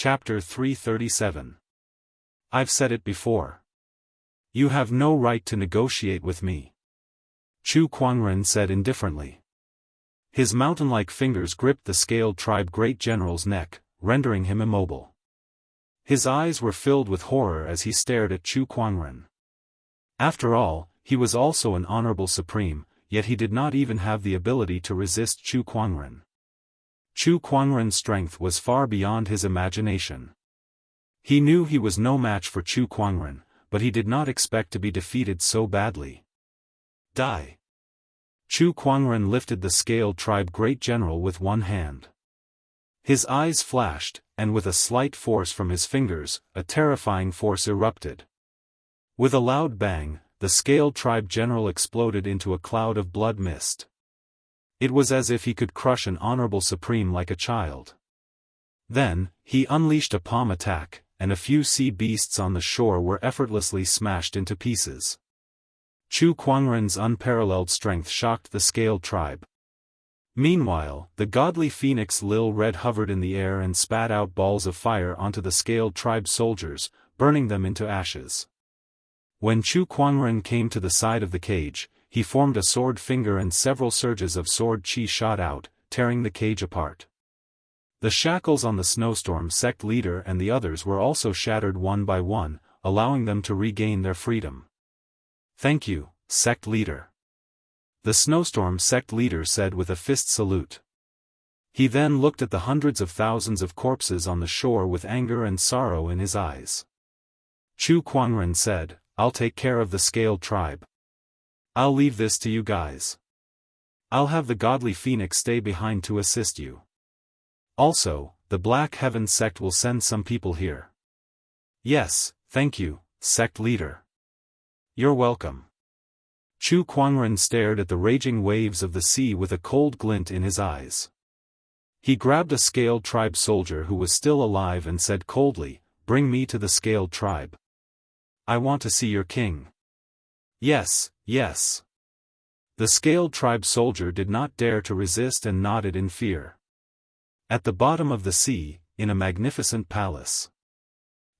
Chapter 337. I've said it before. You have no right to negotiate with me. Chu Kuangren said indifferently. His mountain-like fingers gripped the scaled tribe great general's neck, rendering him immobile. His eyes were filled with horror as he stared at Chu Kuangren. After all, he was also an honorable supreme, yet he did not even have the ability to resist Chu Kuangren. Chu Kuangren's strength was far beyond his imagination. He knew he was no match for Chu Kuangren, but he did not expect to be defeated so badly. Die! Chu Kuangren lifted the scaled tribe great general with one hand. His eyes flashed, and with a slight force from his fingers, a terrifying force erupted. With a loud bang, the scaled tribe general exploded into a cloud of blood mist. It was as if he could crush an honorable supreme like a child. Then, he unleashed a palm attack, and a few sea beasts on the shore were effortlessly smashed into pieces. Chu Kuangren's unparalleled strength shocked the scaled tribe. Meanwhile, the godly phoenix Lil Red hovered in the air and spat out balls of fire onto the scaled tribe soldiers, burning them into ashes. When Chu Kuangren came to the side of the cage, he formed a sword finger and several surges of sword chi shot out, tearing the cage apart. The shackles on the snowstorm sect leader and the others were also shattered one by one, allowing them to regain their freedom. Thank you, sect leader. The snowstorm sect leader said with a fist salute. He then looked at the hundreds of thousands of corpses on the shore with anger and sorrow in his eyes. Chu Kuangren said, I'll take care of the scaled tribe. I'll leave this to you guys. I'll have the godly phoenix stay behind to assist you. Also, the Black Heaven sect will send some people here. Yes, thank you, sect leader. You're welcome. Chu Kuangren stared at the raging waves of the sea with a cold glint in his eyes. He grabbed a scaled tribe soldier who was still alive and said coldly, Bring me to the scaled tribe. I want to see your king. Yes, yes. The scaled tribe soldier did not dare to resist and nodded in fear. At the bottom of the sea, in a magnificent palace,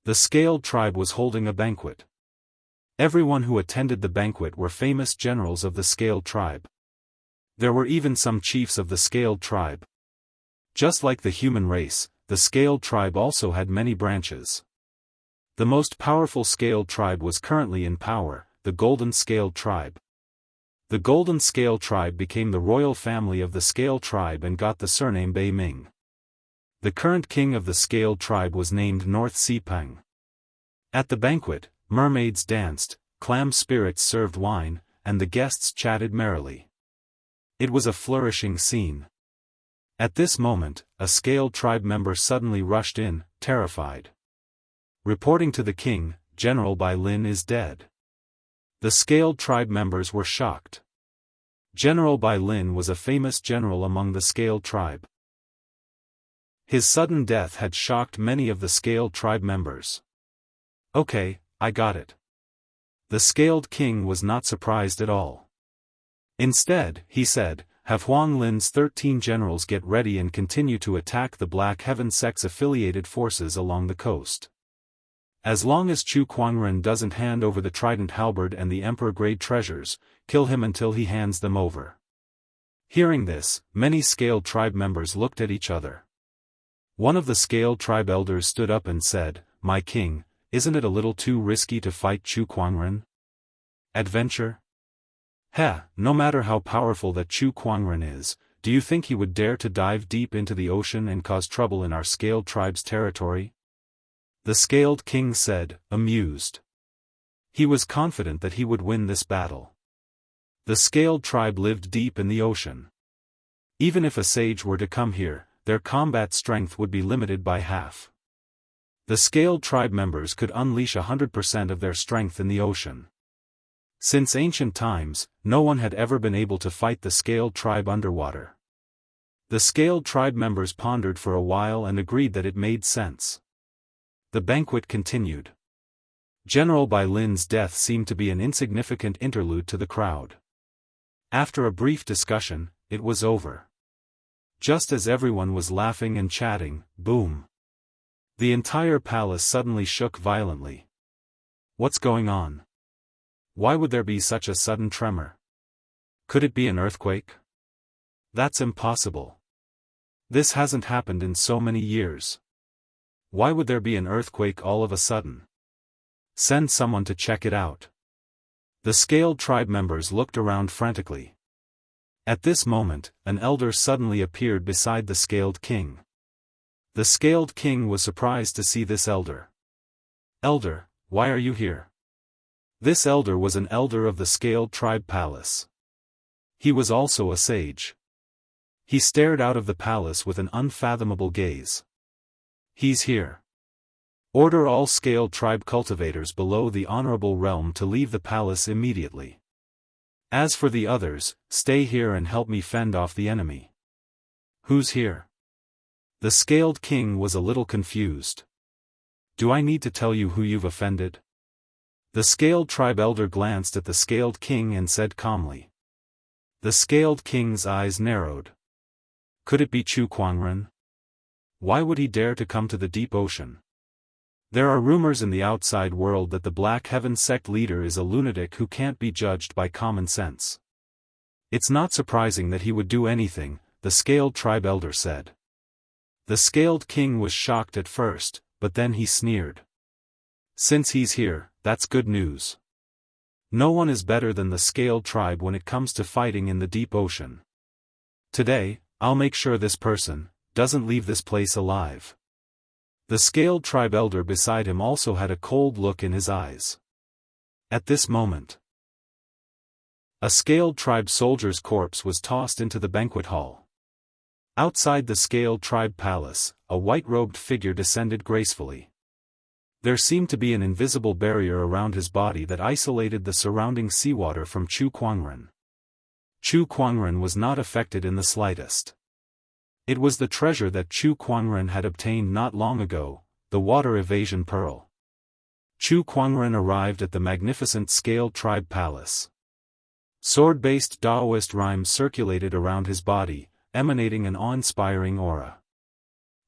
the scaled tribe was holding a banquet. Everyone who attended the banquet were famous generals of the scaled tribe. There were even some chiefs of the scaled tribe. Just like the human race, the scaled tribe also had many branches. The most powerful scaled tribe was currently in power, the Golden Scaled Tribe. The Golden Scale Tribe became the royal family of the Scale Tribe and got the surname Bei Ming. The current king of the Scaled Tribe was named North Sea Peng. At the banquet, mermaids danced, clam spirits served wine, and the guests chatted merrily. It was a flourishing scene. At this moment, a Scaled Tribe member suddenly rushed in, terrified. Reporting to the king, General Bai Lin is dead. The Scaled Tribe members were shocked. General Bai Lin was a famous general among the Scaled Tribe. His sudden death had shocked many of the Scaled Tribe members. Okay, I got it. The Scaled King was not surprised at all. Instead, he said, have Huang Lin's 13 generals get ready and continue to attack the Black Heaven sect's affiliated forces along the coast. As long as Chu Kuangren doesn't hand over the trident halberd and the emperor-grade treasures, kill him until he hands them over. Hearing this, many Scaled Tribe members looked at each other. One of the Scaled Tribe elders stood up and said, My king, isn't it a little too risky to fight Chu Kuangren? Adventure? No matter how powerful that Chu Kuangren is, do you think he would dare to dive deep into the ocean and cause trouble in our Scaled Tribe's territory? The Scaled King said, amused. He was confident that he would win this battle. The Scaled Tribe lived deep in the ocean. Even if a sage were to come here, their combat strength would be limited by half. The Scaled Tribe members could unleash 100% of their strength in the ocean. Since ancient times, no one had ever been able to fight the Scaled Tribe underwater. The Scaled Tribe members pondered for a while and agreed that it made sense. The banquet continued. General Bai Lin's death seemed to be an insignificant interlude to the crowd. After a brief discussion, it was over. Just as everyone was laughing and chatting, boom! The entire palace suddenly shook violently. What's going on? Why would there be such a sudden tremor? Could it be an earthquake? That's impossible. This hasn't happened in so many years. Why would there be an earthquake all of a sudden? Send someone to check it out. The Scaled tribe members looked around frantically. At this moment, an elder suddenly appeared beside the Scaled king. The Scaled king was surprised to see this elder. Elder, why are you here? This elder was an elder of the Scaled tribe palace. He was also a sage. He stared out of the palace with an unfathomable gaze. He's here. Order all Scaled tribe cultivators below the honorable realm to leave the palace immediately. As for the others, stay here and help me fend off the enemy. Who's here? The Scaled king was a little confused. Do I need to tell you who you've offended? The Scaled tribe elder glanced at the Scaled king and said calmly. The Scaled king's eyes narrowed. Could it be Chu Kuangren? Why would he dare to come to the deep ocean? There are rumors in the outside world that the Black Heaven sect leader is a lunatic who can't be judged by common sense. It's not surprising that he would do anything, the Scaled tribe elder said. The Scaled king was shocked at first, but then he sneered. Since he's here, that's good news. No one is better than the Scaled tribe when it comes to fighting in the deep ocean. Today, I'll make sure this person doesn't leave this place alive. The Scaled tribe elder beside him also had a cold look in his eyes. At this moment, a Scaled tribe soldier's corpse was tossed into the banquet hall. Outside the Scaled tribe palace, a white-robed figure descended gracefully. There seemed to be an invisible barrier around his body that isolated the surrounding seawater from Chu Kuangren. Chu Kuangren was not affected in the slightest. It was the treasure that Chu Kuangren had obtained not long ago, the water evasion pearl. Chu Kuangren arrived at the magnificent Scaled tribe palace. Sword-based Daoist rhymes circulated around his body, emanating an awe-inspiring aura.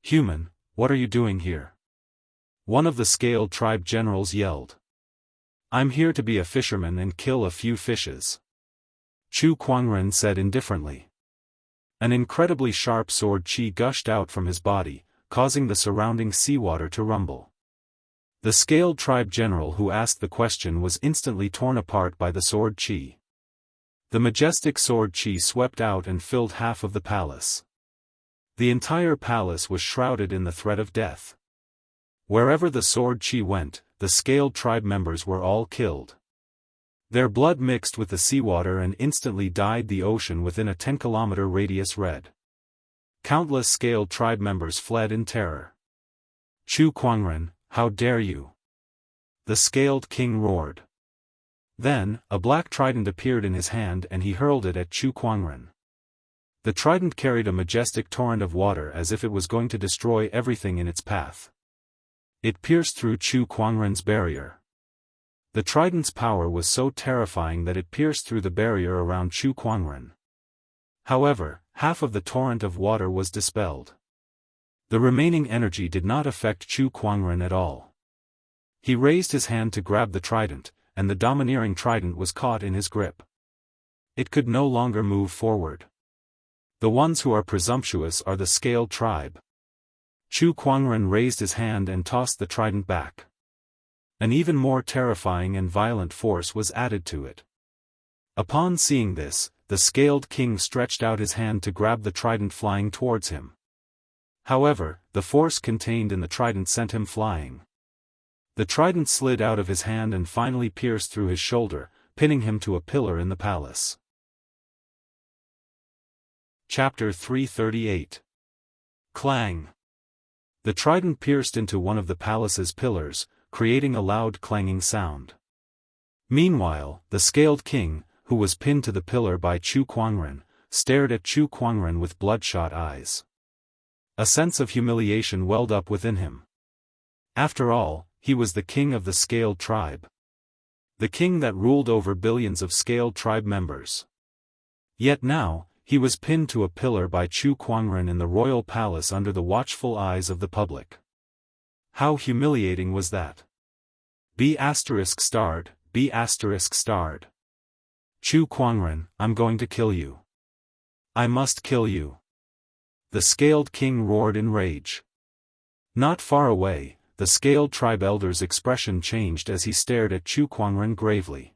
Human, what are you doing here? One of the Scaled tribe generals yelled. I'm here to be a fisherman and kill a few fishes. Chu Kuangren said indifferently. An incredibly sharp sword chi gushed out from his body, causing the surrounding seawater to rumble. The Scaled tribe general who asked the question was instantly torn apart by the sword chi. The majestic sword chi swept out and filled half of the palace. The entire palace was shrouded in the threat of death. Wherever the sword chi went, the Scaled tribe members were all killed. Their blood mixed with the seawater and instantly dyed the ocean within a 10-kilometer radius red. Countless Scaled tribe members fled in terror. Chu Kuangren, how dare you? The Scaled king roared. Then, a black trident appeared in his hand and he hurled it at Chu Kuangren. The trident carried a majestic torrent of water as if it was going to destroy everything in its path. It pierced through Chu Kuangren's barrier. The trident's power was so terrifying that it pierced through the barrier around Chu Kuangren. However, half of the torrent of water was dispelled. The remaining energy did not affect Chu Kuangren at all. He raised his hand to grab the trident, and the domineering trident was caught in his grip. It could no longer move forward. The ones who are presumptuous are the Scaled tribe. Chu Kuangren raised his hand and tossed the trident back. An even more terrifying and violent force was added to it. Upon seeing this, the Scaled king stretched out his hand to grab the trident flying towards him. However, the force contained in the trident sent him flying. The trident slid out of his hand and finally pierced through his shoulder, pinning him to a pillar in the palace. Chapter 338. Clang. The trident pierced into one of the palace's pillars, creating a loud clanging sound. Meanwhile, the Scaled king, who was pinned to the pillar by Chu Kuangren, stared at Chu Kuangren with bloodshot eyes. A sense of humiliation welled up within him. After all, he was the king of the Scaled tribe. The king that ruled over billions of Scaled tribe members. Yet now, he was pinned to a pillar by Chu Kuangren in the royal palace under the watchful eyes of the public. How humiliating was that? B*****. Chu Kuangren, I'm going to kill you. I must kill you. The Scaled King roared in rage. Not far away, the Scaled Tribe Elder's expression changed as he stared at Chu Kuangren gravely.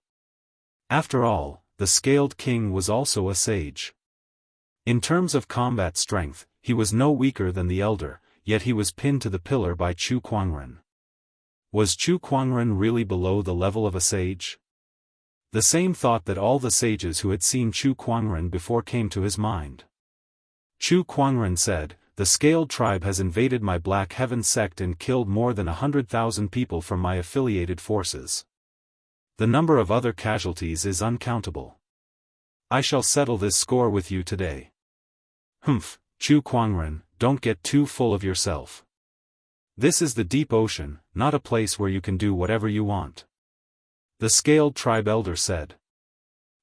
After all, the Scaled King was also a sage. In terms of combat strength, he was no weaker than the Elder, yet he was pinned to the pillar by Chu Kuangren. Was Chu Kuangren really below the level of a sage? The same thought that all the sages who had seen Chu Kuangren before came to his mind. Chu Kuangren said, "The Scaled Tribe has invaded my Black Heaven sect and killed more than 100,000 people from my affiliated forces. The number of other casualties is uncountable. I shall settle this score with you today." Humph, Chu Kuangren, don't get too full of yourself. This is the deep ocean, not a place where you can do whatever you want. The Scaled Tribe Elder said.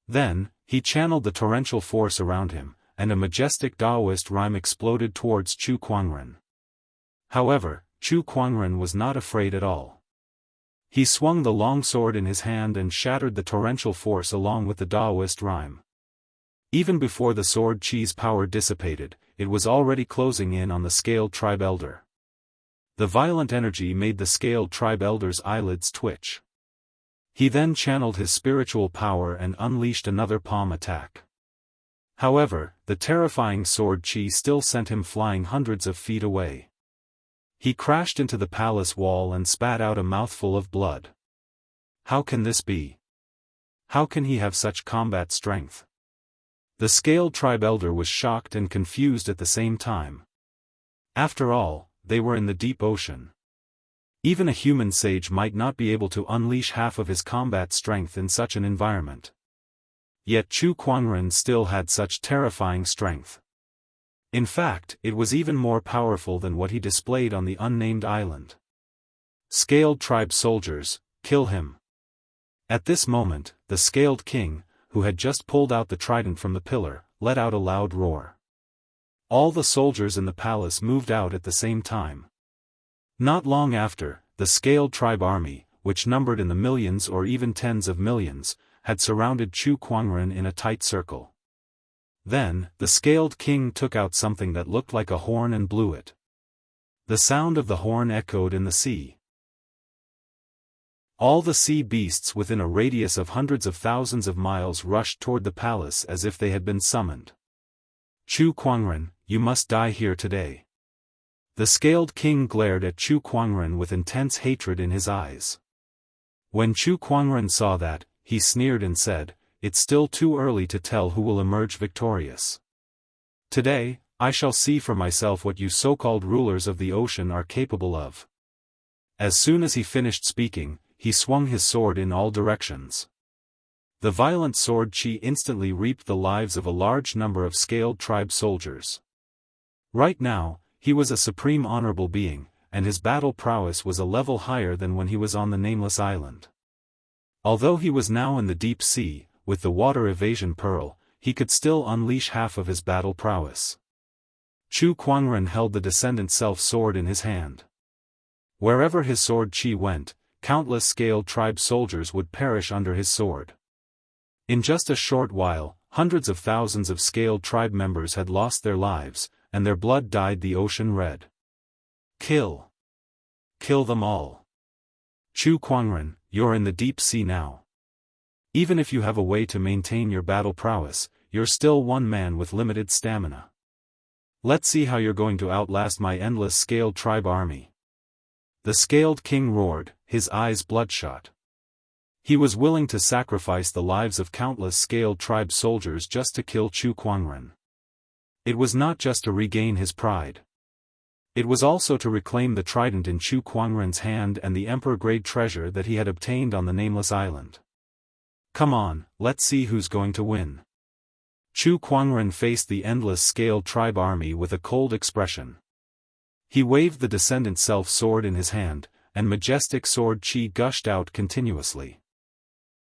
Then, he channeled the torrential force around him, and a majestic Daoist rhyme exploded towards Chu Kuangren. However, Chu Kuangren was not afraid at all. He swung the long sword in his hand and shattered the torrential force along with the Daoist rhyme. Even before the sword chi's power dissipated, it was already closing in on the Scaled Tribe Elder. The violent energy made the Scaled Tribe Elder's eyelids twitch. He then channeled his spiritual power and unleashed another palm attack. However, the terrifying sword chi still sent him flying hundreds of feet away. He crashed into the palace wall and spat out a mouthful of blood. How can this be? How can he have such combat strength? The Scaled Tribe Elder was shocked and confused at the same time. After all, they were in the deep ocean. Even a human sage might not be able to unleash half of his combat strength in such an environment. Yet Chu Kuangren still had such terrifying strength. In fact, it was even more powerful than what he displayed on the unnamed island. Scaled Tribe soldiers, kill him. At this moment, the Scaled King, who had just pulled out the trident from the pillar, let out a loud roar. All the soldiers in the palace moved out at the same time. Not long after, the Scaled Tribe army, which numbered in the millions or even tens of millions, had surrounded Chu Kuangren in a tight circle. Then, the Scaled King took out something that looked like a horn and blew it. The sound of the horn echoed in the sea. All the sea beasts within a radius of hundreds of thousands of miles rushed toward the palace as if they had been summoned. Chu Kuangren, you must die here today. The Scaled King glared at Chu Kuangren with intense hatred in his eyes. When Chu Kuangren saw that, he sneered and said, "It's still too early to tell who will emerge victorious. Today, I shall see for myself what you so-called rulers of the ocean are capable of." As soon as he finished speaking, he swung his sword in all directions. The violent sword chi instantly reaped the lives of a large number of Scaled Tribe soldiers. Right now, he was a supreme honorable being, and his battle prowess was a level higher than when he was on the nameless island. Although he was now in the deep sea, with the water evasion pearl, he could still unleash half of his battle prowess. Chu Kuangren held the Descendant Self sword in his hand. Wherever his sword chi went, countless Scaled Tribe soldiers would perish under his sword. In just a short while, hundreds of thousands of Scaled Tribe members had lost their lives, and their blood dyed the ocean red. Kill. Kill them all. Chu Kuangren, you're in the deep sea now. Even if you have a way to maintain your battle prowess, you're still one man with limited stamina. Let's see how you're going to outlast my endless Scaled Tribe army. The Scaled King roared, his eyes bloodshot. He was willing to sacrifice the lives of countless Scaled Tribe soldiers just to kill Chu Kuangren. It was not just to regain his pride. It was also to reclaim the trident in Chu Kuangren's hand and the emperor-grade treasure that he had obtained on the nameless island. Come on, let's see who's going to win. Chu Kuangren faced the endless Scaled Tribe army with a cold expression. He waved the Descendant Self sword in his hand, and majestic sword chi gushed out continuously.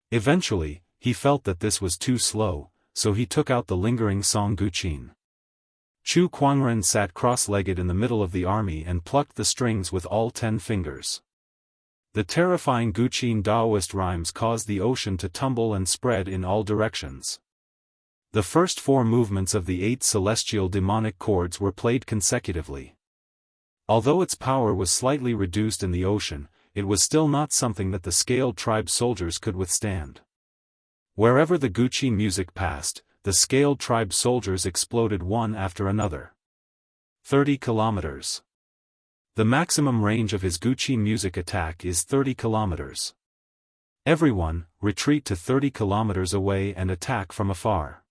Eventually, he felt that this was too slow, so he took out the lingering Song Guqin. Chu Kuangren sat cross-legged in the middle of the army and plucked the strings with all 10 fingers. The terrifying Guqin Daoist rhymes caused the ocean to tumble and spread in all directions. The first 4 movements of the 8 celestial demonic chords were played consecutively. Although its power was slightly reduced in the ocean, it was still not something that the Scaled Tribe soldiers could withstand. Wherever the Guqin music passed, the Scaled Tribe soldiers exploded one after another. 30 kilometers. The maximum range of his Guqin music attack is 30 kilometers. Everyone, retreat to 30 kilometers away and attack from afar.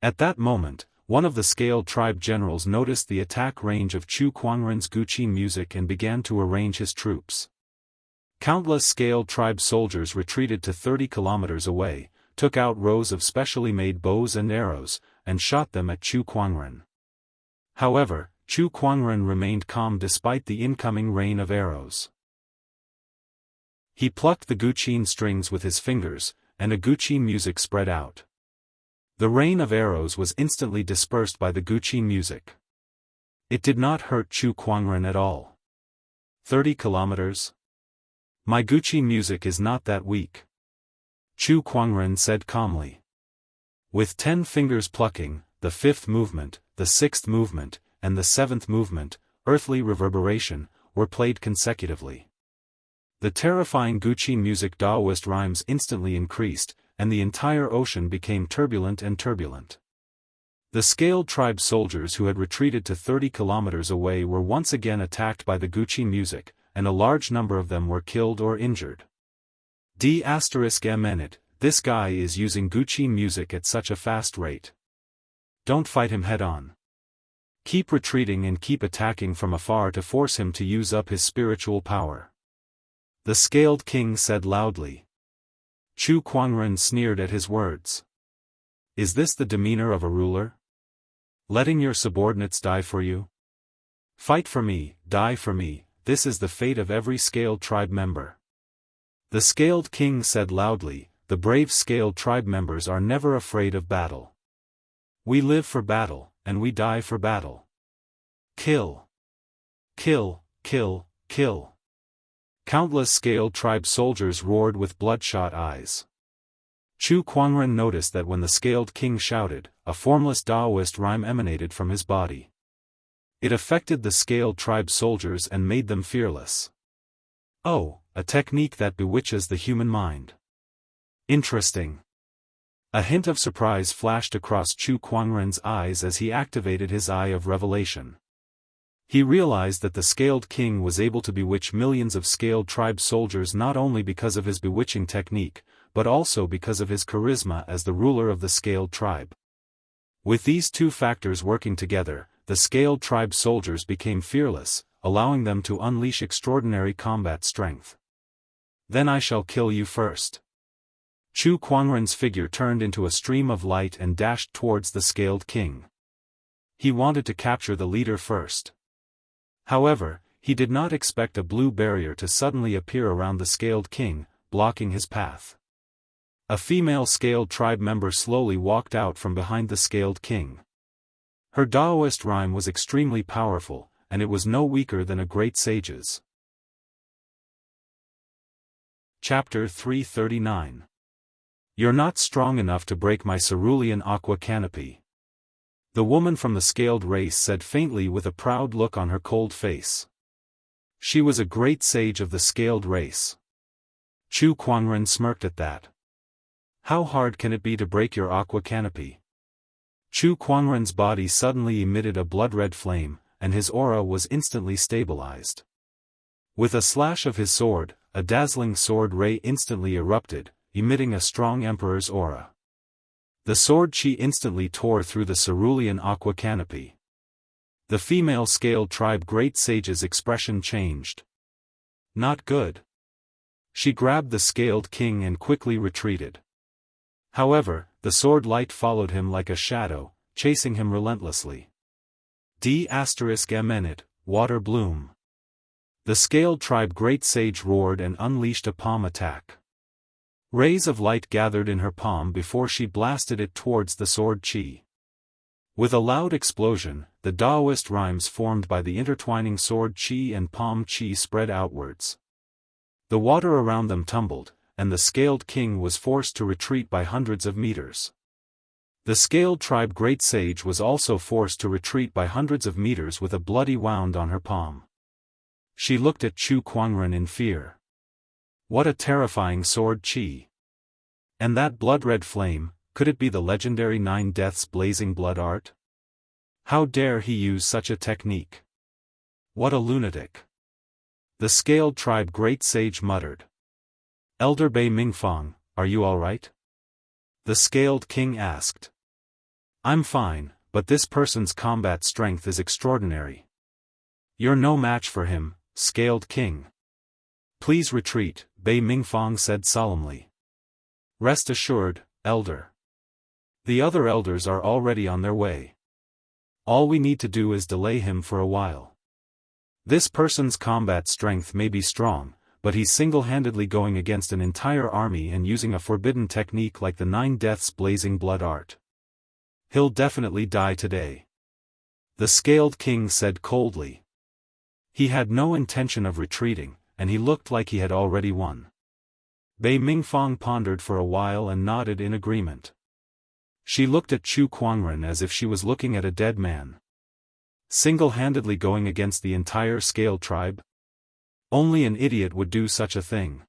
At that moment, one of the Scaled Tribe generals noticed the attack range of Chu Kuangren's Guqin music and began to arrange his troops. Countless Scaled Tribe soldiers retreated to 30 kilometers away, took out rows of specially made bows and arrows, and shot them at Chu Kuangren. However, Chu Kuangren remained calm despite the incoming rain of arrows. He plucked the Guqin strings with his fingers, and a Guqin music spread out. The rain of arrows was instantly dispersed by the Guqin music. It did not hurt Chu Kuangren at all. 30 kilometers? My Guqin music is not that weak. Chu Kuangren said calmly. With 10 fingers plucking, the 5th movement, the 6th movement, and the 7th movement, earthly reverberation, were played consecutively. The terrifying Guqin music Daoist rhymes instantly increased, and the entire ocean became turbulent and turbulent. The Scaled Tribe soldiers who had retreated to 30 kilometers away were once again attacked by the Guqin music, and a large number of them were killed or injured. D****, this guy is using Guqin music at such a fast rate. Don't fight him head-on. Keep retreating and keep attacking from afar to force him to use up his spiritual power. The Scaled King said loudly. Chu Kuangren sneered at his words. Is this the demeanor of a ruler? Letting your subordinates die for you? Fight for me, die for me, this is the fate of every Scaled Tribe member. The Scaled King said loudly, the brave Scaled Tribe members are never afraid of battle. We live for battle, and we die for battle. Kill. Kill, kill, kill. Countless Scaled Tribe soldiers roared with bloodshot eyes. Chu Kuangren noticed that when the Scaled King shouted, a formless Daoist rhyme emanated from his body. It affected the Scaled Tribe soldiers and made them fearless. Oh, a technique that bewitches the human mind. Interesting. A hint of surprise flashed across Chu Kuangren's eyes as he activated his Eye of Revelation. He realized that the Scaled King was able to bewitch millions of Scaled Tribe soldiers not only because of his bewitching technique, but also because of his charisma as the ruler of the Scaled Tribe. With these two factors working together, the Scaled Tribe soldiers became fearless, allowing them to unleash extraordinary combat strength. Then I shall kill you first. Chu Kuangren's figure turned into a stream of light and dashed towards the Scaled King. He wanted to capture the leader first. However, he did not expect a blue barrier to suddenly appear around the Scaled King, blocking his path. A female Scaled Tribe member slowly walked out from behind the Scaled King. Her Daoist rhyme was extremely powerful, and it was no weaker than a great sage's. Chapter 339. You're not strong enough to break my cerulean aqua canopy. The woman from the Scaled race said faintly with a proud look on her cold face. She was a great sage of the Scaled race. Chu Kuangren smirked at that. How hard can it be to break your aqua canopy? Chu Kuangren's body suddenly emitted a blood-red flame, and his aura was instantly stabilized. With a slash of his sword, a dazzling sword ray instantly erupted, emitting a strong emperor's aura. The sword chi instantly tore through the cerulean aqua canopy. The female Scaled Tribe great sage's expression changed. Not good. She grabbed the Scaled King and quickly retreated. However, the sword light followed him like a shadow, chasing him relentlessly. D****, water bloom. The Scaled Tribe great sage roared and unleashed a palm attack. Rays of light gathered in her palm before she blasted it towards the sword chi. With a loud explosion, the Daoist rhymes formed by the intertwining sword qi and palm qi spread outwards. The water around them tumbled, and the scaled king was forced to retreat by hundreds of meters. The scaled tribe great sage was also forced to retreat by hundreds of meters with a bloody wound on her palm. She looked at Chu Kuangren in fear. What a terrifying sword qi! And that blood-red flame, could it be the legendary 9 Deaths blazing blood art? How dare he use such a technique? What a lunatic! The scaled tribe great sage muttered. Elder Bei Mingfang, are you all right? The scaled king asked. I'm fine, but this person's combat strength is extraordinary. You're no match for him, scaled king. Please retreat, Bei Mingfang said solemnly. Rest assured, elder. The other elders are already on their way. All we need to do is delay him for a while. This person's combat strength may be strong, but he's single-handedly going against an entire army and using a forbidden technique like the 9 Deaths blazing blood art. He'll definitely die today. The scaled king said coldly. He had no intention of retreating, and he looked like he had already won. Bei Mingfang pondered for a while and nodded in agreement. She looked at Chu Kuangren as if she was looking at a dead man. Single-handedly going against the entire scaled tribe? Only an idiot would do such a thing.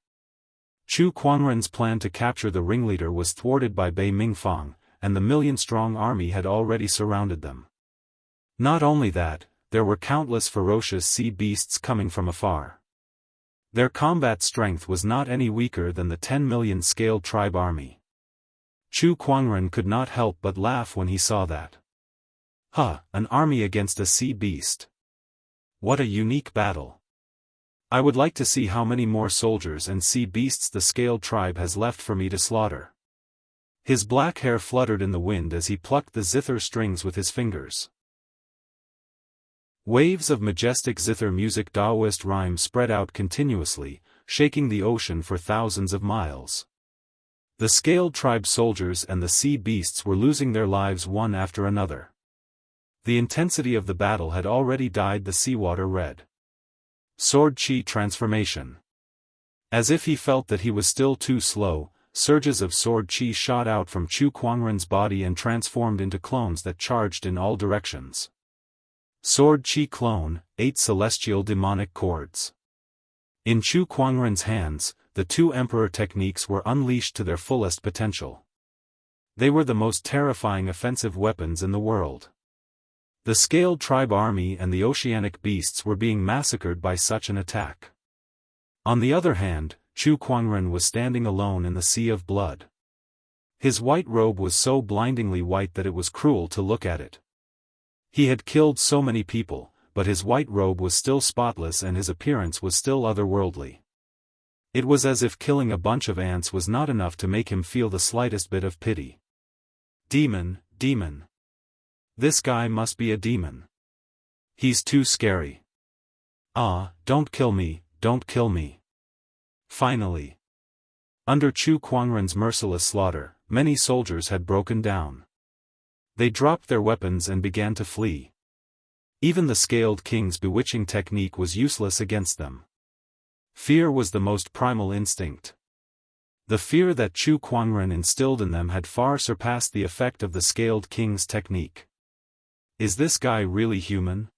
Chu Kuangren's plan to capture the ringleader was thwarted by Bei Mingfang, and the million-strong army had already surrounded them. Not only that, there were countless ferocious sea beasts coming from afar. Their combat strength was not any weaker than the 10 million scaled tribe army. Chu Kuangren could not help but laugh when he saw that. An army against a sea beast. What a unique battle. I would like to see how many more soldiers and sea beasts the scaled tribe has left for me to slaughter. His black hair fluttered in the wind as he plucked the zither strings with his fingers. Waves of majestic zither music Daoist rhyme spread out continuously, shaking the ocean for thousands of miles. The scaled tribe soldiers and the sea beasts were losing their lives one after another. The intensity of the battle had already dyed the seawater red. Sword qi transformation. As if he felt that he was still too slow, surges of sword qi shot out from Chu Kuangren's body and transformed into clones that charged in all directions. Sword qi clone, 8 celestial demonic chords. In Chu Kuangren's hands, the 2 emperor techniques were unleashed to their fullest potential. They were the most terrifying offensive weapons in the world. The scaled tribe army and the oceanic beasts were being massacred by such an attack. On the other hand, Chu Kuangren was standing alone in the sea of blood. His white robe was so blindingly white that it was cruel to look at it. He had killed so many people, but his white robe was still spotless and his appearance was still otherworldly. It was as if killing a bunch of ants was not enough to make him feel the slightest bit of pity. Demon. This guy must be a demon. He's too scary. Don't kill me, don't kill me. Finally. Under Chu Kuangren's merciless slaughter, many soldiers had broken down. They dropped their weapons and began to flee. Even the scaled king's bewitching technique was useless against them. Fear was the most primal instinct. The fear that Chu Kuangren instilled in them had far surpassed the effect of the scaled king's technique. Is this guy really human?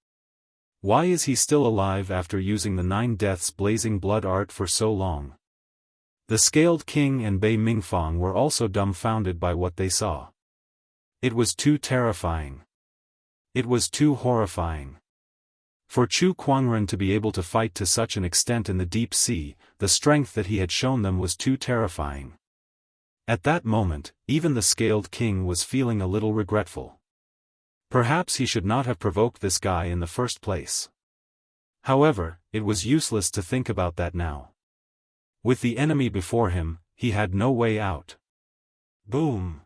Why is he still alive after using the 9 Deaths blazing blood art for so long? The scaled king and Bei Mingfang were also dumbfounded by what they saw. It was too terrifying. It was too horrifying. For Chu Kuangren to be able to fight to such an extent in the deep sea, the strength that he had shown them was too terrifying. At that moment, even the scaled king was feeling a little regretful. Perhaps he should not have provoked this guy in the first place. However, it was useless to think about that now. With the enemy before him, he had no way out. Boom!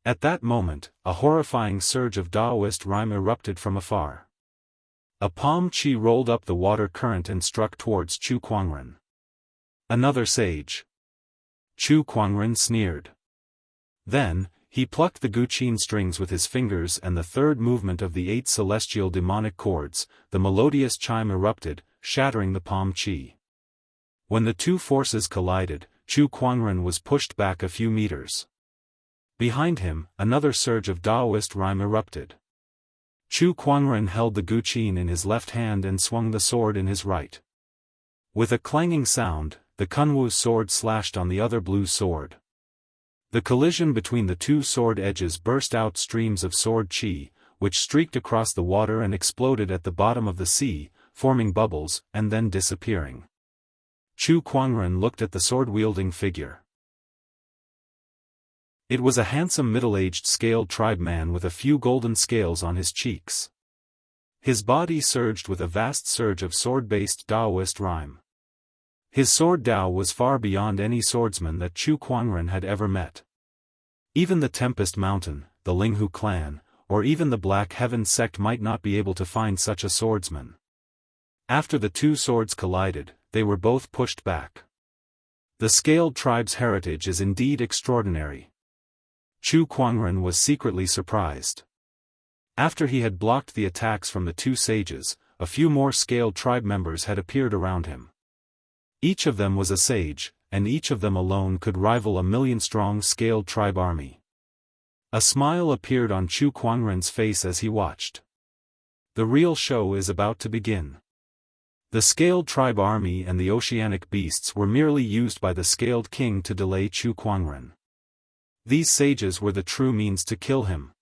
At that moment, a horrifying surge of Daoist rhyme erupted from afar. A palm qi rolled up the water current and struck towards Chu Kuangren. Another sage. Chu Kuangren sneered. Then, He plucked the guqin strings with his fingers, and the third movement of the 8 celestial demonic chords, the melodious chime erupted, shattering the palm chi. When the two forces collided, Chu Kuangren was pushed back a few meters. Behind him, another surge of Daoist rhyme erupted. Chu Kuangren held the guqin in his left hand and swung the sword in his right. With a clanging sound, the Kunwu sword slashed on the other blue sword. The collision between the two sword edges burst out streams of sword chi, which streaked across the water and exploded at the bottom of the sea, forming bubbles, and then disappearing. Chu Kuangren looked at the sword-wielding figure. It was a handsome middle-aged scaled tribe man with a few golden scales on his cheeks. His body surged with a vast surge of sword-based Daoist rhyme. His sword Dao was far beyond any swordsman that Chu Kuangren had ever met. Even the Tempest Mountain, the Linghu clan, or even the Black Heaven sect might not be able to find such a swordsman. After the two swords collided, they were both pushed back. The scaled tribe's heritage is indeed extraordinary. Chu Kuangren was secretly surprised. After he had blocked the attacks from the two sages, a few more scaled tribe members had appeared around him. Each of them was a sage, and each of them alone could rival a million-strong scaled tribe army. A smile appeared on Chu Kuangren's face as he watched. The real show is about to begin. The scaled tribe army and the oceanic beasts were merely used by the scaled king to delay Chu Kuangren. These sages were the true means to kill him.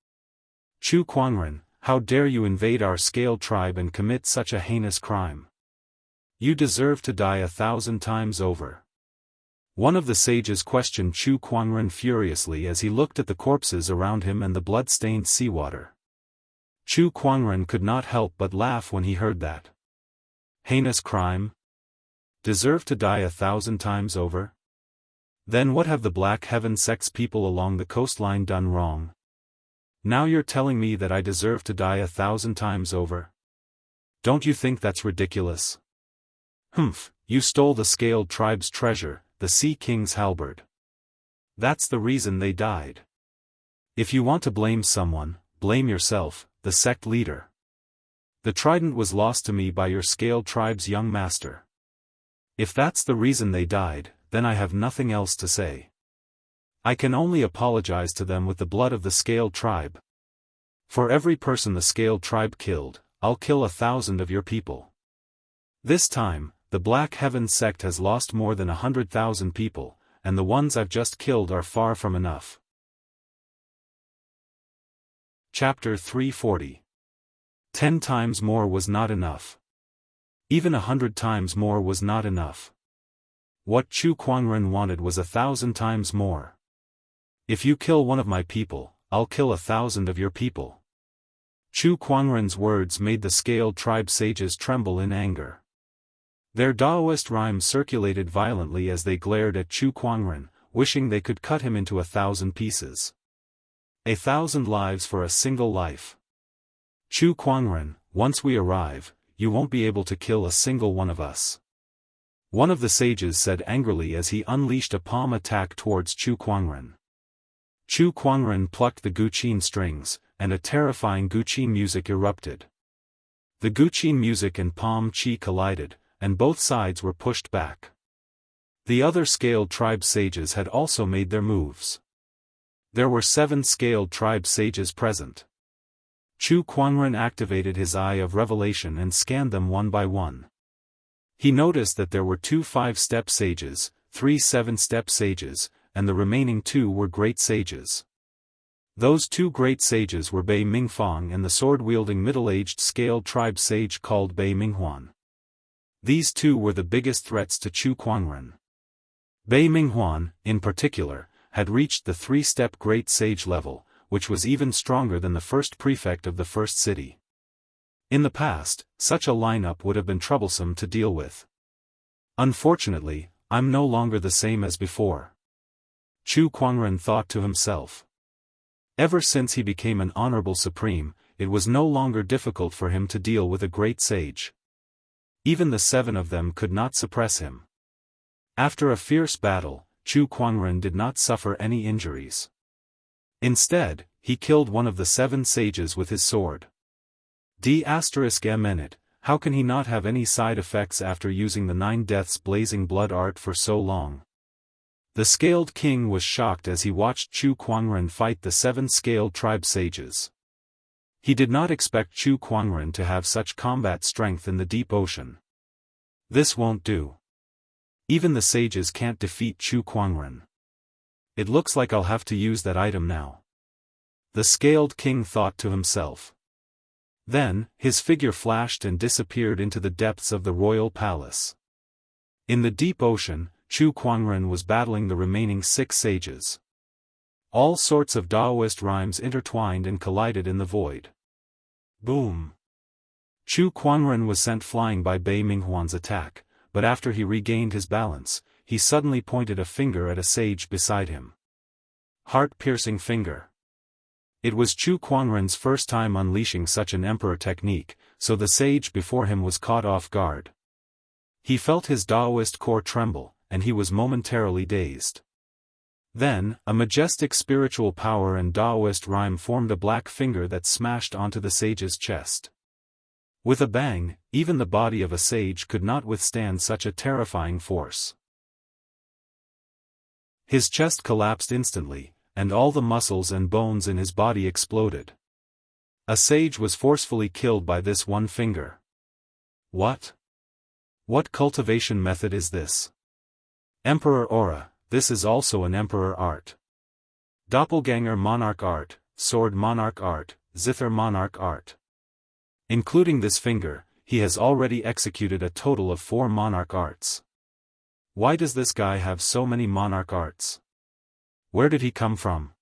Chu Kuangren, how dare you invade our scaled tribe and commit such a heinous crime? You deserve to die 1,000 times over. One of the sages questioned Chu Kuangren furiously as he looked at the corpses around him and the blood-stained seawater. Chu Kuangren could not help but laugh when he heard that. Heinous crime? Deserve to die 1,000 times over? Then what have the Black Heaven sect's people along the coastline done wrong? Now you're telling me that I deserve to die 1,000 times over? Don't you think that's ridiculous? Humph, you stole the scaled tribe's treasure, the Sea King's halberd. That's the reason they died. If you want to blame someone, blame yourself, the sect leader. The trident was lost to me by your scaled tribe's young master. If that's the reason they died, then I have nothing else to say. I can only apologize to them with the blood of the scaled tribe. For every person the scaled tribe killed, I'll kill 1,000 of your people. This time, the Black Heaven sect has lost more than 100,000 people, and the ones I've just killed are far from enough. Chapter 340. 10 times more was not enough. Even 100 times more was not enough. What Chu Kuangren wanted was 1,000 times more. If you kill one of my people, I'll kill 1,000 of your people. Chu Kuangren's words made the scaled tribe sages tremble in anger. Their Daoist rhyme circulated violently as they glared at Chu Kuangren, wishing they could cut him into 1,000 pieces. 1,000 lives for a single life. Chu Kuangren, once we arrive, you won't be able to kill a single one of us. One of the sages said angrily as he unleashed a palm attack towards Chu Kuangren. Chu Kuangren plucked the guqin strings, and a terrifying guqin music erupted. The guqin music and palm chi collided, and both sides were pushed back. The other scaled tribe sages had also made their moves. There were 7 scaled tribe sages present. Chu Kuangren activated his eye of revelation and scanned them one by one. He noticed that there were 2 5-step sages, 3 7-step sages, and the remaining 2 were great sages. Those 2 great sages were Bei Mingfang and the sword-wielding middle-aged scaled tribe sage called Bei Minghuan. These 2 were the biggest threats to Chu Kuangren. Bei Minghuan, in particular, had reached the 3-step great sage level, which was even stronger than the first prefect of the first city. In the past, such a lineup would have been troublesome to deal with. Unfortunately, I'm no longer the same as before. Chu Kuangren thought to himself. Ever since he became an honorable supreme, it was no longer difficult for him to deal with a great sage. Even the 7 of them could not suppress him. After a fierce battle, Chu Kuangren did not suffer any injuries. Instead, he killed one of the 7 sages with his sword. D***, how can he not have any side effects after using the 9 deaths blazing blood art for so long? The Scaled King was shocked as he watched Chu Kuangren fight the 7 Scaled Tribe sages. He did not expect Chu Kuangren to have such combat strength in the deep ocean. This won't do. Even the sages can't defeat Chu Kuangren. It looks like I'll have to use that item now. The Scaled King thought to himself. Then, his figure flashed and disappeared into the depths of the royal palace. In the deep ocean, Chu Kuangren was battling the remaining 6 sages. All sorts of Daoist rhymes intertwined and collided in the void. Boom! Chu Kuangren was sent flying by Bei Minghuan's attack, but after he regained his balance, he suddenly pointed a finger at a sage beside him. Heart-piercing finger. It was Chu Kuangren's first time unleashing such an emperor technique, so the sage before him was caught off guard. He felt his Daoist core tremble, and he was momentarily dazed. Then, a majestic spiritual power and Daoist rhyme formed a black finger that smashed onto the sage's chest. With a bang, even the body of a sage could not withstand such a terrifying force. His chest collapsed instantly, and all the muscles and bones in his body exploded. A sage was forcefully killed by this one finger. What? What cultivation method is this? Emperor Aura, this is also an emperor art. Doppelganger monarch art, sword monarch art, zither monarch art. Including this finger, he has already executed a total of 4 monarch arts. Why does this guy have so many monarch arts? Where did he come from?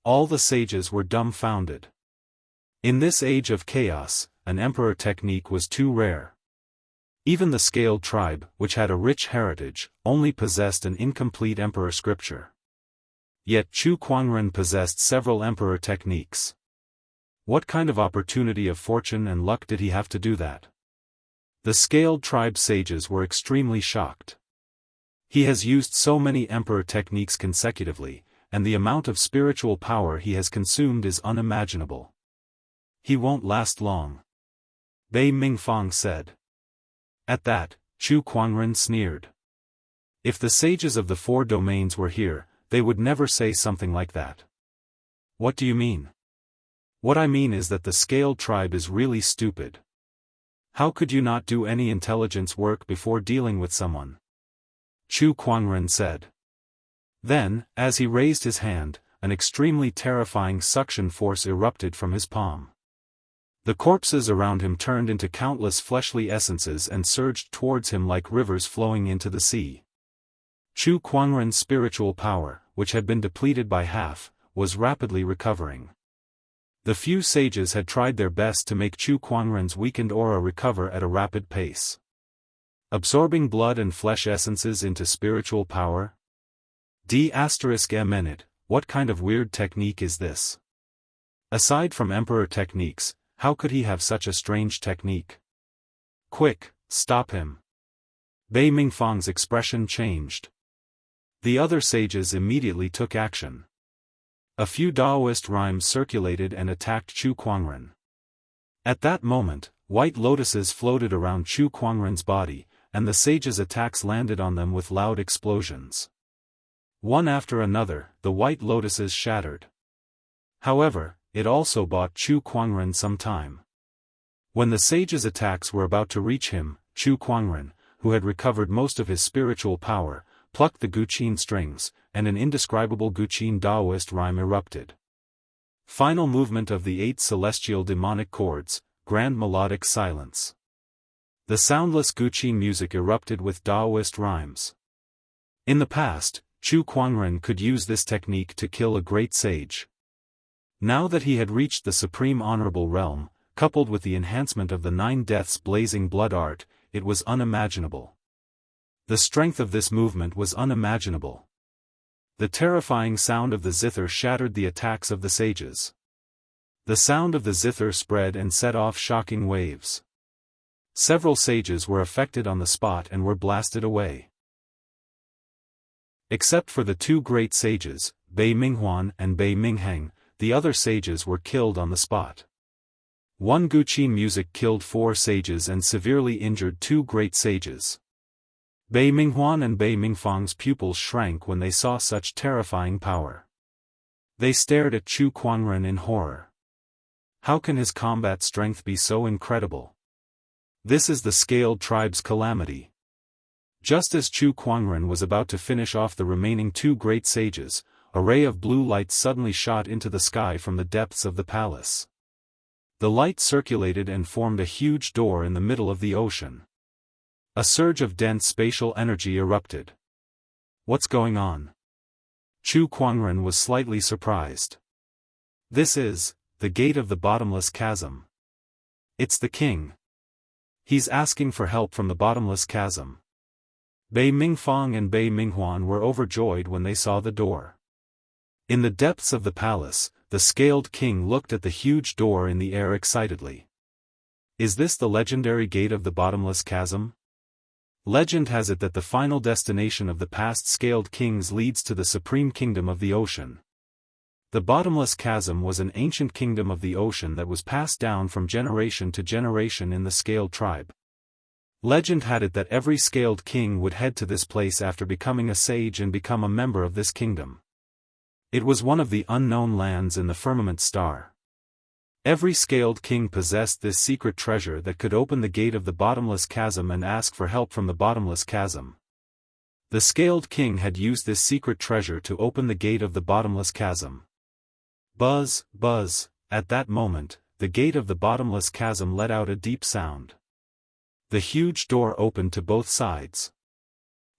All the sages were dumbfounded. In this age of chaos, an emperor technique was too rare. Even the Scaled tribe, which had a rich heritage, only possessed an incomplete emperor scripture. Yet Chu Kuangren possessed several emperor techniques. What kind of opportunity of fortune and luck did he have to do that? The Scaled tribe sages were extremely shocked. He has used so many emperor techniques consecutively, and the amount of spiritual power he has consumed is unimaginable. He won't last long. Bei Mingfang said. At that, Chu Kuangren sneered. If the sages of the 4 domains were here, they would never say something like that. What do you mean? What I mean is that the Scaled tribe is really stupid. How could you not do any intelligence work before dealing with someone? Chu Kuangren said. Then, as he raised his hand, an extremely terrifying suction force erupted from his palm. The corpses around him turned into countless fleshly essences and surged towards him like rivers flowing into the sea. Chu Kuangren's spiritual power, which had been depleted by half, was rapidly recovering. The few sages had tried their best to make Chu Kuangren's weakened aura recover at a rapid pace. Absorbing blood and flesh essences into spiritual power? D***, what kind of weird technique is this? Aside from emperor techniques, how could he have such a strange technique? Quick, stop him. Bei Mingfang's expression changed. The other sages immediately took action. A few Daoist rhymes circulated and attacked Chu Kuangren. At that moment, white lotuses floated around Chu Kuangren's body, and the sages' attacks landed on them with loud explosions. One after another, the white lotuses shattered. However, it also bought Chu Kuangren some time. When the sages' attacks were about to reach him, Chu Kuangren, who had recovered most of his spiritual power, plucked the Guqin strings, and an indescribable Guqin Daoist rhyme erupted. Final movement of the 8 celestial demonic chords, grand melodic silence. The soundless Guqin music erupted with Daoist rhymes. In the past, Chu Kuangren could use this technique to kill a great sage. Now that he had reached the supreme honorable realm, coupled with the enhancement of the 9 deaths blazing blood art, it was unimaginable. The strength of this movement was unimaginable. The terrifying sound of the zither shattered the attacks of the sages. The sound of the zither spread and set off shocking waves. Several sages were affected on the spot and were blasted away. Except for the 2 great sages, Bei Minghuan and Bei Mingheng, the other sages were killed on the spot. One Guqin music killed 4 sages and severely injured 2 great sages. Bei Minghuan and Bei Mingfang's pupils shrank when they saw such terrifying power. They stared at Chu Kuangren in horror. How can his combat strength be so incredible? This is the Scaled Tribe's calamity. Just as Chu Kuangren was about to finish off the remaining 2 great sages, a ray of blue light suddenly shot into the sky from the depths of the palace. The light circulated and formed a huge door in the middle of the ocean. A surge of dense spatial energy erupted. What's going on? Chu Kuangren was slightly surprised. This is the gate of the bottomless chasm. It's the king. He's asking for help from the bottomless chasm. Bei Mingfang and Bei Minghuan were overjoyed when they saw the door. In the depths of the palace, the Scaled King looked at the huge door in the air excitedly. Is this the legendary gate of the bottomless chasm? Legend has it that the final destination of the past Scaled Kings leads to the supreme kingdom of the ocean. The bottomless chasm was an ancient kingdom of the ocean that was passed down from generation to generation in the Scaled tribe. Legend had it that every Scaled King would head to this place after becoming a sage and become a member of this kingdom. It was one of the unknown lands in the firmament star. Every Scaled King possessed this secret treasure that could open the gate of the bottomless chasm and ask for help from the bottomless chasm. The Scaled King had used this secret treasure to open the gate of the bottomless chasm. Buzz, buzz, at that moment, the gate of the bottomless chasm let out a deep sound. The huge door opened to both sides.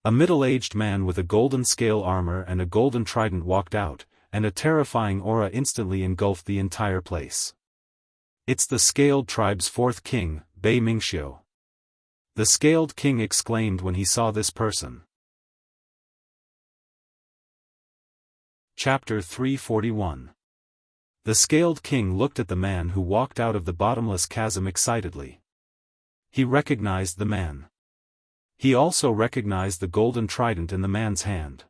A middle-aged man with a golden scale armor and a golden trident walked out, and a terrifying aura instantly engulfed the entire place. It's the Scaled Tribe's 4th king, Bei Mingxiu. The Scaled King exclaimed when he saw this person. Chapter 341. The Scaled King looked at the man who walked out of the bottomless chasm excitedly. He recognized the man. He also recognized the golden trident in the man's hand.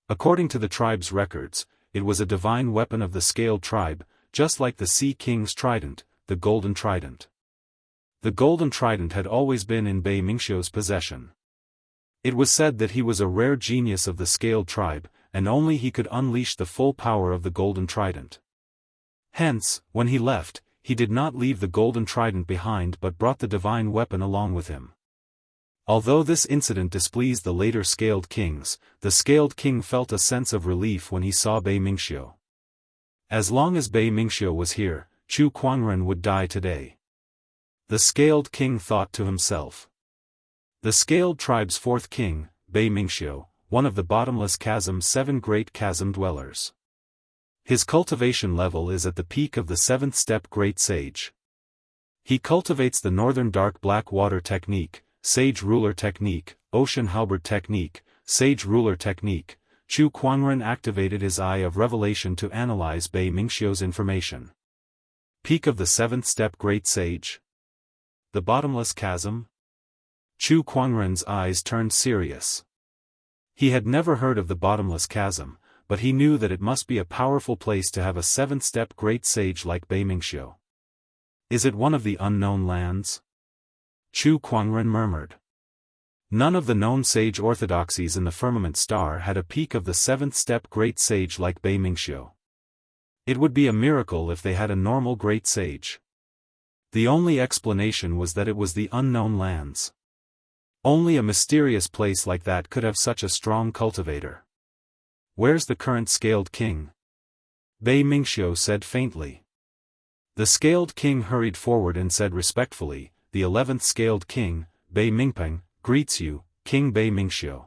According to the tribe's records, it was a divine weapon of the Scaled Tribe, just like the Sea King's trident, the golden trident. The golden trident had always been in Bei Mingxiu's possession. It was said that he was a rare genius of the Scaled Tribe, and only he could unleash the full power of the golden trident. Hence, when he left, he did not leave the golden trident behind but brought the divine weapon along with him. Although this incident displeased the later Scaled Kings, the Scaled King felt a sense of relief when he saw Bei Mingxiu. As long as Bei Mingxiu was here, Chu Kuangren would die today. The Scaled King thought to himself. The Scaled Tribe's 4th king, Bei Mingxiu, one of the bottomless chasm's 7 great chasm dwellers. His cultivation level is at the peak of the 7th step Great Sage. He cultivates the Northern Dark Black Water Technique, Sage Ruler Technique, Ocean Halberd Technique, Sage Ruler Technique. Chu Kuangren activated his Eye of Revelation to analyze Bei Mingxiu's information. Peak of the 7th step Great Sage? The bottomless chasm? Chu Kuangren's eyes turned serious. He had never heard of the bottomless chasm, but he knew that it must be a powerful place to have a 7th step Great Sage like Bei Mingxiu. Is it one of the unknown lands? Chu Kuangren murmured. None of the known sage orthodoxies in the firmament star had a peak of the 7th step Great Sage like Bei Mingxiu. It would be a miracle if they had a normal Great Sage. The only explanation was that it was the unknown lands. Only a mysterious place like that could have such a strong cultivator. Where's the current Scaled King? Bei Mingxiu said faintly. The Scaled King hurried forward and said respectfully, the 11th Scaled King, Bei Mingpeng, greets you, King Bei Mingxiu.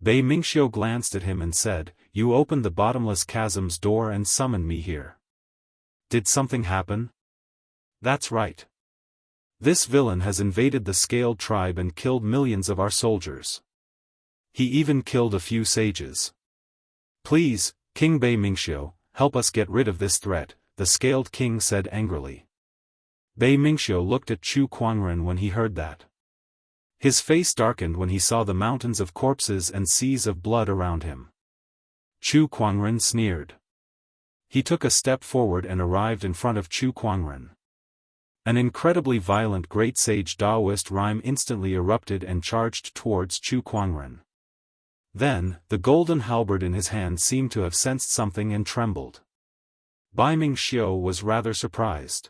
Bei Mingxiu glanced at him and said, you opened the bottomless chasm's door and summoned me here. Did something happen? That's right. This villain has invaded the Scaled Tribe and killed millions of our soldiers. He even killed a few sages. Please, King Bei Mingxiu, help us get rid of this threat, the Scaled King said angrily. Bei Mingxiu looked at Chu Kuangren when he heard that. His face darkened when he saw the mountains of corpses and seas of blood around him. Chu Kuangren sneered. He took a step forward and arrived in front of Chu Kuangren. An incredibly violent great sage Daoist rhyme instantly erupted and charged towards Chu Kuangren. Then, the golden halberd in his hand seemed to have sensed something and trembled. Bai Mingxiu was rather surprised.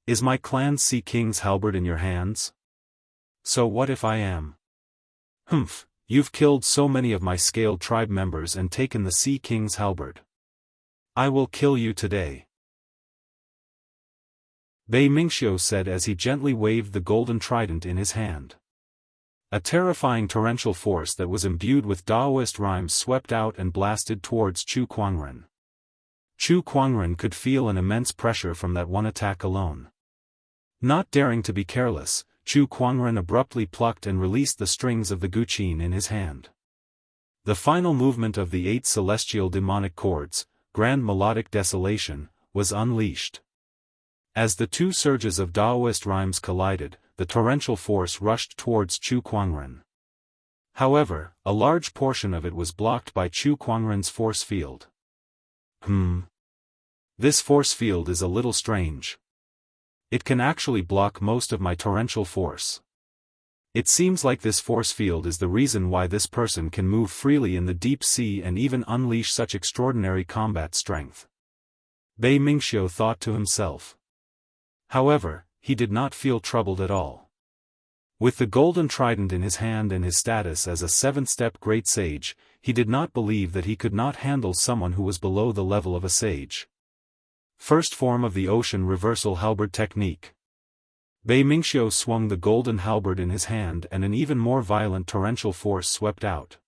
Is my clan Sea King's halberd in your hands? So what if I am? Humph, you've killed so many of my scaled tribe members and taken the Sea King's halberd. I will kill you today. Bai Mingxiu said as he gently waved the golden trident in his hand. A terrifying torrential force that was imbued with Daoist rhymes swept out and blasted towards Chu Kuangren. Chu Kuangren could feel an immense pressure from that one attack alone. Not daring to be careless, Chu Kuangren abruptly plucked and released the strings of the guqin in his hand. The final movement of the 8 celestial demonic chords, Grand Melodic Desolation, was unleashed. As the two surges of Daoist rhymes collided, the torrential force rushed towards Chu Kuangren. However, a large portion of it was blocked by Chu Kuangren's force field. This force field is a little strange. It can actually block most of my torrential force. It seems like this force field is the reason why this person can move freely in the deep sea and even unleash such extraordinary combat strength. Bai Mingxiu thought to himself. However, he did not feel troubled at all. With the golden trident in his hand and his status as a 7th-step great sage, he did not believe that he could not handle someone who was below the level of a sage. First form of the ocean reversal halberd technique. Bai Mingxiu swung the golden halberd in his hand and an even more violent torrential force swept out.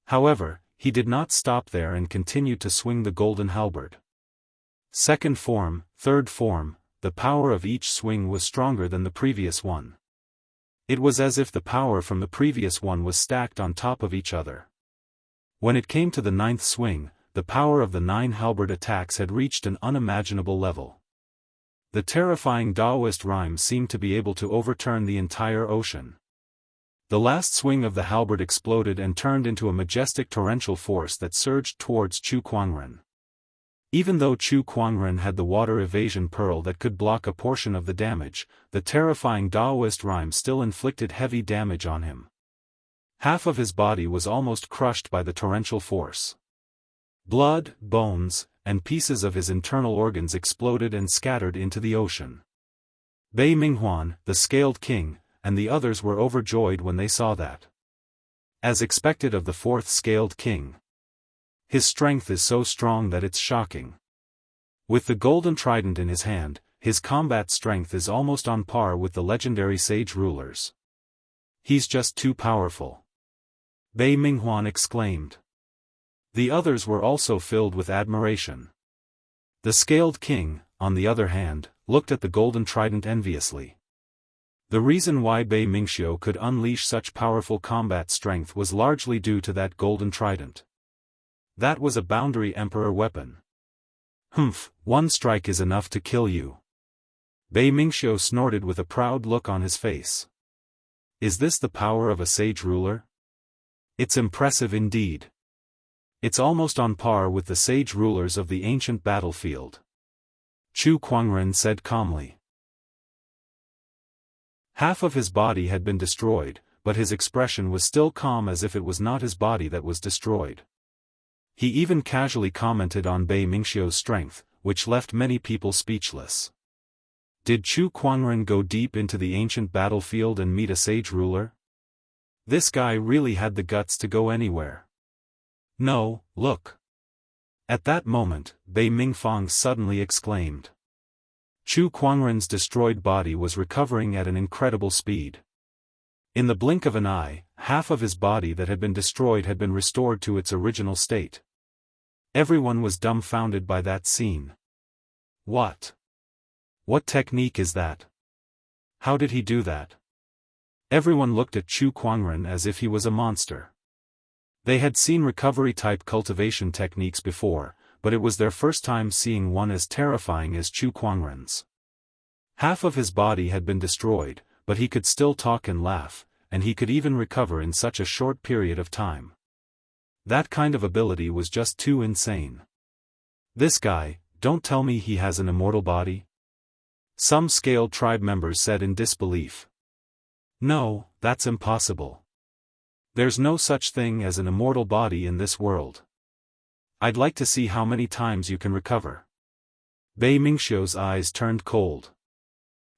However, he did not stop there and continued to swing the golden halberd. Second form, third form, the power of each swing was stronger than the previous one. It was as if the power from the previous one was stacked on top of each other. When it came to the 9th swing, the power of the 9 halberd attacks had reached an unimaginable level. The terrifying Daoist rhyme seemed to be able to overturn the entire ocean. The last swing of the halberd exploded and turned into a majestic torrential force that surged towards Chu Kuangren. Even though Chu Kuangren had the water evasion pearl that could block a portion of the damage, the terrifying Daoist rhyme still inflicted heavy damage on him. Half of his body was almost crushed by the torrential force. Blood, bones, and pieces of his internal organs exploded and scattered into the ocean. Bai Minghuan, the Scaled King, and the others were overjoyed when they saw that. As expected of the 4th Scaled King. His strength is so strong that it's shocking. With the golden trident in his hand, his combat strength is almost on par with the legendary sage rulers. He's just too powerful. Bai Minghuan exclaimed. The others were also filled with admiration. The Scaled King, on the other hand, looked at the golden trident enviously. The reason why Bai Mingxiu could unleash such powerful combat strength was largely due to that golden trident. That was a boundary emperor weapon. Humph, one strike is enough to kill you. Bai Mingxiu snorted with a proud look on his face. Is this the power of a sage ruler? It's impressive indeed. It's almost on par with the sage rulers of the ancient battlefield. Chu Kuangren said calmly. Half of his body had been destroyed, but his expression was still calm as if it was not his body that was destroyed. He even casually commented on Bai Mingxiu's strength, which left many people speechless. Did Chu Kuangren go deep into the ancient battlefield and meet a sage ruler? This guy really had the guts to go anywhere. No, look. At that moment, Bai Mingfang suddenly exclaimed. Chu Kuangren's destroyed body was recovering at an incredible speed. In the blink of an eye, half of his body that had been destroyed had been restored to its original state. Everyone was dumbfounded by that scene. What? What technique is that? How did he do that? Everyone looked at Chu Kuangren as if he was a monster. They had seen recovery-type cultivation techniques before, but it was their first time seeing one as terrifying as Chu Kuangren's. Half of his body had been destroyed, but he could still talk and laugh, and he could even recover in such a short period of time. That kind of ability was just too insane. This guy, don't tell me he has an immortal body? Some scaled tribe members said in disbelief. No, that's impossible. There's no such thing as an immortal body in this world. I'd like to see how many times you can recover. Bei Mingxiu's eyes turned cold.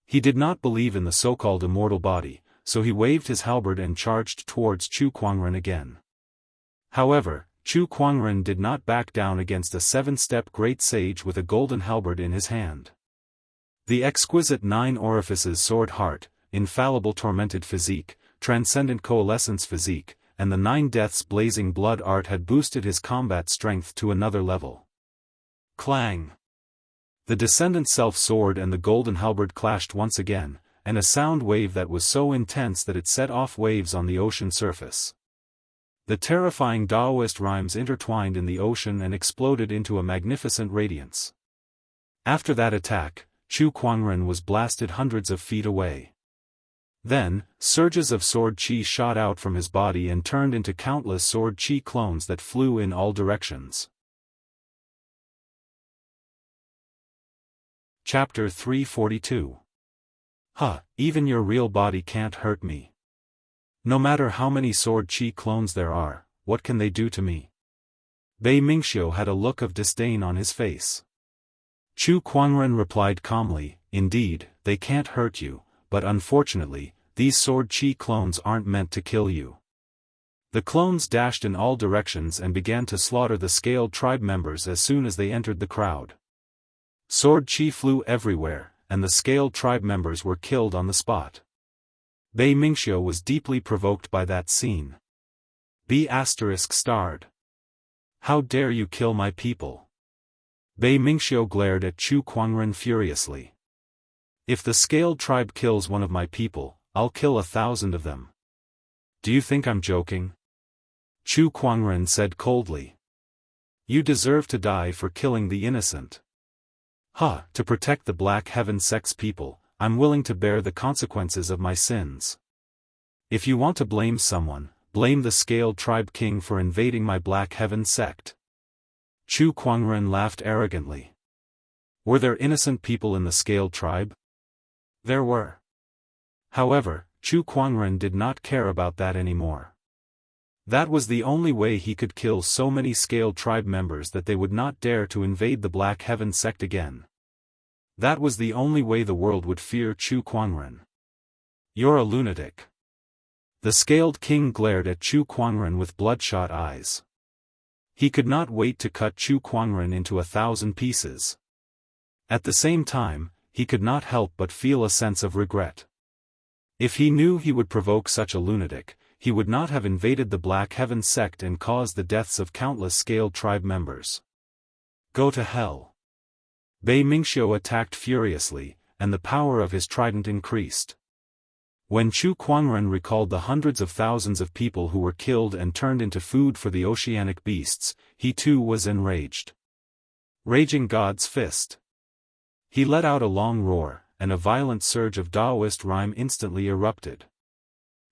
He did not believe in the so-called immortal body, so he waved his halberd and charged towards Chu Kuangren again. However, Chu Kuangren did not back down against a 7-step great sage with a golden halberd in his hand. The exquisite 9 orifices sword heart, infallible tormented physique, transcendent coalescence physique, and the 9 deaths blazing blood art had boosted his combat strength to another level. Clang! The descendant self-sword and the golden halberd clashed once again, and a sound wave that was so intense that it set off waves on the ocean surface. The terrifying Daoist rhymes intertwined in the ocean and exploded into a magnificent radiance. After that attack, Chu Kuangren was blasted hundreds of feet away. Then, surges of sword qi shot out from his body and turned into countless sword qi clones that flew in all directions. Chapter 342. Even your real body can't hurt me. No matter how many sword qi clones there are, what can they do to me? Bei Mingxiu had a look of disdain on his face. Chu Kuangren replied calmly, indeed, they can't hurt you, but unfortunately, these sword qi clones aren't meant to kill you. The clones dashed in all directions and began to slaughter the scaled tribe members as soon as they entered the crowd. Sword qi flew everywhere, and the scaled tribe members were killed on the spot. Bei Mingxiu was deeply provoked by that scene. B*****. How dare you kill my people? Bei Mingxiu glared at Chu Kuangren furiously. If the scaled tribe kills one of my people, I'll kill 1,000 of them. Do you think I'm joking? Chu Kuangren said coldly. You deserve to die for killing the innocent. To protect the Black Heaven sect's people, I'm willing to bear the consequences of my sins. If you want to blame someone, blame the scaled tribe king for invading my Black Heaven sect. Chu Kuangren laughed arrogantly. Were there innocent people in the scaled tribe? There were. However, Chu Kuangren did not care about that anymore. That was the only way he could kill so many scaled tribe members that they would not dare to invade the Black Heaven sect again. That was the only way the world would fear Chu Kuangren. You're a lunatic. The scaled king glared at Chu Kuangren with bloodshot eyes. He could not wait to cut Chu Kuangren into 1,000 pieces. At the same time, he could not help but feel a sense of regret. If he knew he would provoke such a lunatic, he would not have invaded the Black Heaven sect and caused the deaths of countless scaled tribe members. Go to hell. Bei Mingxiu attacked furiously, and the power of his trident increased. When Chu Kuangren recalled the hundreds of thousands of people who were killed and turned into food for the oceanic beasts, he too was enraged. Raging God's Fist. He let out a long roar, and a violent surge of Daoist rhyme instantly erupted.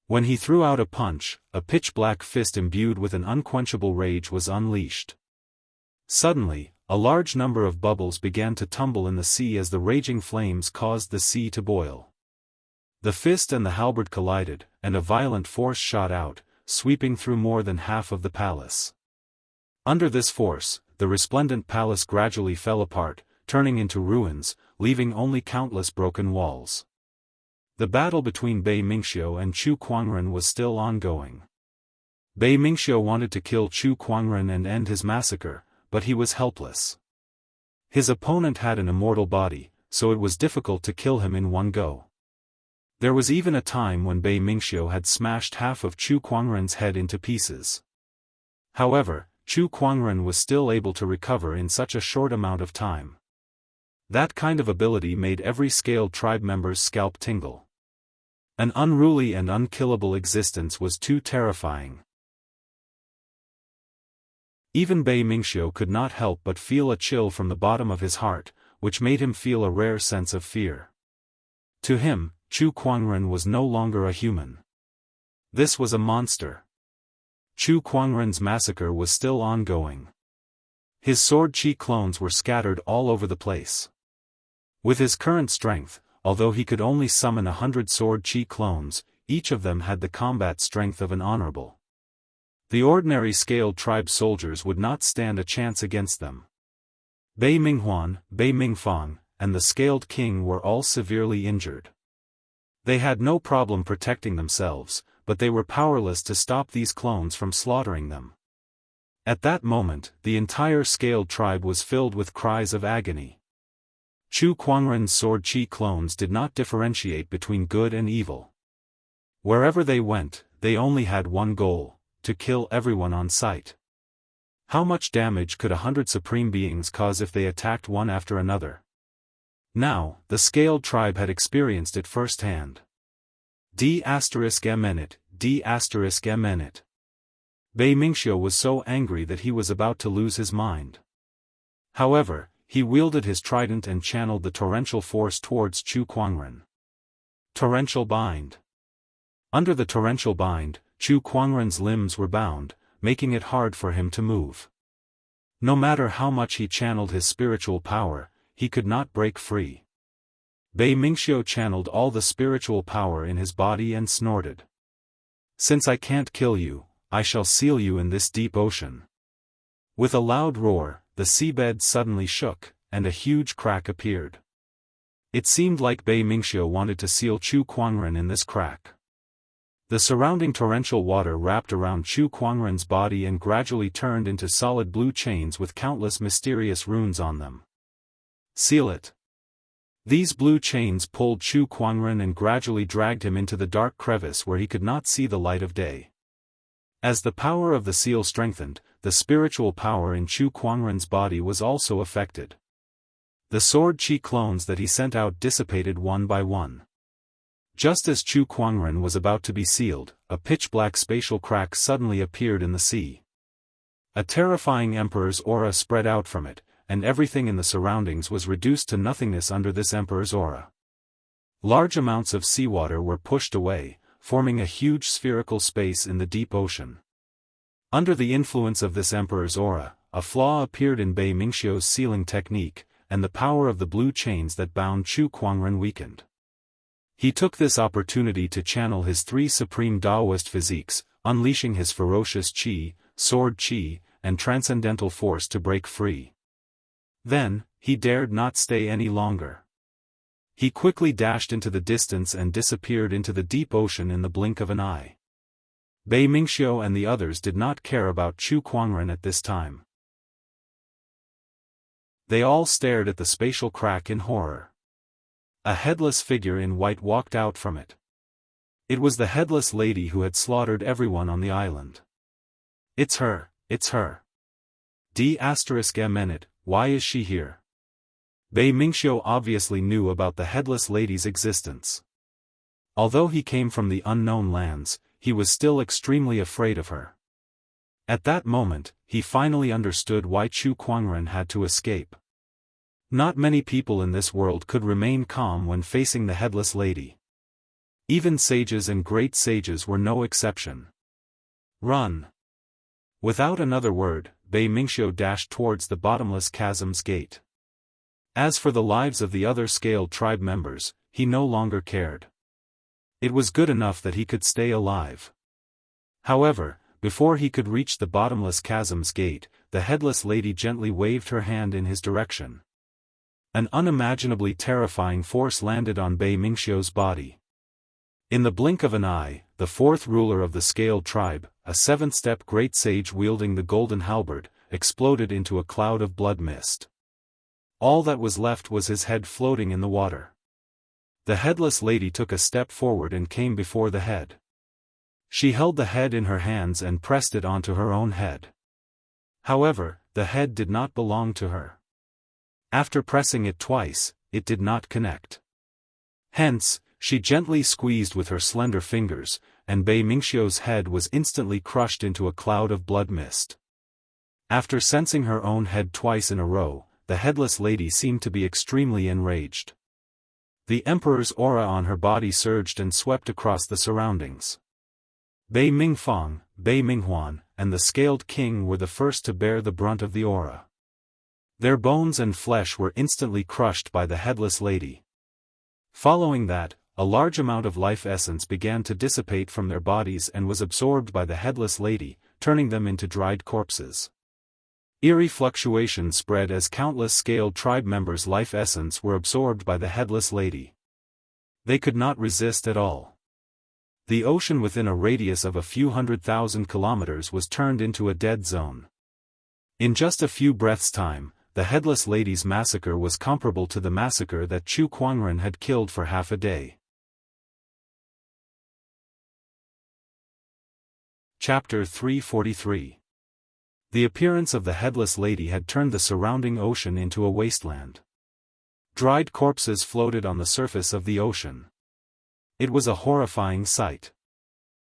When he threw out a punch, a pitch-black fist imbued with an unquenchable rage was unleashed. Suddenly, a large number of bubbles began to tumble in the sea as the raging flames caused the sea to boil. The fist and the halberd collided, and a violent force shot out, sweeping through more than half of the palace. Under this force, the resplendent palace gradually fell apart, turning into ruins, leaving only countless broken walls. The battle between Bei Mingxiu and Chu Kuangren was still ongoing. Bei Mingxiu wanted to kill Chu Kuangren and end his massacre, but he was helpless. His opponent had an immortal body, so it was difficult to kill him in one go. There was even a time when Bei Mingxiu had smashed half of Chu Kuangren's head into pieces. However, Chu Kuangren was still able to recover in such a short amount of time. That kind of ability made every scaled tribe member's scalp tingle. An unruly and unkillable existence was too terrifying. Even Bei Mingxiu could not help but feel a chill from the bottom of his heart, which made him feel a rare sense of fear. To him, Chu Kuangren was no longer a human. This was a monster. Chu Kuangren's massacre was still ongoing. His sword chi clones were scattered all over the place. With his current strength, although he could only summon 100 sword chi clones, each of them had the combat strength of an honorable. The ordinary scaled tribe soldiers would not stand a chance against them. Bei Minghuan, Bei Mingfang, and the scaled king were all severely injured. They had no problem protecting themselves, but they were powerless to stop these clones from slaughtering them. At that moment, the entire scaled tribe was filled with cries of agony. Chu Kuangren's sword chi clones did not differentiate between good and evil. Wherever they went, they only had one goal: to kill everyone on sight. How much damage could 100 supreme beings cause if they attacked one after another? Now, the scaled tribe had experienced it firsthand. D*****. Bei Mingxiu was so angry that he was about to lose his mind. However, he wielded his trident and channeled the torrential force towards Chu Kuangren. Torrential bind. Under the torrential bind, Chu Kuangren's limbs were bound, making it hard for him to move. No matter how much he channeled his spiritual power, he could not break free. Bei Mingxiu channeled all the spiritual power in his body and snorted. "Since I can't kill you, I shall seal you in this deep ocean." With a loud roar, the seabed suddenly shook, and a huge crack appeared. It seemed like Bei Mingxiu wanted to seal Chu Kuangren in this crack. The surrounding torrential water wrapped around Chu Kuangren's body and gradually turned into solid blue chains with countless mysterious runes on them. "Seal it." These blue chains pulled Chu Kuangren and gradually dragged him into the dark crevice where he could not see the light of day. As the power of the seal strengthened, the spiritual power in Chu Kuangren's body was also affected. The sword chi clones that he sent out dissipated one by one. Just as Chu Kuangren was about to be sealed, a pitch-black spatial crack suddenly appeared in the sea. A terrifying emperor's aura spread out from it, and everything in the surroundings was reduced to nothingness under this emperor's aura. Large amounts of seawater were pushed away, forming a huge spherical space in the deep ocean. Under the influence of this emperor's aura, a flaw appeared in Bei Mingxiu's sealing technique, and the power of the blue chains that bound Chu Kuangren weakened. He took this opportunity to channel his 3 supreme Daoist physiques, unleashing his ferocious chi, sword chi, and transcendental force to break free. Then, he dared not stay any longer. He quickly dashed into the distance and disappeared into the deep ocean in the blink of an eye. Bei Mingxiu and the others did not care about Chu Kuangren at this time. They all stared at the spatial crack in horror. A headless figure in white walked out from it. It was the headless lady who had slaughtered everyone on the island. "It's her, it's her. D****, why is she here?" Bei Mingxiu obviously knew about the headless lady's existence. Although he came from the unknown lands, he was still extremely afraid of her. At that moment, he finally understood why Chu Kuangren had to escape. Not many people in this world could remain calm when facing the headless lady. Even sages and great sages were no exception. "Run!" Without another word, Bei Mingxiu dashed towards the bottomless chasm's gate. As for the lives of the other scaled tribe members, he no longer cared. It was good enough that he could stay alive. However, before he could reach the bottomless chasm's gate, the headless lady gently waved her hand in his direction. An unimaginably terrifying force landed on Bei Mingxiu's body. In the blink of an eye, the 4th ruler of the scaled tribe, a 7th-step great sage wielding the golden halberd, exploded into a cloud of blood mist. All that was left was his head floating in the water. The headless lady took a step forward and came before the head. She held the head in her hands and pressed it onto her own head. However, the head did not belong to her. After pressing it twice, it did not connect. Hence, she gently squeezed with her slender fingers, and Bei Mingxiu's head was instantly crushed into a cloud of blood mist. After sensing her own head twice in a row, the headless lady seemed to be extremely enraged. The emperor's aura on her body surged and swept across the surroundings. Bei Mingfang, Bei Minghuan, and the Scaled King were the first to bear the brunt of the aura. Their bones and flesh were instantly crushed by the Headless Lady. Following that, a large amount of life essence began to dissipate from their bodies and was absorbed by the Headless Lady, turning them into dried corpses. Eerie fluctuations spread as countless Scaled tribe members' life essence were absorbed by the Headless Lady. They could not resist at all. The ocean within a radius of a few 100,000 kilometers was turned into a dead zone. In just a few breaths' time, the Headless Lady's massacre was comparable to the massacre that Chu Kuangren had killed for half a day. Chapter 343. The appearance of the Headless Lady had turned the surrounding ocean into a wasteland. Dried corpses floated on the surface of the ocean. It was a horrifying sight.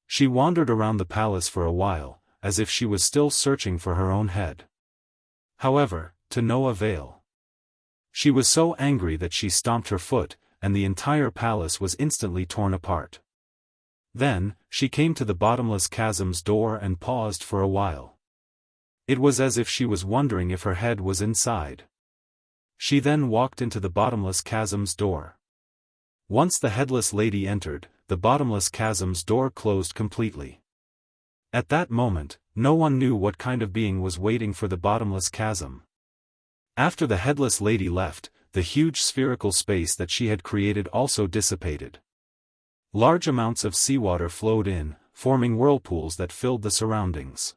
She wandered around the palace for a while, as if she was still searching for her own head. However, to no avail. She was so angry that she stomped her foot, and the entire palace was instantly torn apart. Then, she came to the bottomless chasm's door and paused for a while. It was as if she was wondering if her head was inside. She then walked into the bottomless chasm's door. Once the Headless Lady entered, the bottomless chasm's door closed completely. At that moment, no one knew what kind of being was waiting for the bottomless chasm. After the Headless Lady left, the huge spherical space that she had created also dissipated. Large amounts of seawater flowed in, forming whirlpools that filled the surroundings.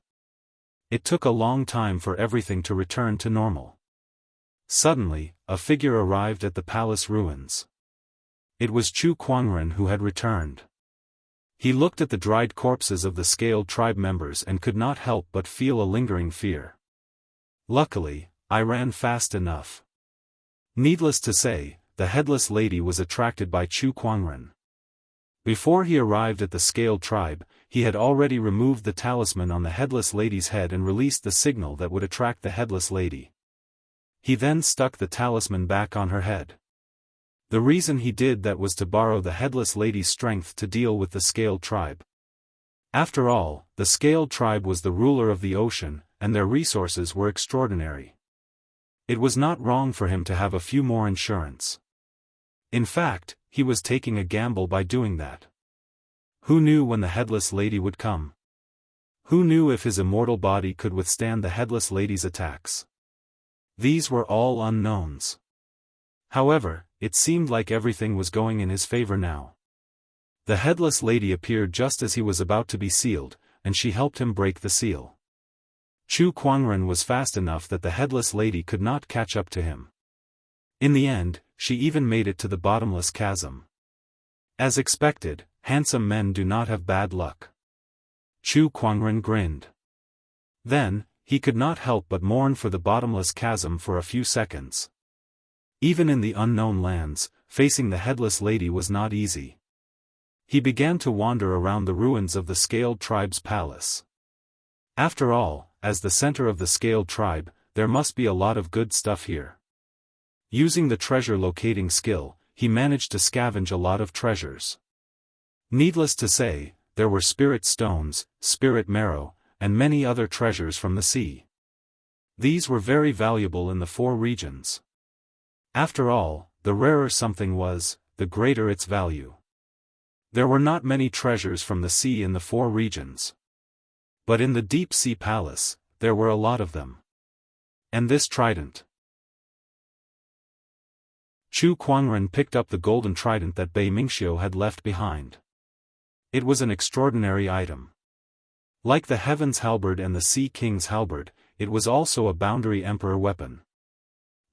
It took a long time for everything to return to normal. Suddenly, a figure arrived at the palace ruins. It was Chu Kuangren who had returned. He looked at the dried corpses of the Scaled tribe members and could not help but feel a lingering fear. Luckily, I ran fast enough. Needless to say, the Headless Lady was attracted by Chu Kuangren. Before he arrived at the Scaled tribe, he had already removed the talisman on the Headless Lady's head and released the signal that would attract the Headless Lady. He then stuck the talisman back on her head. The reason he did that was to borrow the Headless Lady's strength to deal with the Scaled tribe. After all, the Scaled tribe was the ruler of the ocean, and their resources were extraordinary. It was not wrong for him to have a few more insurance. In fact, he was taking a gamble by doing that. Who knew when the Headless Lady would come? Who knew if his immortal body could withstand the Headless Lady's attacks? These were all unknowns. However, it seemed like everything was going in his favor now. The Headless Lady appeared just as he was about to be sealed, and she helped him break the seal. Chu Kuangren was fast enough that the Headless Lady could not catch up to him. In the end, she even made it to the bottomless chasm. As expected, handsome men do not have bad luck. Chu Kuangren grinned. Then, he could not help but mourn for the bottomless chasm for a few seconds. Even in the unknown lands, facing the Headless Lady was not easy. He began to wander around the ruins of the Scaled tribe's palace. After all, as the center of the Scaled tribe, there must be a lot of good stuff here. Using the treasure locating skill, he managed to scavenge a lot of treasures. Needless to say, there were spirit stones, spirit marrow, and many other treasures from the sea. These were very valuable in the 4 regions. After all, the rarer something was, the greater its value. There were not many treasures from the sea in the 4 regions. But in the Deep Sea Palace, there were a lot of them. And this trident. Chu Kuangren picked up the golden trident that Bei Mingxiu had left behind. It was an extraordinary item. Like the Heaven's Halberd and the Sea King's Halberd, it was also a Boundary Emperor weapon.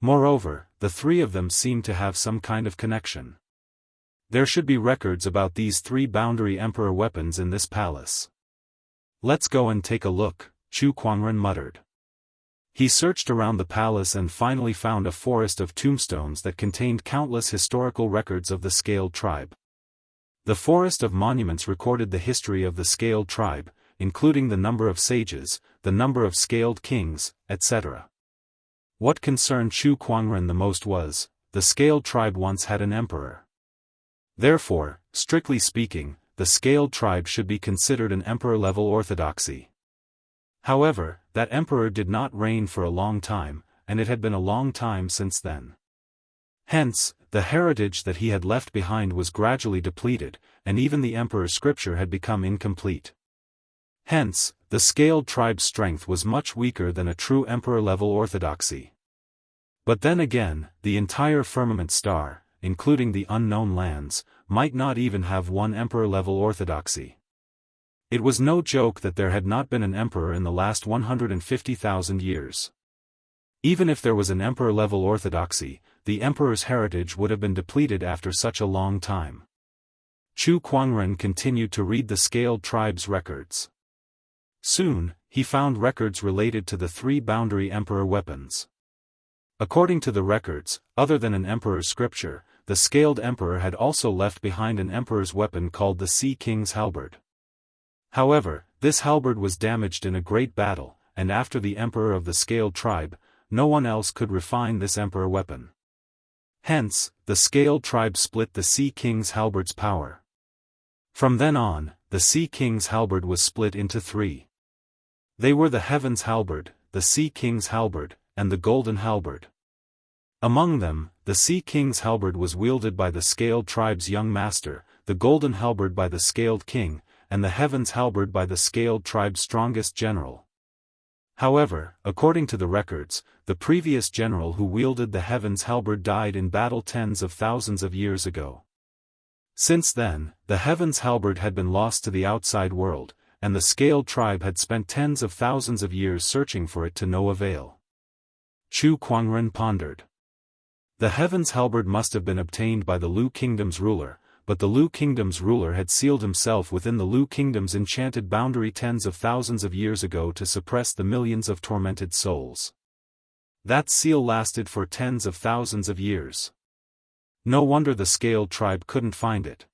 Moreover, the 3 of them seemed to have some kind of connection. There should be records about these 3 Boundary Emperor weapons in this palace. Let's go and take a look, Chu Kuangren muttered. He searched around the palace and finally found a forest of tombstones that contained countless historical records of the Scaled tribe. The forest of monuments recorded the history of the Scaled tribe, including the number of sages, the number of Scaled kings, etc. What concerned Chu Kuangren the most was, the Scaled tribe once had an emperor. Therefore, strictly speaking, the Scaled tribe should be considered an emperor-level orthodoxy. However, that emperor did not reign for a long time, and it had been a long time since then. Hence, the heritage that he had left behind was gradually depleted, and even the emperor's scripture had become incomplete. Hence, the scaled tribe's strength was much weaker than a true emperor-level orthodoxy. But then again, the entire firmament star, including the unknown lands, might not even have one emperor-level orthodoxy. It was no joke that there had not been an emperor in the last 150,000 years. Even if there was an emperor-level orthodoxy, the emperor's heritage would have been depleted after such a long time. Chu Kuangren continued to read the scaled tribe's records. Soon, he found records related to the 3 boundary emperor weapons. According to the records, other than an emperor's scripture, the scaled emperor had also left behind an emperor's weapon called the Sea King's halberd. However, this halberd was damaged in a great battle, and after the emperor of the scaled tribe, no one else could refine this emperor weapon. Hence, the scaled tribe split the Sea King's halberd's power. From then on, the Sea King's halberd was split into 3. They were the Heaven's halberd, the Sea King's halberd, and the Golden halberd. Among them, the Sea King's halberd was wielded by the scaled tribe's young master, the Golden halberd by the scaled king, and the Heaven's halberd by the scaled tribe's strongest general. However, according to the records, the previous general who wielded the Heaven's halberd died in battle tens of thousands of years ago. Since then, the Heaven's halberd had been lost to the outside world, and the scaled tribe had spent tens of thousands of years searching for it to no avail. Chu Kuangren pondered. The Heaven's halberd must have been obtained by the Lu Kingdom's ruler, but the Lu Kingdom's ruler had sealed himself within the Lu Kingdom's enchanted boundary tens of thousands of years ago to suppress the millions of tormented souls. That seal lasted for tens of thousands of years. No wonder the scaled tribe couldn't find it.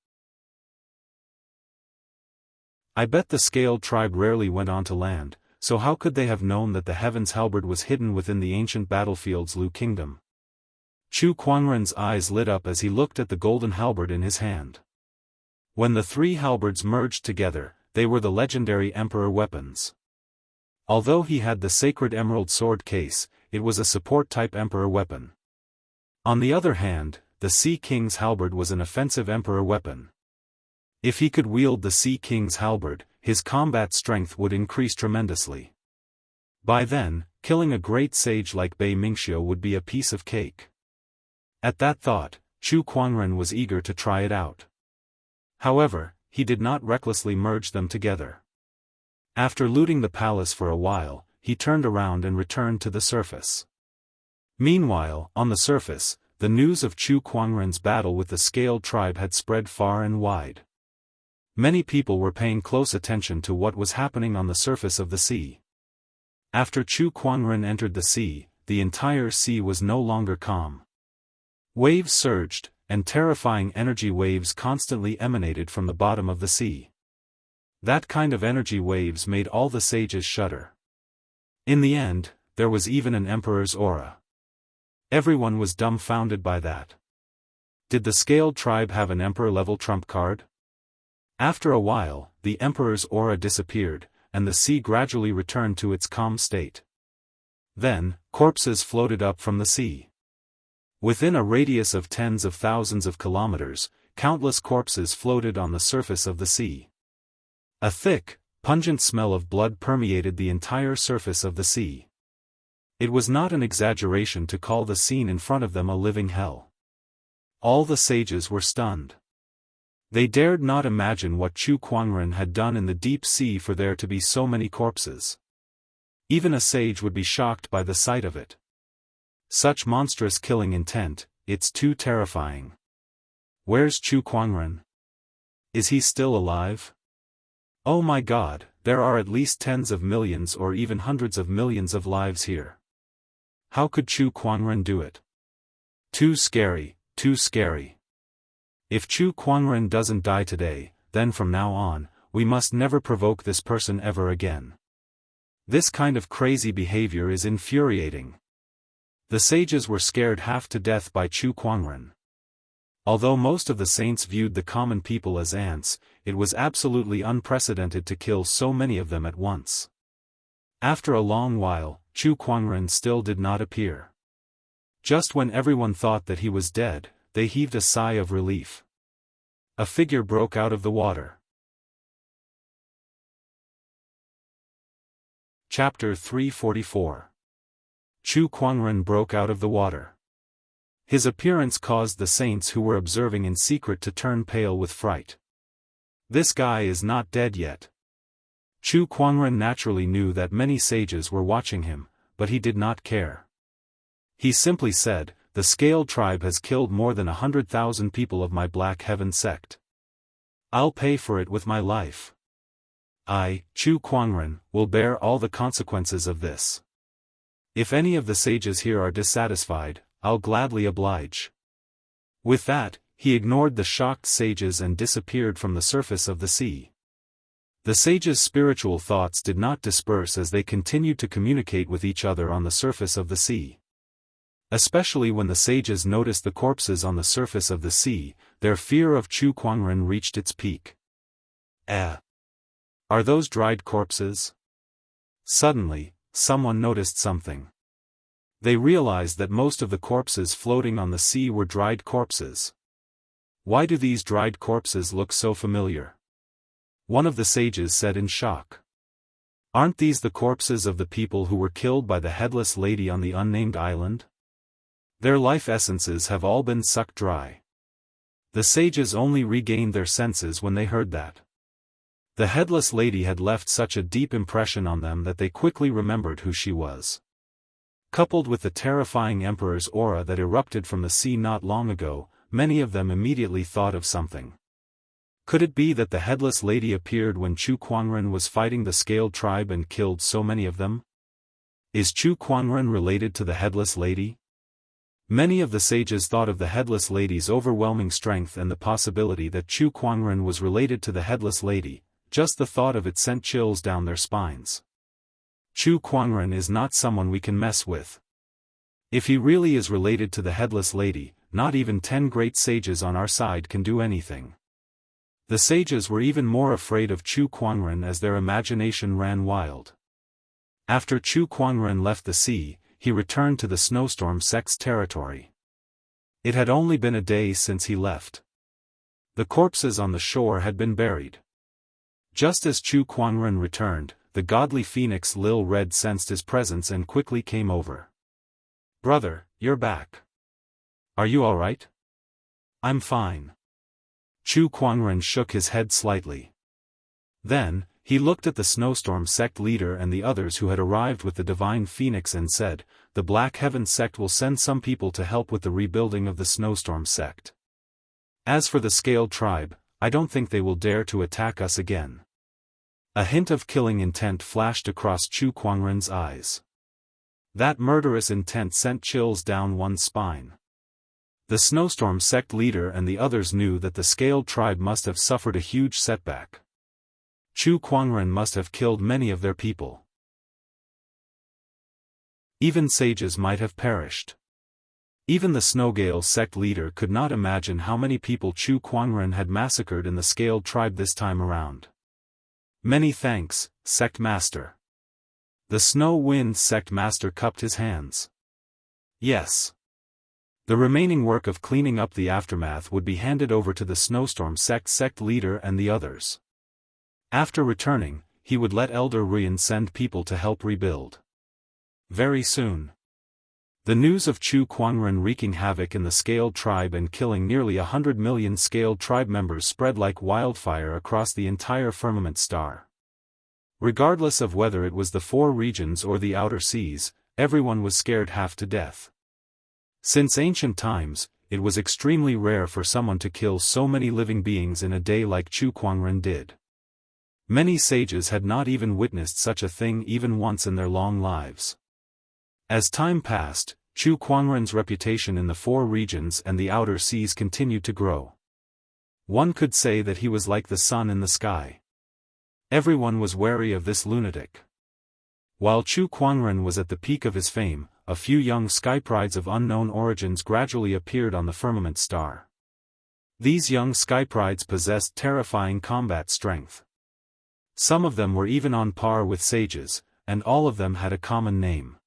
I bet the scaled tribe rarely went on to land, so how could they have known that the Heaven's halberd was hidden within the ancient battlefield's Lu Kingdom? Chu Kuangren's eyes lit up as he looked at the golden halberd in his hand. When the 3 halberds merged together, they were the legendary emperor weapons. Although he had the sacred emerald sword case, it was a support-type emperor weapon. On the other hand, the Sea King's halberd was an offensive emperor weapon. If he could wield the Sea King's halberd, his combat strength would increase tremendously. By then, killing a great sage like Bei Mingxiu would be a piece of cake. At that thought, Chu Kuangren was eager to try it out. However, he did not recklessly merge them together. After looting the palace for a while, he turned around and returned to the surface. Meanwhile, on the surface, the news of Chu Kuangren's battle with the scaled tribe had spread far and wide. Many people were paying close attention to what was happening on the surface of the sea. After Chu Kuangren entered the sea, the entire sea was no longer calm. Waves surged, and terrifying energy waves constantly emanated from the bottom of the sea. That kind of energy waves made all the sages shudder. In the end, there was even an emperor's aura. Everyone was dumbfounded by that. Did the scaled tribe have an emperor-level trump card? After a while, the emperor's aura disappeared, and the sea gradually returned to its calm state. Then, corpses floated up from the sea. Within a radius of tens of thousands of kilometers, countless corpses floated on the surface of the sea. A thick, pungent smell of blood permeated the entire surface of the sea. It was not an exaggeration to call the scene in front of them a living hell. All the sages were stunned. They dared not imagine what Chu Kuangren had done in the deep sea for there to be so many corpses. Even a sage would be shocked by the sight of it. Such monstrous killing intent, it's too terrifying. Where's Chu Kuangren? Is he still alive? Oh my God, there are at least tens of millions or even hundreds of millions of lives here. How could Chu Kuangren do it? Too scary, too scary. If Chu Kuangren doesn't die today, then from now on, we must never provoke this person ever again. This kind of crazy behavior is infuriating. The sages were scared half to death by Chu Kuangren. Although most of the saints viewed the common people as ants, it was absolutely unprecedented to kill so many of them at once. After a long while, Chu Kuangren still did not appear. Just when everyone thought that he was dead, they heaved a sigh of relief. A figure broke out of the water. Chapter 344. Chu Kuangren broke out of the water. His appearance caused the saints who were observing in secret to turn pale with fright. This guy is not dead yet. Chu Kuangren naturally knew that many sages were watching him, but he did not care. He simply said, "The Scaled Tribe has killed more than 100,000 people of my Black Heaven sect. I'll pay for it with my life. I, Chu Kuangren, will bear all the consequences of this. If any of the sages here are dissatisfied, I'll gladly oblige." With that, he ignored the shocked sages and disappeared from the surface of the sea. The sages' spiritual thoughts did not disperse as they continued to communicate with each other on the surface of the sea. Especially when the sages noticed the corpses on the surface of the sea, their fear of Chu Kuangren reached its peak. Are those dried corpses? Suddenly, someone noticed something. They realized that most of the corpses floating on the sea were dried corpses. Why do these dried corpses look so familiar? One of the sages said in shock. Aren't these the corpses of the people who were killed by the headless lady on the unnamed island? Their life essences have all been sucked dry. The sages only regained their senses when they heard that. The headless lady had left such a deep impression on them that they quickly remembered who she was. Coupled with the terrifying emperor's aura that erupted from the sea not long ago, many of them immediately thought of something. Could it be that the headless lady appeared when Chu Kuangren was fighting the Scaled Tribe and killed so many of them? Is Chu Kuangren related to the headless lady? Many of the sages thought of the headless lady's overwhelming strength and the possibility that Chu Kuangren was related to the headless lady. Just the thought of it sent chills down their spines. Chu Kuangren is not someone we can mess with. If he really is related to the headless lady, not even 10 great sages on our side can do anything. The sages were even more afraid of Chu Kuangren as their imagination ran wild. After Chu Kuangren left the sea, he returned to the snowstorm sect's territory. It had only been a day since he left. The corpses on the shore had been buried. Just as Chu Kuangren returned, the godly phoenix Lil Red sensed his presence and quickly came over. "Brother, you're back. Are you alright?" "I'm fine." Chu Kuangren shook his head slightly. Then, he looked at the snowstorm sect leader and the others who had arrived with the divine phoenix and said, "The Black Heaven sect will send some people to help with the rebuilding of the snowstorm sect. As for the Scaled Tribe, I don't think they will dare to attack us again." A hint of killing intent flashed across Chu Kuangren's eyes. That murderous intent sent chills down one's spine. The snowstorm sect leader and the others knew that the Scaled Tribe must have suffered a huge setback. Chu Kuangren must have killed many of their people. Even sages might have perished. Even the Snowgale sect leader could not imagine how many people Chu Kuangren had massacred in the Scaled Tribe this time around. "Many thanks, sect master." The Snow Wind sect master cupped his hands. Yes. The remaining work of cleaning up the aftermath would be handed over to the Snowstorm sect leader and the others. After returning, he would let Elder Ruyan send people to help rebuild. Very soon. The news of Chu Kuangren wreaking havoc in the Scaled Tribe and killing nearly 100 million Scaled Tribe members spread like wildfire across the entire firmament star. Regardless of whether it was the 4 regions or the outer seas, everyone was scared half to death. Since ancient times, it was extremely rare for someone to kill so many living beings in a day like Chu Kuangren did. Many sages had not even witnessed such a thing even once in their long lives. As time passed, Chu Kuangren's reputation in the 4 regions and the outer seas continued to grow. One could say that he was like the sun in the sky. Everyone was wary of this lunatic. While Chu Kuangren was at the peak of his fame, a few young skyprides of unknown origins gradually appeared on the firmament star. These young skyprides possessed terrifying combat strength. Some of them were even on par with sages, and all of them had a common name.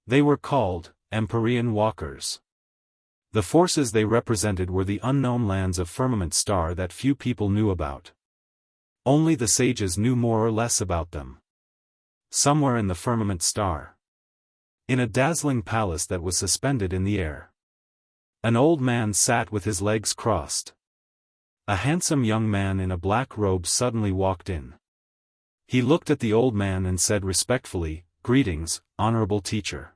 They were called Empyrean Walkers. The forces they represented were the unknown lands of Firmament Star that few people knew about. Only the sages knew more or less about them. Somewhere in the Firmament Star, in a dazzling palace that was suspended in the air, an old man sat with his legs crossed. A handsome young man in a black robe suddenly walked in. He looked at the old man and said respectfully, "Greetings, honorable teacher."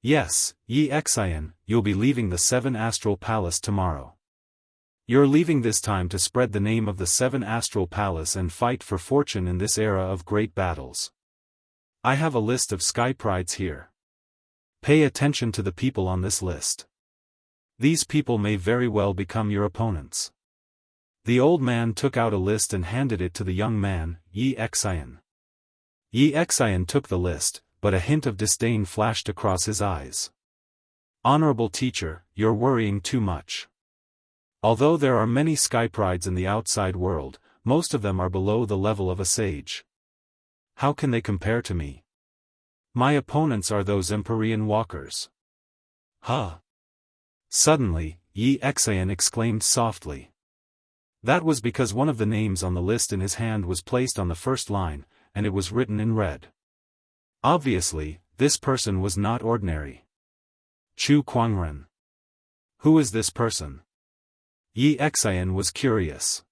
"Yes, Yi Xian, you'll be leaving the 7 Astral Palace tomorrow. You're leaving this time to spread the name of the 7 Astral Palace and fight for fortune in this era of great battles. I have a list of sky prides here. Pay attention to the people on this list. These people may very well become your opponents." The old man took out a list and handed it to the young man, Yi Xian. Yi Xian took the list, but a hint of disdain flashed across his eyes. "Honorable teacher, you're worrying too much. Although there are many sky prides in the outside world, most of them are below the level of a sage. How can they compare to me? My opponents are those Empyrean Walkers." "Huh!" Suddenly, Yi Xian exclaimed softly. That was because one of the names on the list in his hand was placed on the first line, and it was written in red. Obviously, this person was not ordinary. Chu Kuangren. Who is this person? Yi Xian was curious.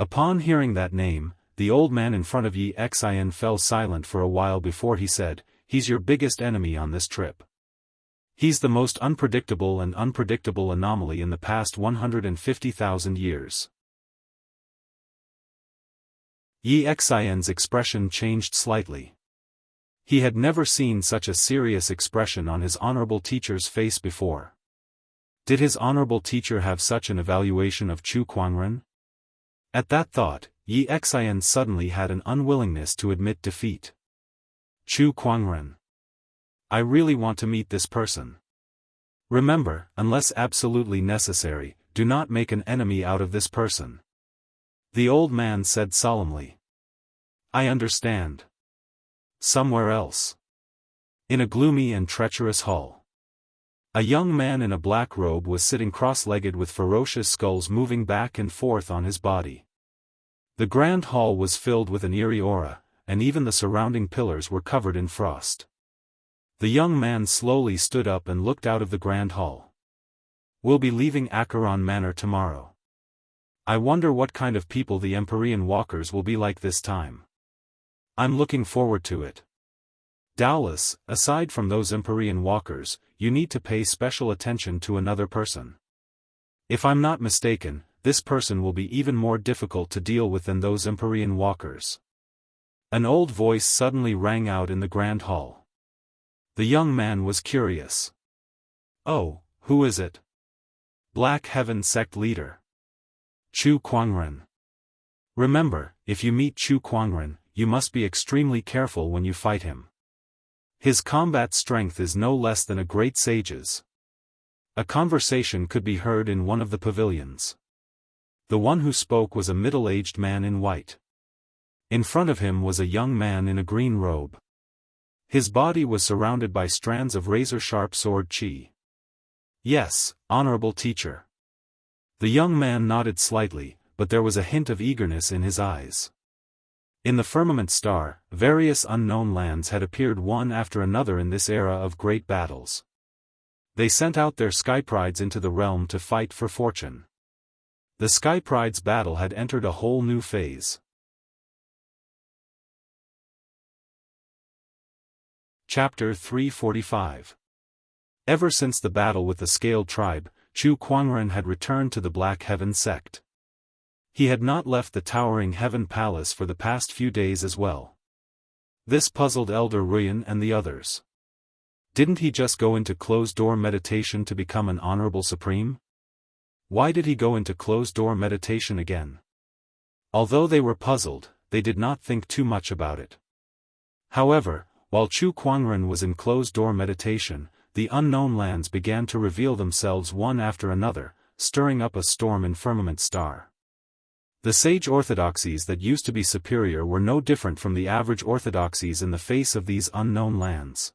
Upon hearing that name, the old man in front of Yi Xian fell silent for a while before he said, "He's your biggest enemy on this trip. He's the most unpredictable anomaly in the past 150,000 years." Yi Xian's expression changed slightly. He had never seen such a serious expression on his honorable teacher's face before. Did his honorable teacher have such an evaluation of Chu Kuangren? At that thought, Yi Xian suddenly had an unwillingness to admit defeat. Chu Kuangren. I really want to meet this person. Remember, unless absolutely necessary, do not make an enemy out of this person. The old man said solemnly. I understand. Somewhere else. In a gloomy and treacherous hall. A young man in a black robe was sitting cross-legged with ferocious skulls moving back and forth on his body. The grand hall was filled with an eerie aura, and even the surrounding pillars were covered in frost. The young man slowly stood up and looked out of the grand hall. We'll be leaving Acheron Manor tomorrow. I wonder what kind of people the Empyrean Walkers will be like this time. I'm looking forward to it. Doubtless, aside from those Empyrean Walkers, you need to pay special attention to another person. If I'm not mistaken, this person will be even more difficult to deal with than those Empyrean Walkers. An old voice suddenly rang out in the grand hall. The young man was curious. Oh, who is it? Black Heaven sect leader. Chu Kuangren. Remember, if you meet Chu Kuangren, you must be extremely careful when you fight him. His combat strength is no less than a great sage's. A conversation could be heard in one of the pavilions. The one who spoke was a middle-aged man in white. In front of him was a young man in a green robe. His body was surrounded by strands of razor-sharp sword qi. Yes, honorable teacher. The young man nodded slightly, but there was a hint of eagerness in his eyes. In the firmament star, various unknown lands had appeared one after another in this era of great battles. They sent out their sky prides into the realm to fight for fortune. The sky pride's battle had entered a whole new phase. Chapter 345. Ever since the battle with the Scaled tribe, Chu Kuangren had returned to the Black Heaven sect. He had not left the towering Heaven Palace for the past few days as well. This puzzled Elder Ruyan and the others. Didn't he just go into closed-door meditation to become an honorable supreme? Why did he go into closed-door meditation again? Although they were puzzled, they did not think too much about it. However, while Chu Kuangren was in closed-door meditation, the unknown lands began to reveal themselves one after another, stirring up a storm in Firmament Star. The sage orthodoxies that used to be superior were no different from the average orthodoxies in the face of these unknown lands.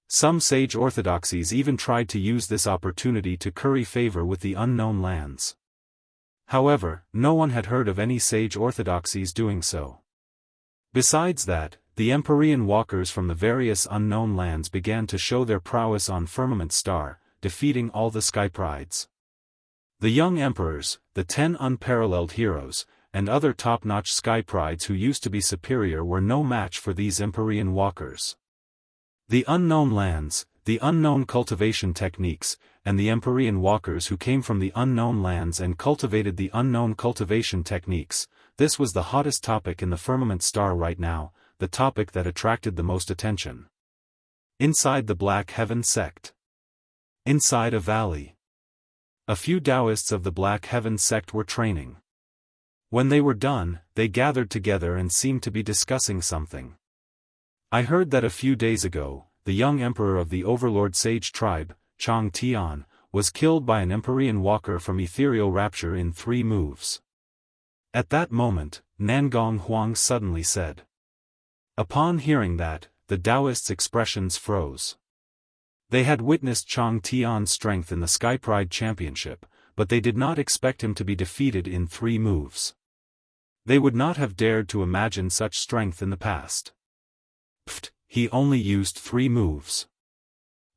Some sage orthodoxies even tried to use this opportunity to curry favor with the unknown lands. However, no one had heard of any sage orthodoxies doing so. Besides that, the Empyrean walkers from the various unknown lands began to show their prowess on Firmament Star, defeating all the Skyprides. The young emperors, the 10 unparalleled heroes, and other top-notch Skyprides who used to be superior were no match for these Empyrean walkers. The unknown lands, the unknown cultivation techniques, and the Empyrean walkers who came from the unknown lands and cultivated the unknown cultivation techniques, this was the hottest topic in the Firmament Star right now, the topic that attracted the most attention. Inside the Black Heaven sect. Inside a valley. A few Daoists of the Black Heaven sect were training. When they were done, they gathered together and seemed to be discussing something. I heard that a few days ago, the young emperor of the Overlord Sage tribe, Chang Tian, was killed by an Empyrean walker from Ethereal Rapture in 3 moves. At that moment, Nangong Huang suddenly said. Upon hearing that, the Daoists' expressions froze. They had witnessed Chang Tian's strength in the Skypride Championship, but they did not expect him to be defeated in 3 moves. They would not have dared to imagine such strength in the past. Pfft, he only used 3 moves.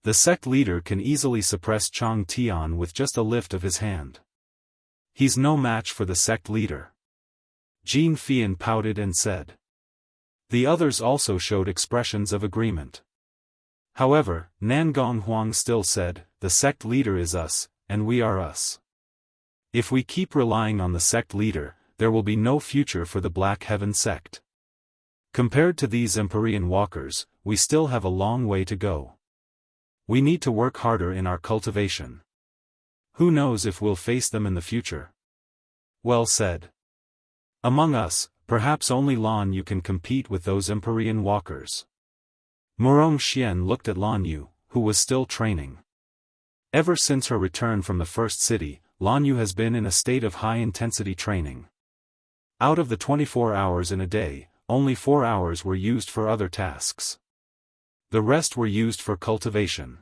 The sect leader can easily suppress Chang Tian with just a lift of his hand. He's no match for the sect leader. Jin Fian pouted and said. The others also showed expressions of agreement. However, Nangong Huang still said, the sect leader is us, and we are us. If we keep relying on the sect leader, there will be no future for the Black Heaven sect. Compared to these Empyrean walkers, we still have a long way to go. We need to work harder in our cultivation. Who knows if we'll face them in the future? Well said. Among us, perhaps only Lan Yu can compete with those Empyrean walkers. Murong Xian looked at Lan Yu, who was still training. Ever since her return from the first city, Lan Yu has been in a state of high-intensity training. Out of the 24 hours in a day, only 4 hours were used for other tasks. The rest were used for cultivation.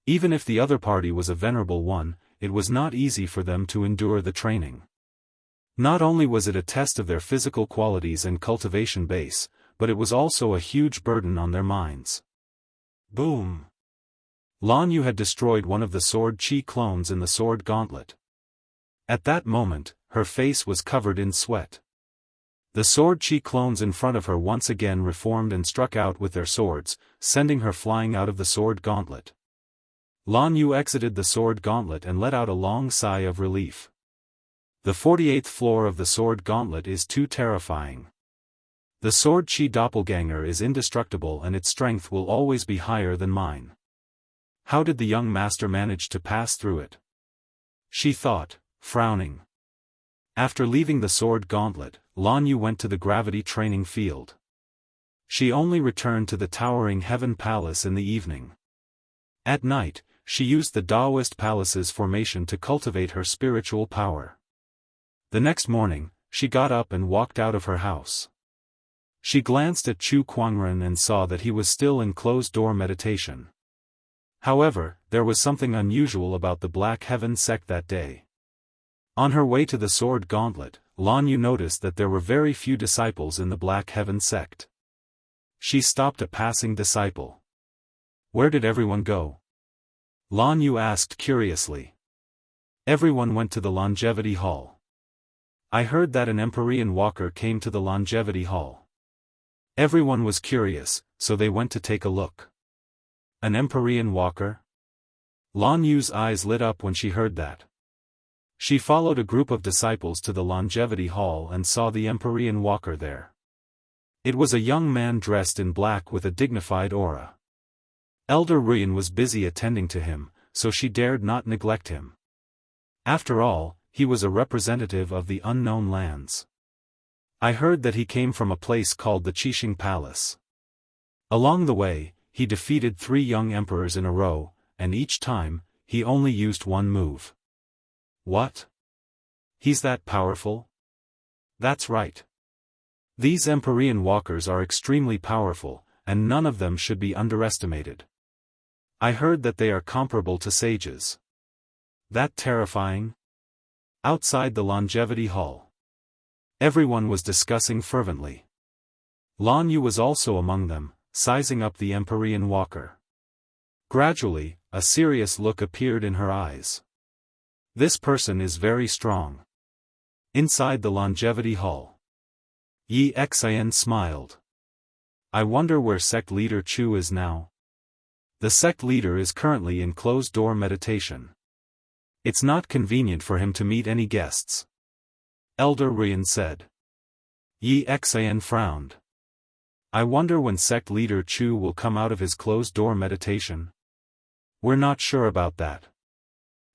Even if the other party was a venerable one, it was not easy for them to endure the training. Not only was it a test of their physical qualities and cultivation base, but it was also a huge burden on their minds. Boom! Lan Yu had destroyed one of the sword chi clones in the sword gauntlet. At that moment, her face was covered in sweat. The sword chi clones in front of her once again reformed and struck out with their swords, sending her flying out of the sword gauntlet. Lan Yu exited the sword gauntlet and let out a long sigh of relief. The 48th floor of the sword gauntlet is too terrifying. The sword chi doppelganger is indestructible and its strength will always be higher than mine. How did the young master manage to pass through it? She thought, frowning. After leaving the sword gauntlet, Lan Yu went to the gravity training field. She only returned to the towering heaven palace in the evening. At night, she used the Daoist palace's formation to cultivate her spiritual power. The next morning, she got up and walked out of her house. She glanced at Chu Kuangren and saw that he was still in closed-door meditation. However, there was something unusual about the Black Heaven sect that day. On her way to the sword gauntlet, Lan Yu noticed that there were very few disciples in the Black Heaven sect. She stopped a passing disciple. Where did everyone go? Lan Yu asked curiously. Everyone went to the Longevity Hall. I heard that an Empyrean walker came to the Longevity Hall. Everyone was curious, so they went to take a look. An Empyrean walker? Lan Yu's eyes lit up when she heard that. She followed a group of disciples to the Longevity Hall and saw the Empyrean walker there. It was a young man dressed in black with a dignified aura. Elder Ruyan was busy attending to him, so she dared not neglect him. After all, he was a representative of the unknown lands. I heard that he came from a place called the Qixing Palace. Along the way, he defeated 3 young emperors in a row, and each time, he only used 1 move. What? He's that powerful? That's right. These Empyrean walkers are extremely powerful, and none of them should be underestimated. I heard that they are comparable to sages. That terrifying? Outside the Longevity Hall, everyone was discussing fervently. Lan Yu was also among them, sizing up the Empyrean walker. Gradually, a serious look appeared in her eyes. This person is very strong. Inside the Longevity Hall, Yi Xian smiled. I wonder where sect leader Chu is now. The sect leader is currently in closed-door meditation. It's not convenient for him to meet any guests. Elder Rian said. Yi Xian frowned. I wonder when sect leader Chu will come out of his closed-door meditation. We're not sure about that.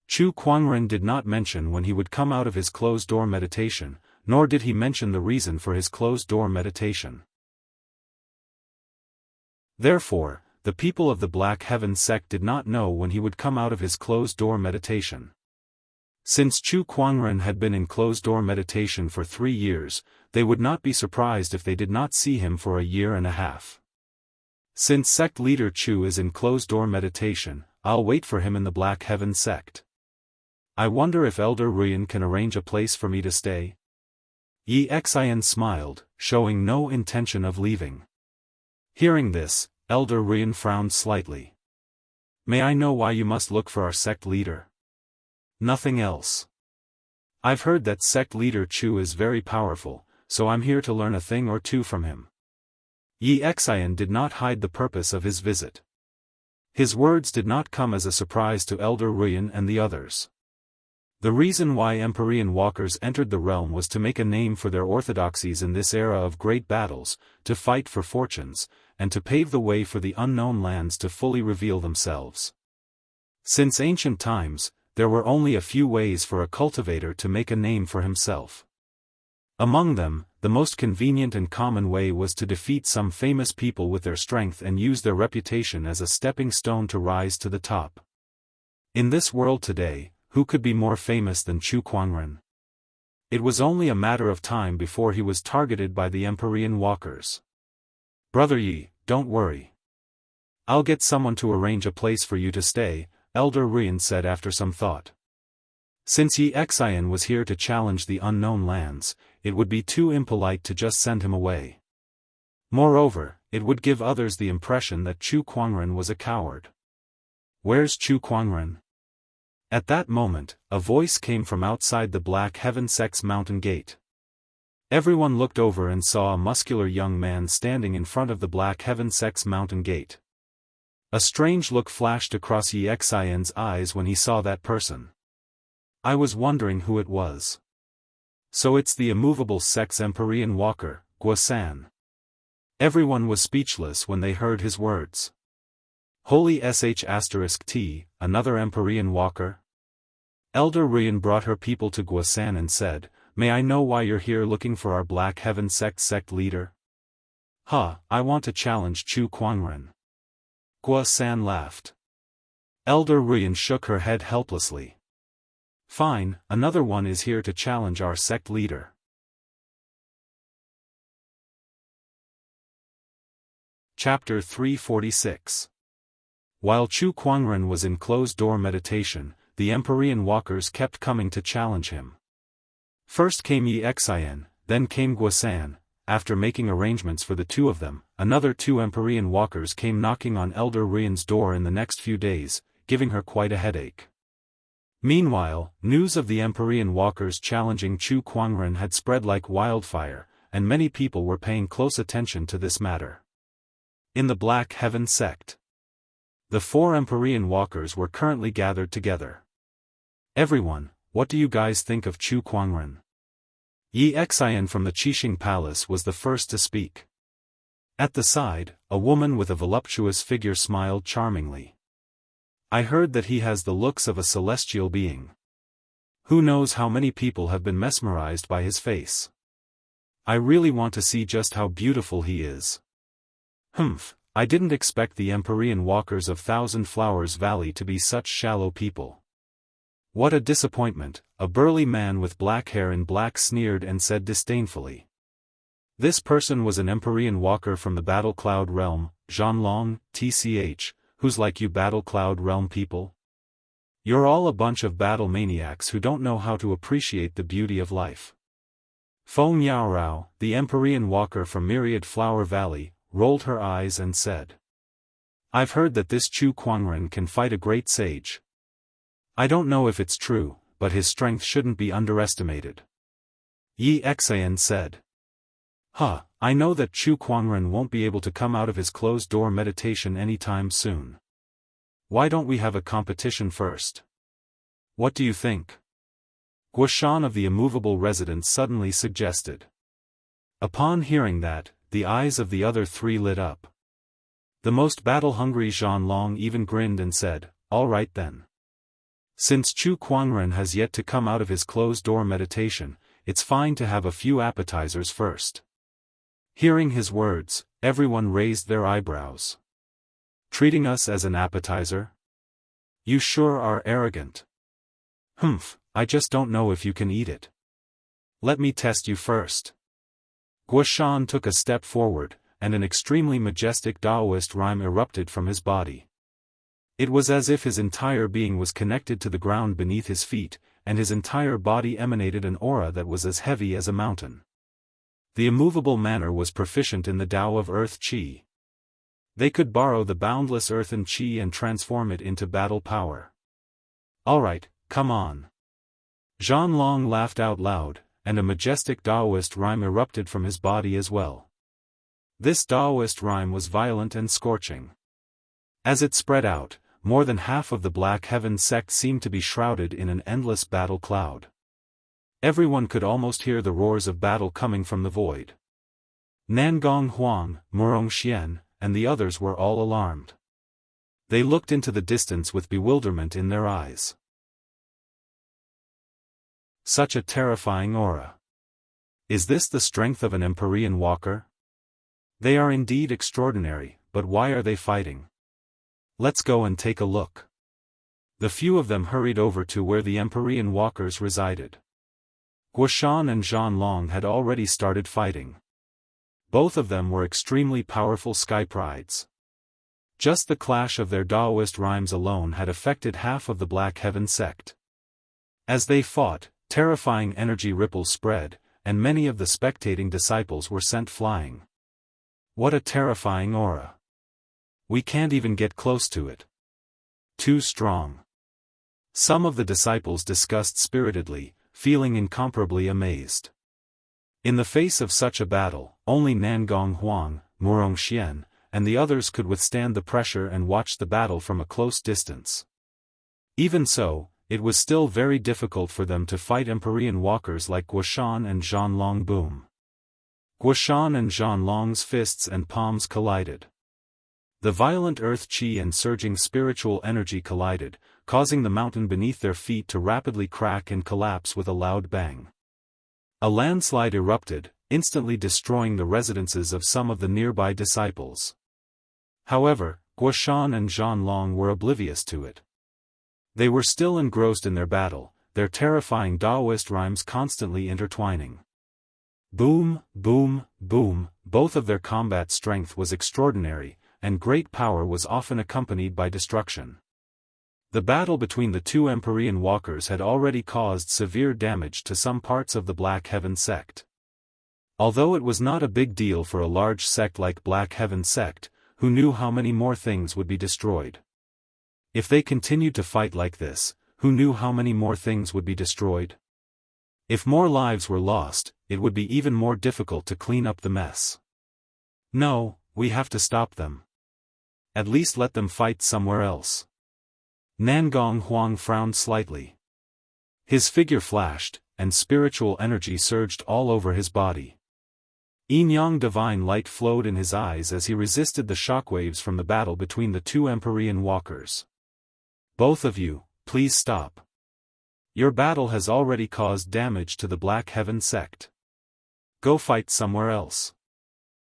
Chu Kuangren did not mention when he would come out of his closed-door meditation, nor did he mention the reason for his closed-door meditation. Therefore, the people of the Black Heaven sect did not know when he would come out of his closed-door meditation. Since Chu Kuangren had been in closed-door meditation for 3 years, they would not be surprised if they did not see him for a year and a half. Since sect leader Chu is in closed-door meditation, I'll wait for him in the Black Heaven sect. I wonder if Elder Rian can arrange a place for me to stay? Yi Xian smiled, showing no intention of leaving. Hearing this, Elder Rian frowned slightly. May I know why you must look for our sect leader? Nothing else. I've heard that sect leader Chu is very powerful, so I'm here to learn a thing or two from him. Yi Xian did not hide the purpose of his visit. His words did not come as a surprise to Elder Rian and the others. The reason why Empyrean walkers entered the realm was to make a name for their orthodoxies in this era of great battles, to fight for fortunes, and to pave the way for the unknown lands to fully reveal themselves. Since ancient times, there were only a few ways for a cultivator to make a name for himself. Among them, the most convenient and common way was to defeat some famous people with their strength and use their reputation as a stepping stone to rise to the top. In this world today, who could be more famous than Chu Kuangren? It was only a matter of time before he was targeted by the Empyrean walkers. Brother Yi, don't worry. I'll get someone to arrange a place for you to stay, Elder Rian said after some thought. Since Yi Xian was here to challenge the unknown lands, it would be too impolite to just send him away. Moreover, it would give others the impression that Chu Kuangren was a coward. Where's Chu Kuangren? At that moment, a voice came from outside the Black Heaven sect's mountain gate. Everyone looked over and saw a muscular young man standing in front of the Black Heaven sect's mountain gate. A strange look flashed across Yi Xian's eyes when he saw that person. I was wondering who it was. So it's the immovable sect's Empyrean walker, Guosan. Everyone was speechless when they heard his words. Holy sh*t, another Empyrean walker? Elder Rian brought her people to Guosan and said, May I know why you're here looking for our Black Heaven sect leader? I want to challenge Chu Kuangren. Guosan laughed. Elder Rian shook her head helplessly. Fine, another one is here to challenge our sect leader. Chapter 346. While Chu Kuangren was in closed-door meditation, the Empyrean walkers kept coming to challenge him. First came Yi Xian, then came Guosan. After making arrangements for the two of them, another 2 Empyrean walkers came knocking on Elder Rian's door in the next few days, giving her quite a headache. Meanwhile, news of the Empyrean walkers challenging Chu Kuangren had spread like wildfire, and many people were paying close attention to this matter. In the Black Heaven sect, the 4 Empyrean walkers were currently gathered together. Everyone, what do you guys think of Chu Kuangren? Yi Xian from the Qixing Palace was the first to speak. At the side, a woman with a voluptuous figure smiled charmingly. I heard that he has the looks of a celestial being. Who knows how many people have been mesmerized by his face. I really want to see just how beautiful he is. I didn't expect the Empyrean walkers of Thousand Flowers Valley to be such shallow people. What a disappointment, a burly man with black hair and black sneered and said disdainfully. This person was an Empyrean walker from the Battle Cloud realm, Zhanlong, TCH, who's like you Battle Cloud realm people? You're all a bunch of battle maniacs who don't know how to appreciate the beauty of life. Feng Yaorao, the Empyrean walker from Myriad Flower Valley, rolled her eyes and said. I've heard that this Chu Kuangren can fight a great sage. I don't know if it's true, but his strength shouldn't be underestimated. Yi Xian said. I know that Chu Kuangren won't be able to come out of his closed-door meditation anytime soon. Why don't we have a competition first? What do you think? Guoshan of the immovable residence suddenly suggested. Upon hearing that, the eyes of the other three lit up. The most battle-hungry Zhanlong even grinned and said, all right then. Since Chu Kuangren has yet to come out of his closed-door meditation, it's fine to have a few appetizers first. Hearing his words, everyone raised their eyebrows. Treating us as an appetizer? You sure are arrogant. I just don't know if you can eat it. Let me test you first. Guoshan took a step forward, and an extremely majestic Daoist rhyme erupted from his body. It was as if his entire being was connected to the ground beneath his feet, and his entire body emanated an aura that was as heavy as a mountain. The immovable manner was proficient in the Tao of Earth Qi. They could borrow the boundless earthen Qi and transform it into battle power. Alright, come on. Zhanlong laughed out loud, and a majestic Daoist rhyme erupted from his body as well. This Daoist rhyme was violent and scorching. As it spread out, more than half of the Black Heaven sect seemed to be shrouded in an endless battle cloud. Everyone could almost hear the roars of battle coming from the void. Nangong Huang, Murong Xian, and the others were all alarmed. They looked into the distance with bewilderment in their eyes. Such a terrifying aura. Is this the strength of an Empyrean walker? They are indeed extraordinary, but why are they fighting? Let's go and take a look. The few of them hurried over to where the Empyrean walkers resided. Guoshan and Zhanlong had already started fighting. Both of them were extremely powerful sky prides. Just the clash of their Daoist rhymes alone had affected half of the Black Heaven sect. As they fought, terrifying energy ripples spread, and many of the spectating disciples were sent flying. What a terrifying aura. We can't even get close to it. Too strong. Some of the disciples discussed spiritedly, feeling incomparably amazed. In the face of such a battle, only Nangong Huang, Murong Xian, and the others could withstand the pressure and watch the battle from a close distance. Even so, it was still very difficult for them to fight Empyrean walkers like Guoshan and Zhanlong. Boom. Guoshan and Zhanlong's fists and palms collided. The violent earth qi and surging spiritual energy collided, causing the mountain beneath their feet to rapidly crack and collapse with a loud bang. A landslide erupted, instantly destroying the residences of some of the nearby disciples. However, Guoshan and Zhanlong were oblivious to it. They were still engrossed in their battle, their terrifying Daoist rhymes constantly intertwining. Boom, boom, boom, both of their combat strength was extraordinary, and great power was often accompanied by destruction. The battle between the two Empyrean walkers had already caused severe damage to some parts of the Black Heaven sect. Although it was not a big deal for a large sect like Black Heaven sect, who knew how many more things would be destroyed. If they continued to fight like this, who knew how many more things would be destroyed? If more lives were lost, it would be even more difficult to clean up the mess. No, we have to stop them. At least let them fight somewhere else. Nangong Huang frowned slightly. His figure flashed, and spiritual energy surged all over his body. Yin-yang divine light flowed in his eyes as he resisted the shockwaves from the battle between the two Empyrean walkers. Both of you, please stop. Your battle has already caused damage to the Black Heaven sect. Go fight somewhere else.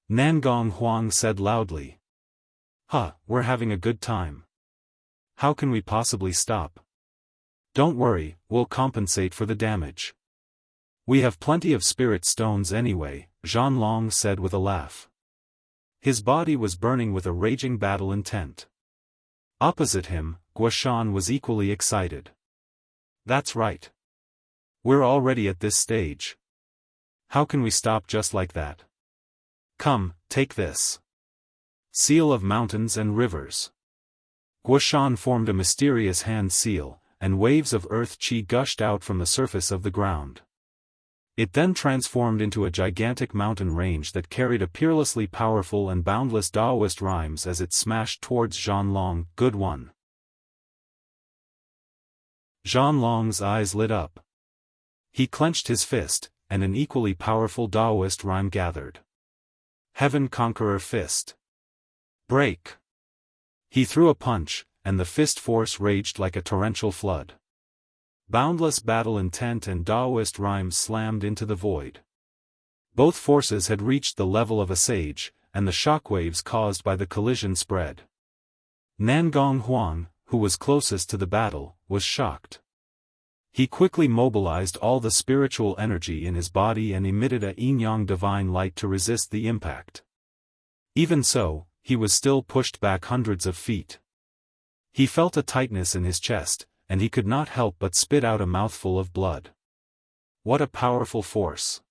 Nangong Huang said loudly. We're having a good time. How can we possibly stop? Don't worry, we'll compensate for the damage. We have plenty of spirit stones anyway, Zhanlong said with a laugh. His body was burning with a raging battle intent. Opposite him, Guoshan was equally excited. That's right. We're already at this stage. How can we stop just like that? Come, take this. Seal of mountains and rivers. Guoshan formed a mysterious hand seal, and waves of earth qi gushed out from the surface of the ground. It then transformed into a gigantic mountain range that carried a peerlessly powerful and boundless Daoist rhymes as it smashed towards Zhanlong. Good one. Zhanlong's eyes lit up. He clenched his fist, and an equally powerful Daoist rhyme gathered. Heaven Conqueror Fist. Break. He threw a punch, and the fist force raged like a torrential flood. Boundless battle intent and Daoist rhymes slammed into the void. Both forces had reached the level of a sage, and the shockwaves caused by the collision spread. Nangong Huang, who was closest to the battle, was shocked. He quickly mobilized all the spiritual energy in his body and emitted a yin-yang divine light to resist the impact. Even so, he was still pushed back hundreds of feet. He felt a tightness in his chest, and he could not help but spit out a mouthful of blood. What a powerful force!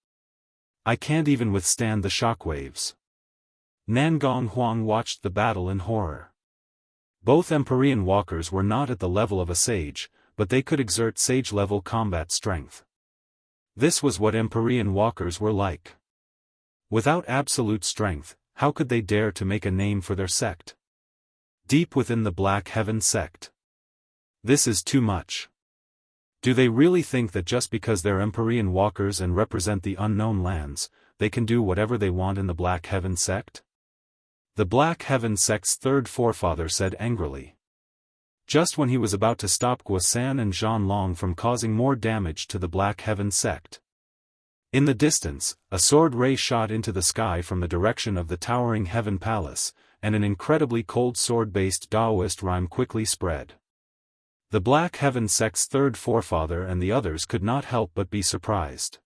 I can't even withstand the shockwaves. Nangong Huang watched the battle in horror. Both Empyrean walkers were not at the level of a sage, but they could exert sage-level combat strength. This was what Empyrean walkers were like. Without absolute strength, how could they dare to make a name for their sect? Deep within the Black Heaven sect. This is too much. Do they really think that just because they're Empyrean walkers and represent the unknown lands, they can do whatever they want in the Black Heaven sect? The Black Heaven sect's third forefather said angrily. Just when he was about to stop Guosan and Zhanlong from causing more damage to the Black Heaven sect. In the distance, a sword ray shot into the sky from the direction of the towering Heaven Palace, and an incredibly cold sword-based Daoist rhyme quickly spread. The Black Heaven sect's third forefather and the others could not help but be surprised.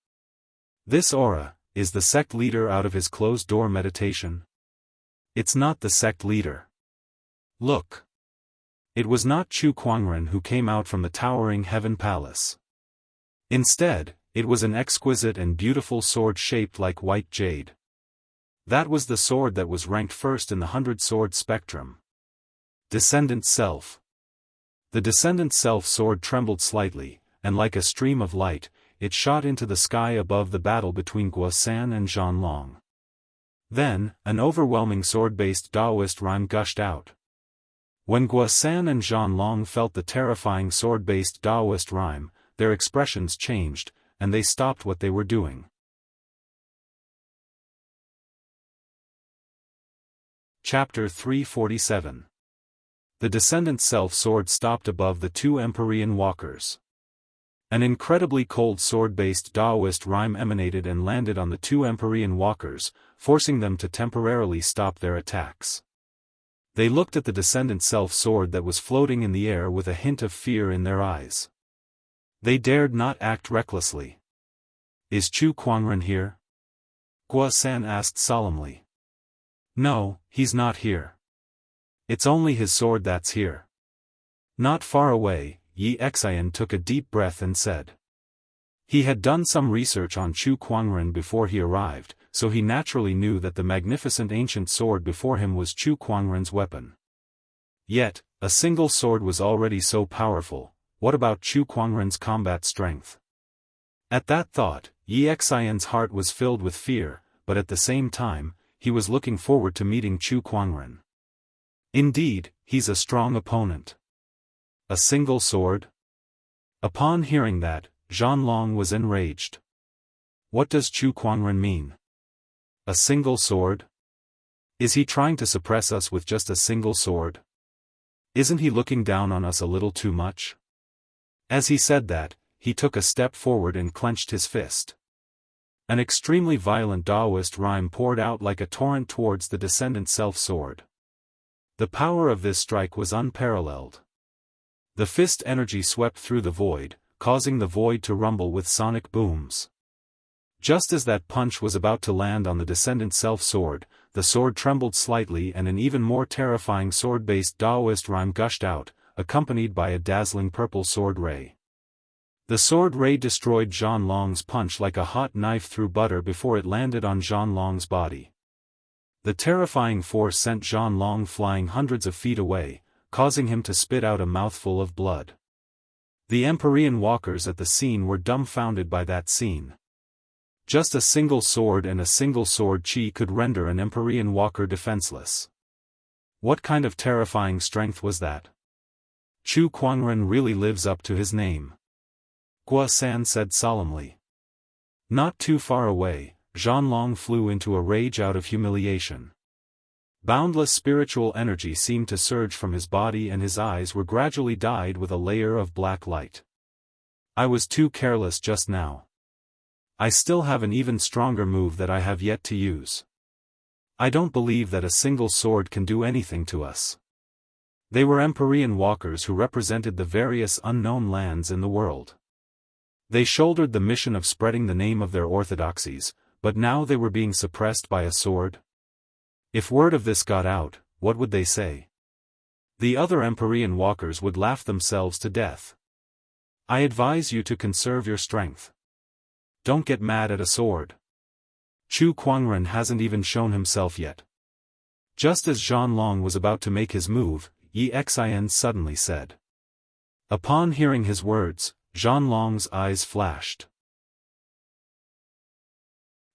This aura, is the sect leader out of his closed-door meditation? It's not the sect leader. Look. It was not Chu Kuangren who came out from the towering Heaven Palace. Instead, it was an exquisite and beautiful sword shaped like white jade. That was the sword that was ranked first in the 100-sword spectrum. Descendant Self. The Descendant Self sword trembled slightly, and like a stream of light, it shot into the sky above the battle between Guosan and Zhanlong. Then, an overwhelming sword-based Daoist rhyme gushed out. When Guosan and Zhanlong felt the terrifying sword-based Daoist rhyme, their expressions changed, and they stopped what they were doing. Chapter 347. The Descendant Self sword stopped above the two Empyrean walkers. An incredibly cold sword-based Daoist rhyme emanated and landed on the two Empyrean walkers, forcing them to temporarily stop their attacks. They looked at the Descendant Self sword that was floating in the air with a hint of fear in their eyes. They dared not act recklessly. Is Chu Kuangren here? Guosan asked solemnly. No, he's not here. It's only his sword that's here. Not far away, Yi Xian took a deep breath and said. He had done some research on Chu Kuangren before he arrived, so he naturally knew that the magnificent ancient sword before him was Chu Kuangren's weapon. Yet, a single sword was already so powerful, what about Chu Kuangren's combat strength? At that thought, Yi Xian's heart was filled with fear, but at the same time, he was looking forward to meeting Chu Kuangren. Indeed, he's a strong opponent. A single sword? Upon hearing that, Zhanlong was enraged. What does Chu Kuangren mean? A single sword? Is he trying to suppress us with just a single sword? Isn't he looking down on us a little too much? As he said that, he took a step forward and clenched his fist. An extremely violent Daoist rhyme poured out like a torrent towards the Descendant Self sword. The power of this strike was unparalleled. The fist energy swept through the void, causing the void to rumble with sonic booms. Just as that punch was about to land on the descendant self-sword, the sword trembled slightly and an even more terrifying sword-based Daoist rhyme gushed out, accompanied by a dazzling purple sword ray. The sword ray destroyed Zhan Long's punch like a hot knife through butter before it landed on Zhan Long's body. The terrifying force sent Zhan Long flying hundreds of feet away, causing him to spit out a mouthful of blood. The Empyrean walkers at the scene were dumbfounded by that scene. Just a single sword and a single sword chi could render an Empyrean walker defenseless. What kind of terrifying strength was that? Chu Kuangren really lives up to his name. Guo San said solemnly. Not too far away, Zhan Long flew into a rage out of humiliation. Boundless spiritual energy seemed to surge from his body and his eyes were gradually dyed with a layer of black light. I was too careless just now. I still have an even stronger move that I have yet to use. I don't believe that a single sword can do anything to us. They were Empyrean walkers who represented the various unknown lands in the world. They shouldered the mission of spreading the name of their orthodoxies, but now they were being suppressed by a sword? If word of this got out, what would they say? The other Empyrean walkers would laugh themselves to death. I advise you to conserve your strength. Don't get mad at a sword. Chu Kuangren hasn't even shown himself yet. Just as Zhan Long was about to make his move, Yi Xian suddenly said. Upon hearing his words, Zhan Long's eyes flashed.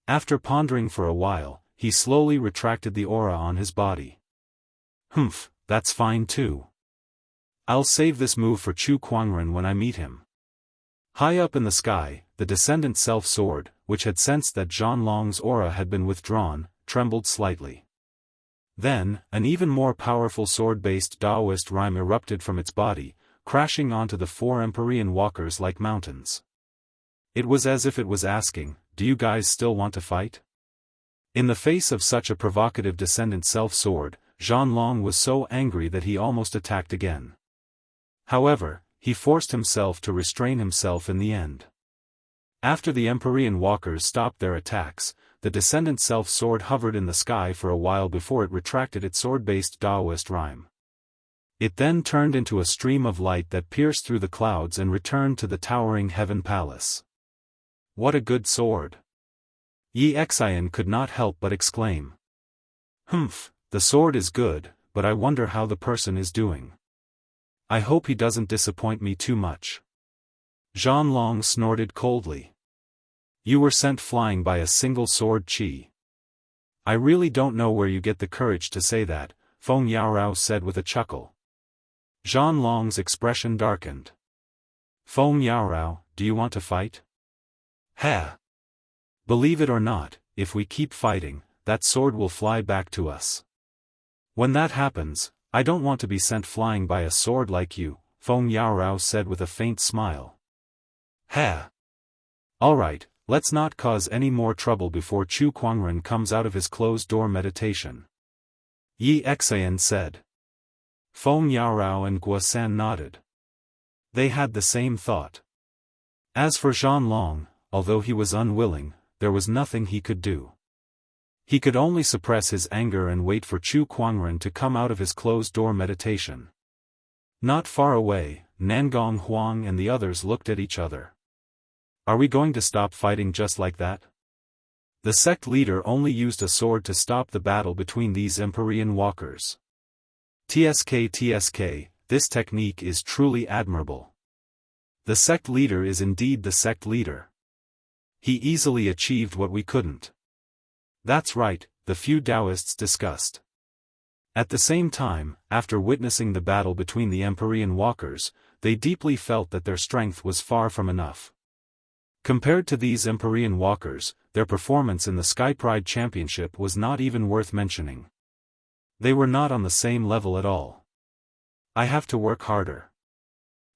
After pondering for a while, he slowly retracted the aura on his body. Humph, that's fine too. I'll save this move for Chu Kuangren when I meet him. High up in the sky, the descendant self-sword, which had sensed that Zhan Long's aura had been withdrawn, trembled slightly. Then, an even more powerful sword-based Daoist rhyme erupted from its body, crashing onto the four Empyrean walkers like mountains. It was as if it was asking, do you guys still want to fight? In the face of such a provocative descendant self-sword, Zhan Long was so angry that he almost attacked again. However, he forced himself to restrain himself in the end. After the Empyrean walkers stopped their attacks, the descendant self-sword hovered in the sky for a while before it retracted its sword-based Daoist rhyme. It then turned into a stream of light that pierced through the clouds and returned to the towering heaven palace. What a good sword! Yi Xian could not help but exclaim. Humph, the sword is good, but I wonder how the person is doing. I hope he doesn't disappoint me too much. Zhan Long snorted coldly. You were sent flying by a single sword chi. I really don't know where you get the courage to say that, Feng Yaorao said with a chuckle. Zhan Long's expression darkened. Feng Yaorao, do you want to fight? Ha! Believe it or not, if we keep fighting, that sword will fly back to us. When that happens, I don't want to be sent flying by a sword like you, Feng Yaorao said with a faint smile. Ha! Alright, let's not cause any more trouble before Chu Kuangren comes out of his closed-door meditation. Yi Xian said. Feng Yaorao and Guo San nodded. They had the same thought. As for Zhan Long, although he was unwilling, there was nothing he could do. He could only suppress his anger and wait for Chu Kuangren to come out of his closed-door meditation. Not far away, Nangong Huang and the others looked at each other. Are we going to stop fighting just like that? The sect leader only used a sword to stop the battle between these Empyrean walkers. TSK, this technique is truly admirable. The sect leader is indeed the sect leader. He easily achieved what we couldn't. That's right, the few Daoists discussed. At the same time, after witnessing the battle between the Empyrean walkers, they deeply felt that their strength was far from enough. Compared to these Empyrean walkers, their performance in the Sky Pride Championship was not even worth mentioning. They were not on the same level at all. I have to work harder.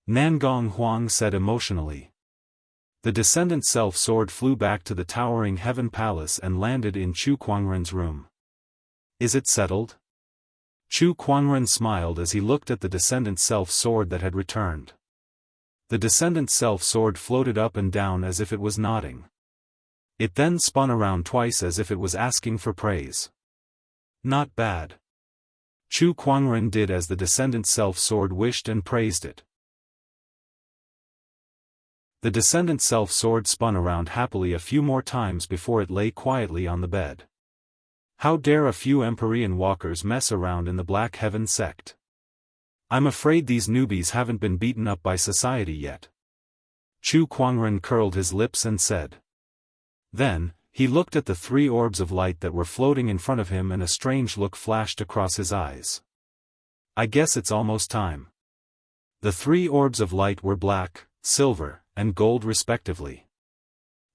Nangong Huang said emotionally. The descendant self-sword flew back to the towering heaven palace and landed in Chu Kuangren's room. Is it settled? Chu Kuangren smiled as he looked at the Descendant Self-Sword that had returned. The Descendant Self-Sword floated up and down as if it was nodding. It then spun around twice as if it was asking for praise. Not bad. Chu Kuangren did as the Descendant Self-Sword wished and praised it. The Descendant Self-Sword spun around happily a few more times before it lay quietly on the bed. How dare a few Empyrean walkers mess around in the Black Heaven sect? I'm afraid these newbies haven't been beaten up by society yet. Chu Kuangren curled his lips and said. Then, he looked at the 3 orbs of light that were floating in front of him and a strange look flashed across his eyes. I guess it's almost time. The 3 orbs of light were black, silver, and gold respectively.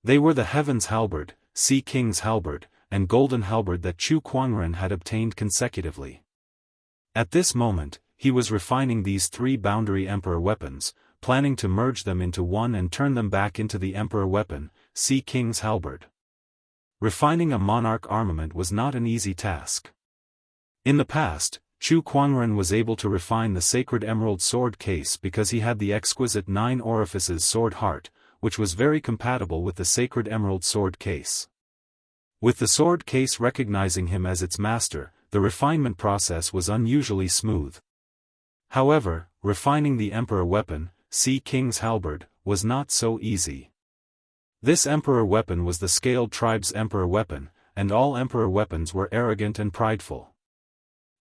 They were the Heaven's Halberd, Sea King's Halberd, and Golden Halberd that Chu Kuangren had obtained consecutively. At this moment, he was refining these 3 boundary Emperor weapons, planning to merge them into one and turn them back into the Emperor weapon, Sea King's Halberd. Refining a monarch armament was not an easy task. In the past, Chu Kuangren was able to refine the sacred emerald sword case because he had the exquisite 9 orifices sword heart, which was very compatible with the sacred emerald sword case. With the sword case recognizing him as its master, the refinement process was unusually smooth. However, refining the Emperor weapon, Sea King's Halberd, was not so easy. This Emperor weapon was the Scaled Tribe's Emperor weapon, and all Emperor weapons were arrogant and prideful.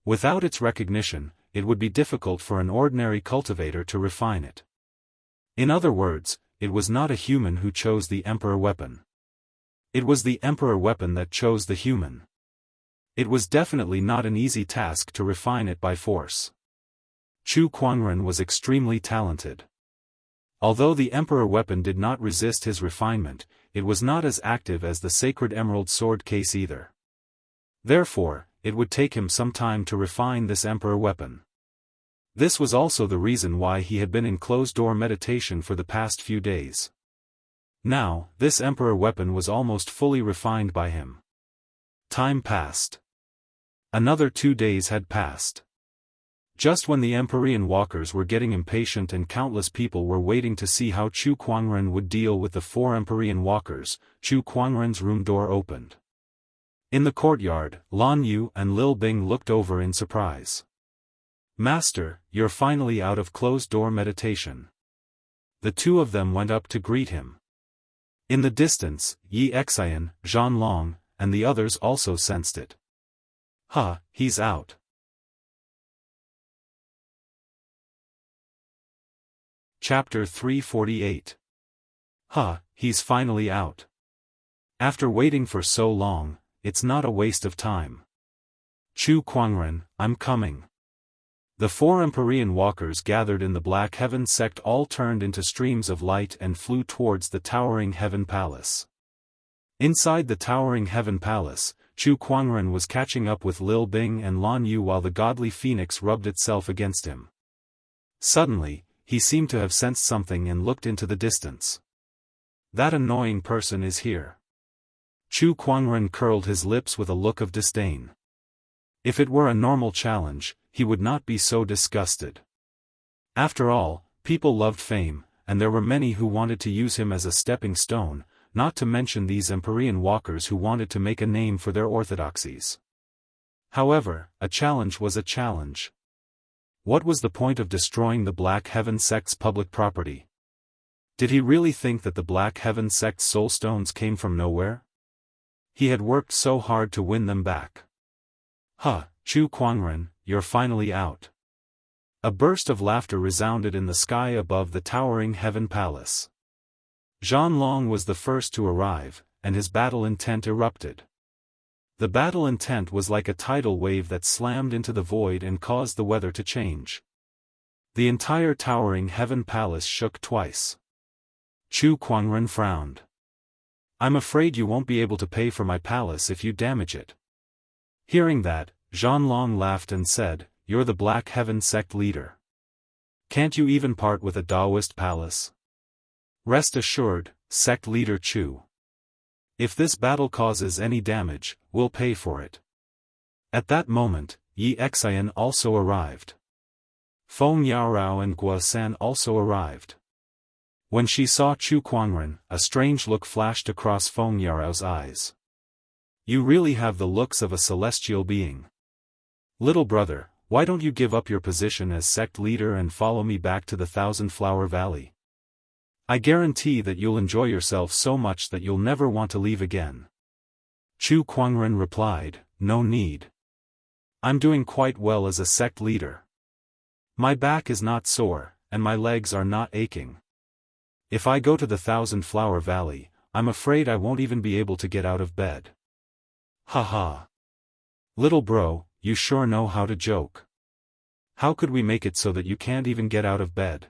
Without its recognition, it would be difficult for an ordinary cultivator to refine it. In other words, it was not a human who chose the Emperor weapon. It was the Emperor weapon that chose the human. It was definitely not an easy task to refine it by force. Chu Kuangren was extremely talented. Although the Emperor weapon did not resist his refinement, it was not as active as the sacred emerald sword case either. Therefore, it would take him some time to refine this Emperor weapon. This was also the reason why he had been in closed-door meditation for the past few days. Now, this Emperor weapon was almost fully refined by him. Time passed. Another 2 days had passed. Just when the Empyrean walkers were getting impatient and countless people were waiting to see how Chu Kuangren would deal with the 4 Empyrean walkers, Chu Kuangren's room door opened. In the courtyard, Lan Yu and Lil Bing looked over in surprise. Master, you're finally out of closed-door meditation. The 2 of them went up to greet him. In the distance, Yi Xian, Zhan Long, and the others also sensed it. He's out. Chapter 348. He's finally out. After waiting for so long, it's not a waste of time. Chu Kuangren, I'm coming. The 4 Empyrean walkers gathered in the Black Heaven sect all turned into streams of light and flew towards the towering Heaven Palace. Inside the towering Heaven Palace, Chu Kuangren was catching up with Lil Bing and Lan Yu while the godly phoenix rubbed itself against him. Suddenly, he seemed to have sensed something and looked into the distance. That annoying person is here. Chu Kuangren curled his lips with a look of disdain. If it were a normal challenge, he would not be so disgusted. After all, people loved fame, and there were many who wanted to use him as a stepping stone, not to mention these Empyrean walkers who wanted to make a name for their orthodoxies. However, a challenge was a challenge. What was the point of destroying the Black Heaven sect's public property? Did he really think that the Black Heaven sect's soulstones came from nowhere? He had worked so hard to win them back. Chu Kuangren, you're finally out. A burst of laughter resounded in the sky above the towering Heaven Palace. Zhan Long was the first to arrive, and his battle intent erupted. The battle intent was like a tidal wave that slammed into the void and caused the weather to change. The entire towering Heaven Palace shook twice. Chu Kuangren frowned. I'm afraid you won't be able to pay for my palace if you damage it. Hearing that, Zhan Long laughed and said, You're the Black Heaven sect leader. Can't you even part with a Daoist palace? Rest assured, sect leader Chu. If this battle causes any damage, we'll pay for it. At that moment, Yi Xian also arrived. Feng Yaorao and Guo San also arrived. When she saw Chu Kuangren, a strange look flashed across Feng Yaorao's eyes. You really have the looks of a celestial being. Little brother, why don't you give up your position as sect leader and follow me back to the Thousand Flower Valley? I guarantee that you'll enjoy yourself so much that you'll never want to leave again. Chu Kuangren replied, No need. I'm doing quite well as a sect leader. My back is not sore, and my legs are not aching. If I go to the Thousand Flower Valley, I'm afraid I won't even be able to get out of bed. Ha ha. Little bro, you sure know how to joke. How could we make it so that you can't even get out of bed?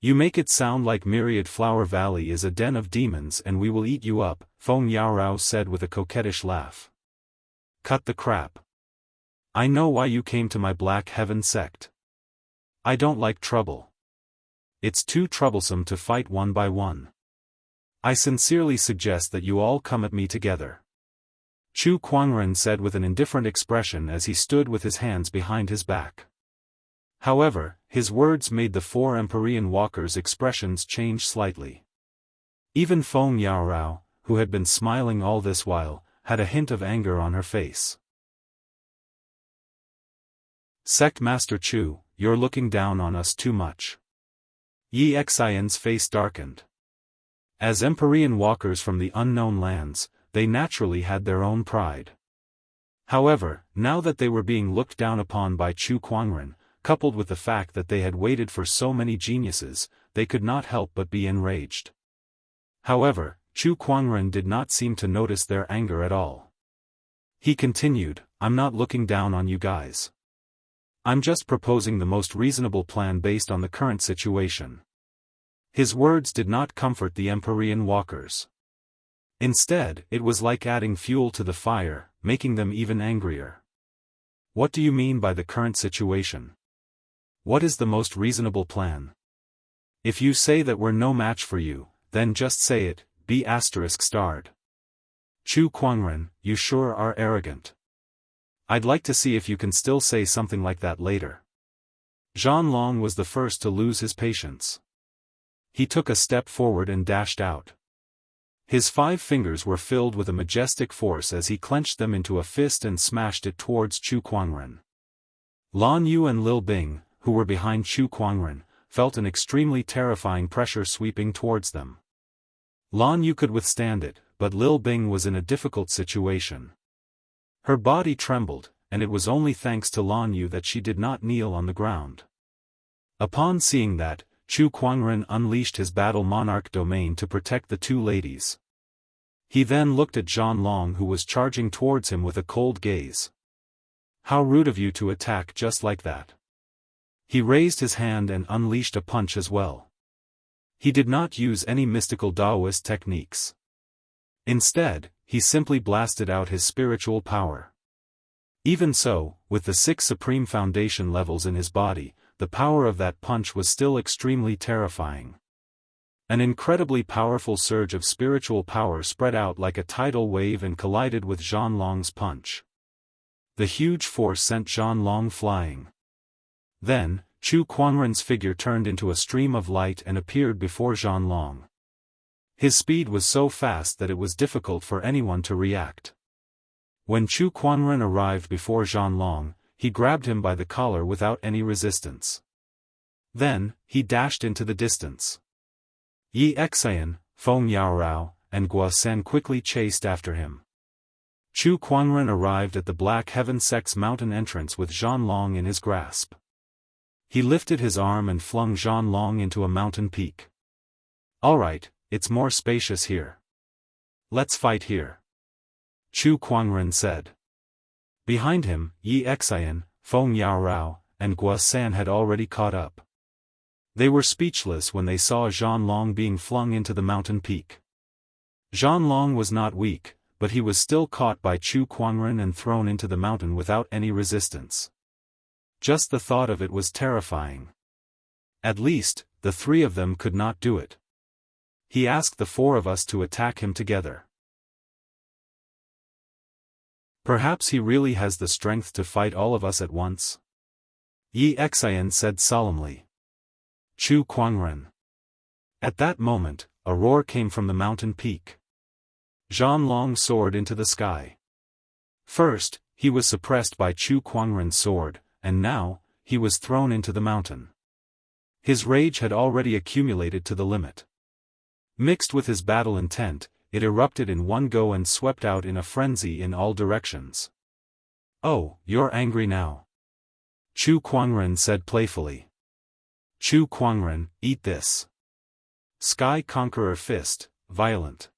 You make it sound like Myriad Flower Valley is a den of demons and we will eat you up, Feng Yaorao said with a coquettish laugh. Cut the crap. I know why you came to my Black Heaven sect. I don't like trouble. It's too troublesome to fight one by one. I sincerely suggest that you all come at me together. Chu Kuangren said with an indifferent expression as he stood with his hands behind his back. However, his words made the four Empyrean walkers' expressions change slightly. Even Feng Yaorao, who had been smiling all this while, had a hint of anger on her face. Sect Master Chu, you're looking down on us too much. Yi Xian's face darkened. As Empyrean walkers from the unknown lands, they naturally had their own pride. However, now that they were being looked down upon by Chu Kuangren, coupled with the fact that they had waited for so many geniuses, they could not help but be enraged. However, Chu Kuangren did not seem to notice their anger at all. He continued, I'm not looking down on you guys. I'm just proposing the most reasonable plan based on the current situation. His words did not comfort the Empyrean walkers. Instead, it was like adding fuel to the fire, making them even angrier. What do you mean by the current situation? What is the most reasonable plan? If you say that we're no match for you, then just say it, be ****. Chu Kuangren, you sure are arrogant. I'd like to see if you can still say something like that later. Zhan Long was the first to lose his patience. He took a step forward and dashed out. His 5 fingers were filled with a majestic force as he clenched them into a fist and smashed it towards Chu Kuangren. Lan Yu and Lil Bing, who were behind Chu Kuangren, felt an extremely terrifying pressure sweeping towards them. Lan Yu could withstand it, but Lil Bing was in a difficult situation. Her body trembled, and it was only thanks to Lan Yu that she did not kneel on the ground. Upon seeing that, Chu Kuangren unleashed his Battle Monarch domain to protect the 2 ladies. He then looked at Zhan Long who was charging towards him with a cold gaze. How rude of you to attack just like that. He raised his hand and unleashed a punch as well. He did not use any mystical Daoist techniques. Instead, he simply blasted out his spiritual power. Even so, with the 6 supreme foundation levels in his body, the power of that punch was still extremely terrifying. An incredibly powerful surge of spiritual power spread out like a tidal wave and collided with Zhan Long's punch. The huge force sent Zhan Long flying. Then, Chu Kuangren's figure turned into a stream of light and appeared before Zhan Long. His speed was so fast that it was difficult for anyone to react. When Chu Kuangren arrived before Zhan Long, he grabbed him by the collar without any resistance. Then, he dashed into the distance. Yi Xian, Feng Yaorao, and Guo San quickly chased after him. Chu Kuangren arrived at the Black Heaven sect's mountain entrance with Zhan Long in his grasp. He lifted his arm and flung Zhan Long into a mountain peak. Alright, it's more spacious here. Let's fight here. Chu Kuangren said. Behind him, Yi Xian, Feng Yaorao, and Guo San had already caught up. They were speechless when they saw Zhan Long being flung into the mountain peak. Zhan Long was not weak, but he was still caught by Chu Kuangren and thrown into the mountain without any resistance. Just the thought of it was terrifying. At least, the 3 of them could not do it. He asked the 4 of us to attack him together. Perhaps he really has the strength to fight all of us at once? Yi Xian said solemnly. Chu Kuangren. At that moment, a roar came from the mountain peak. Zhan Long soared into the sky. First, he was suppressed by Chu Kuangren's sword, and now, he was thrown into the mountain. His rage had already accumulated to the limit. Mixed with his battle intent, it erupted in one go and swept out in a frenzy in all directions. Oh, you're angry now? Chu Kuangren said playfully. Chu Kuangren, eat this. Sky Conqueror Fist, violent.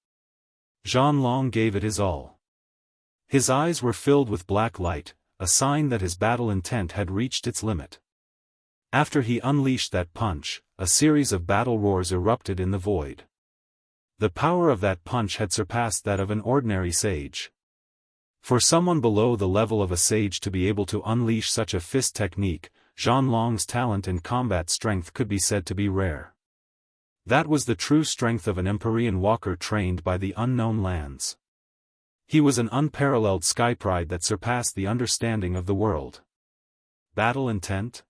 Zhan Long gave it his all. His eyes were filled with black light, a sign that his battle intent had reached its limit. After he unleashed that punch, a series of battle roars erupted in the void. The power of that punch had surpassed that of an ordinary sage. For someone below the level of a sage to be able to unleash such a fist technique, Zhan Long's talent and combat strength could be said to be rare. That was the true strength of an Empyrean walker trained by the unknown lands. He was an unparalleled skypride that surpassed the understanding of the world. Battle intent?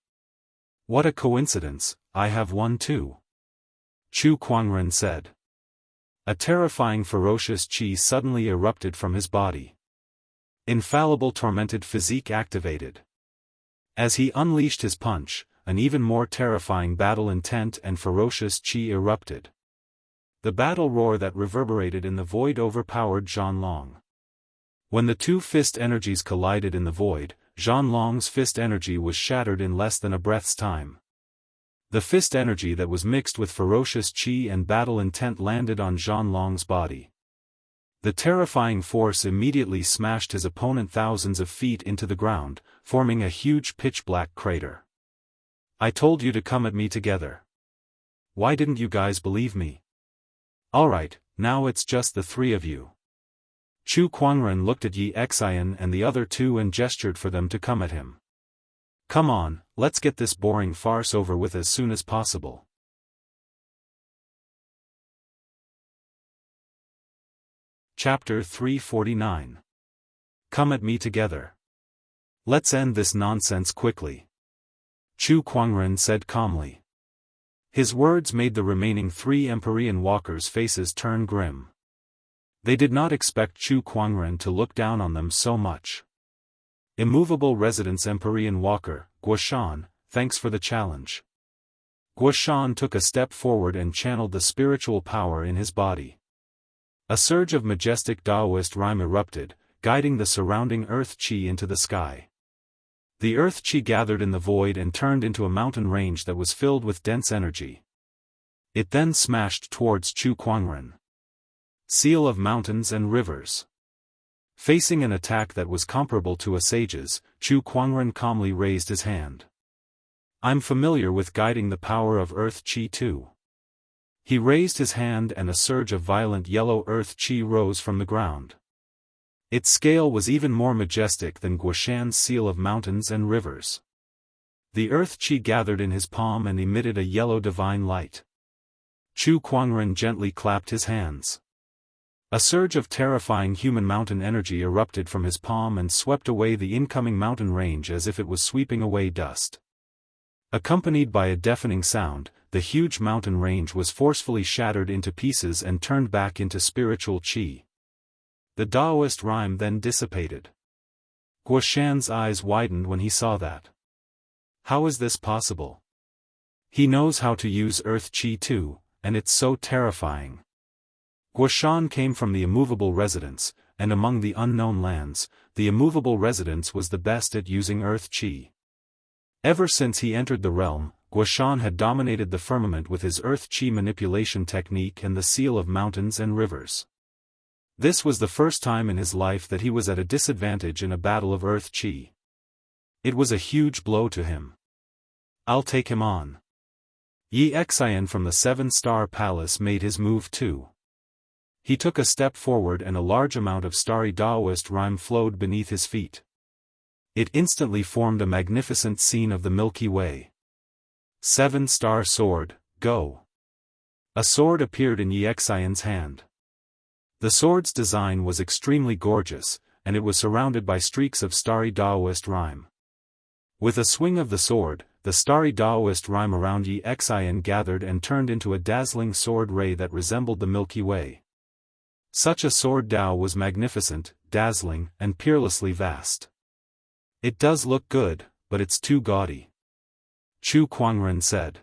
What a coincidence, I have one too. Chu Kuangren said. A terrifying ferocious chi suddenly erupted from his body. Infallible tormented physique activated. As he unleashed his punch, an even more terrifying battle intent and ferocious chi erupted. The battle roar that reverberated in the void overpowered Zhan Long. When the two fist energies collided in the void, Zhan Long's fist energy was shattered in less than a breath's time. The fist energy that was mixed with ferocious chi and battle intent landed on Zhan Long's body. The terrifying force immediately smashed his opponent thousands of feet into the ground, forming a huge pitch-black crater. I told you to come at me together. Why didn't you guys believe me? Alright, now it's just the three of you. Chu Kuangren looked at Yi Xian and the other two and gestured for them to come at him. Come on, let's get this boring farce over with as soon as possible. Chapter 349. Come at me together. Let's end this nonsense quickly. Chu Kuangren said calmly. His words made the remaining three Empyrean walkers' faces turn grim. They did not expect Chu Kuangren to look down on them so much. Immovable Residence Empyrean Walker, Guoshan, thanks for the challenge. Guoshan took a step forward and channeled the spiritual power in his body. A surge of majestic Daoist rhyme erupted, guiding the surrounding earth chi into the sky. The earth chi gathered in the void and turned into a mountain range that was filled with dense energy. It then smashed towards Chu Kuangren. Seal of mountains and rivers. Facing an attack that was comparable to a sage's, Chu Kuangren calmly raised his hand. I'm familiar with guiding the power of earth chi too. He raised his hand and a surge of violent yellow earth chi rose from the ground. Its scale was even more majestic than Guoshan's seal of mountains and rivers. The earth chi gathered in his palm and emitted a yellow divine light. Chu Kuangren gently clapped his hands. A surge of terrifying human mountain energy erupted from his palm and swept away the incoming mountain range as if it was sweeping away dust. Accompanied by a deafening sound, the huge mountain range was forcefully shattered into pieces and turned back into spiritual chi. The Daoist rhyme then dissipated. Guoshan's eyes widened when he saw that. How is this possible? He knows how to use earth chi too, and it's so terrifying. Guoshan came from the immovable residence, and among the unknown lands, the immovable residence was the best at using earth chi. Ever since he entered the realm, Guoshan had dominated the firmament with his earth chi manipulation technique and the seal of mountains and rivers. This was the first time in his life that he was at a disadvantage in a battle of earth chi. It was a huge blow to him. I'll take him on. Yi Xian from the 7-star palace made his move too. He took a step forward and a large amount of starry Daoist rhyme flowed beneath his feet. It instantly formed a magnificent scene of the Milky Way. 7-star sword, go. A sword appeared in Yi Xian's hand. The sword's design was extremely gorgeous, and it was surrounded by streaks of starry Daoist rime. With a swing of the sword, the starry Daoist rime around Yi Xian gathered and turned into a dazzling sword ray that resembled the Milky Way. Such a sword Dao was magnificent, dazzling, and peerlessly vast. "It does look good, but it's too gaudy," Chu Kuangren said.